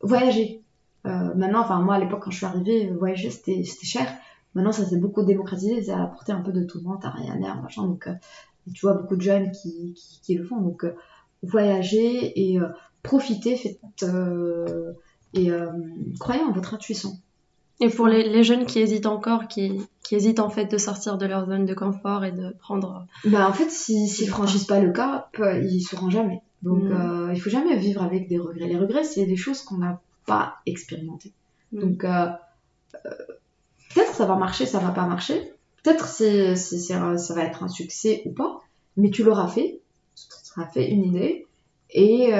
voyagez. Maintenant, enfin moi à l'époque quand je suis arrivée, voyager c'était cher. Maintenant ça s'est beaucoup démocratisé, c'est à la portée un peu de tout le monde, t'as rien à machin. Donc tu vois beaucoup de jeunes qui le font. Donc voyagez et profitez, faites et croyez en votre intuition. Et pour les jeunes qui hésitent encore, qui hésitent en fait de sortir de leur zone de confort et de prendre... En fait, s'ils franchissent pas le cap, ils sauront jamais. Donc, il faut jamais vivre avec des regrets. Les regrets, c'est des choses qu'on n'a pas expérimentées. Donc, peut-être ça va marcher, ça va pas marcher. Peut-être ça va être un succès ou pas. Mais tu l'auras fait. Tu t'auras fait une idée. Et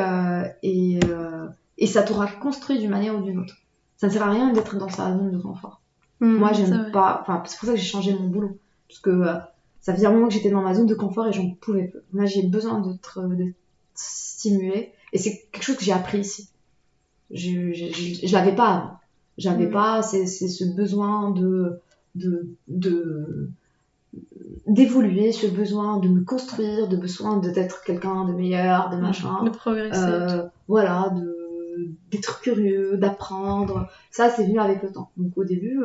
ça t'aura construit d'une manière ou d'une autre. Ça ne sert à rien d'être dans sa zone de confort. Moi, j'aime pas... Enfin, c'est pour ça que j'ai changé mon boulot. Parce que ça faisait un moment que j'étais dans ma zone de confort et j'en pouvais plus. Moi, j'ai besoin d'être stimulée. Et c'est quelque chose que j'ai appris ici. Je l'avais pas avant. J'avais pas ce besoin d'évoluer, ce besoin de me construire, de besoin d'être quelqu'un de meilleur, de machin. De progresser. Voilà, d'être curieux, d'apprendre. Ça, c'est venu avec le temps. Donc au début,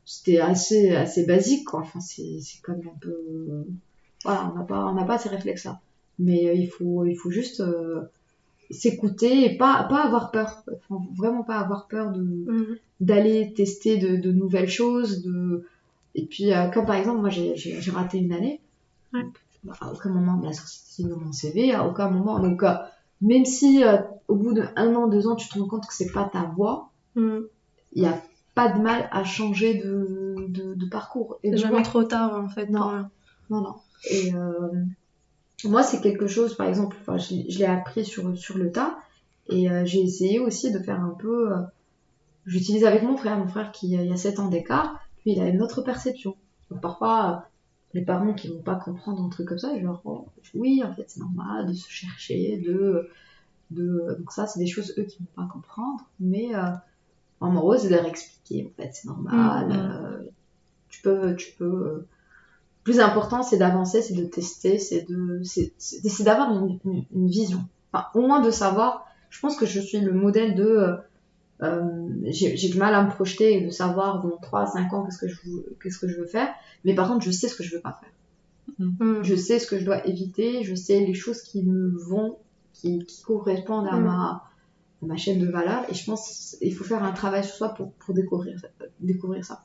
c'était assez basique, quoi. Enfin, c'est comme un peu... Voilà, on n'a pas ces réflexes-là. Mais il faut juste s'écouter et pas avoir peur. Enfin, vraiment pas avoir peur d'aller tester de nouvelles choses. Et puis, comme par exemple, moi j'ai raté une année. À aucun moment de la sortie de mon CV, à aucun moment. Donc, même si au bout d'1 an, 2 ans, tu te rends compte que c'est pas ta voie, il n'y a pas de mal à changer de parcours. Et c'est jamais trop tard, en fait. Non. Et moi, c'est quelque chose, par exemple, je l'ai appris sur le tas, et j'ai essayé aussi de faire un peu... j'utilise avec mon frère qui il y a 7 ans d'écart, puis il a une autre perception. Donc parfois, les parents qui vont pas comprendre un truc comme ça, genre, oui, en fait, c'est normal de se chercher, donc ça, c'est des choses, eux, qui vont pas comprendre, mais en gros, c'est de leur expliquer, en fait, c'est normal, tu peux... plus important, c'est d'avancer, c'est de tester, c'est d'avoir une vision. Enfin, au moins de savoir, je pense que je suis le modèle de... j'ai du mal à me projeter et de savoir dans 3 à 5 ans qu'est-ce que je veux faire, mais par contre, je sais ce que je veux pas faire. Je sais ce que je dois éviter, je sais les choses qui correspondent à ma chaîne de valeur, et je pense qu'il faut faire un travail sur soi pour découvrir ça.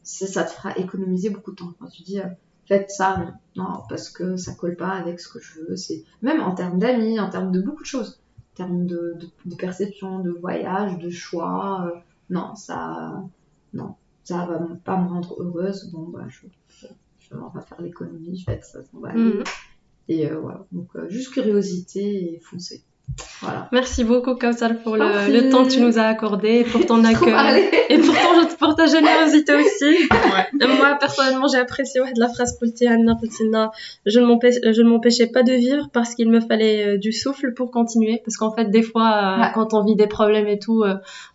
Ça te fera économiser beaucoup de temps. Quand tu dis... faites ça, non, parce que ça colle pas avec ce que je veux. C'est même en termes d'amis, en termes de beaucoup de choses, en termes de perception, de voyage, de choix. Non, ça va pas me rendre heureuse. Bon, bah, je vais pas faire l'économie, je vais être ça, on va aller. Et voilà, donc juste curiosité et foncer. Voilà. Merci beaucoup, Kauthar, pour le temps que tu nous as accordé, pour ton accueil et pour ta générosité aussi. Moi, personnellement, j'ai apprécié la phrase je ne m'empêchais pas de vivre parce qu'il me fallait du souffle pour continuer. Parce qu'en fait, des fois, quand on vit des problèmes et tout,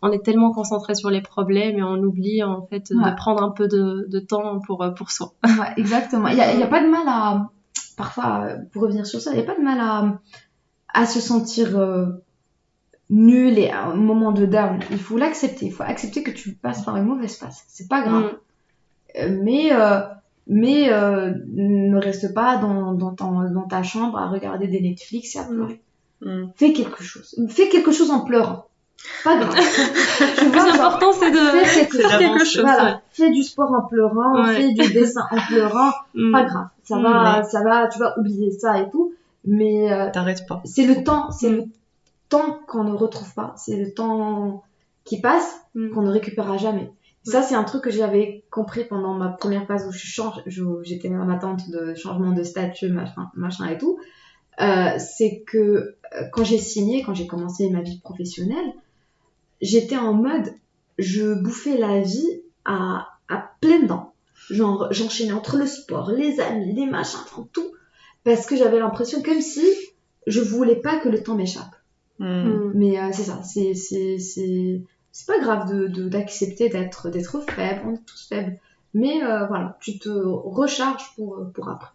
on est tellement concentré sur les problèmes et on oublie en fait de prendre un peu de temps pour soi. Ouais, exactement. Il y a pas de mal à... Parfois, pour revenir sur ça, il n'y a pas de mal à se sentir nul et à un moment de down. Il faut l'accepter. Il faut accepter que tu passes par une mauvaise phase. C'est pas grave. Mais ne reste pas dans ta chambre à regarder des Netflix et à pleurer. Fais quelque chose. Fais quelque chose en pleurant. Pas grave. Le plus important, c'est de faire quelque chose. Voilà. Fais du sport en pleurant. Fais du dessin en pleurant. Pas grave. Ça va, tu vas oublier ça et tout. Mais t'arrêtes pas. C'est le temps qu'on ne retrouve pas, c'est le temps qui passe qu'on ne récupérera jamais. Ça, c'est un truc que j'avais compris pendant ma première phase où j'étais en attente de changement de statut, machin et tout. C'est que quand j'ai commencé ma vie professionnelle, j'étais en mode, je bouffais la vie à pleines dents. Genre, j'enchaînais entre le sport, les amis, les machins, tout. Parce que j'avais l'impression comme si je voulais pas que le temps m'échappe. Mais c'est ça, c'est pas grave d'accepter d'être faible, on est tous faibles. Mais voilà, tu te recharges pour après.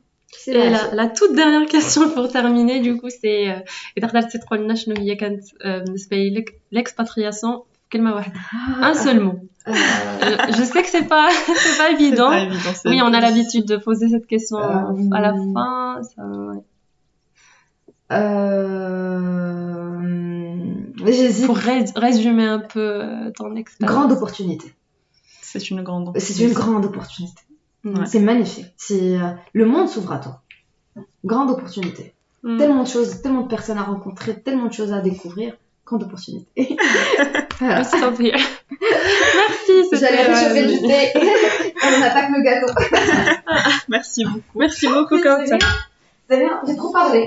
Et la toute dernière question pour terminer, du coup, c'est l'expatriation. Un seul mot. Je sais que c'est pas évident. Oui, on a l'habitude de poser cette question à la fin. J'hésite. Pour résumer un peu ton expérience. Grande opportunité. C'est une grande opportunité. C'est magnifique. Le monde s'ouvre à toi. Grande opportunité. Tellement de choses, tellement de personnes à rencontrer, tellement de choses à découvrir. Grande opportunité. Voilà. Merci, j'allais réchauffer du thé. On attaque le gâteau. Merci beaucoup. Merci beaucoup, Kauthar. C'est bien, j'ai trop parlé.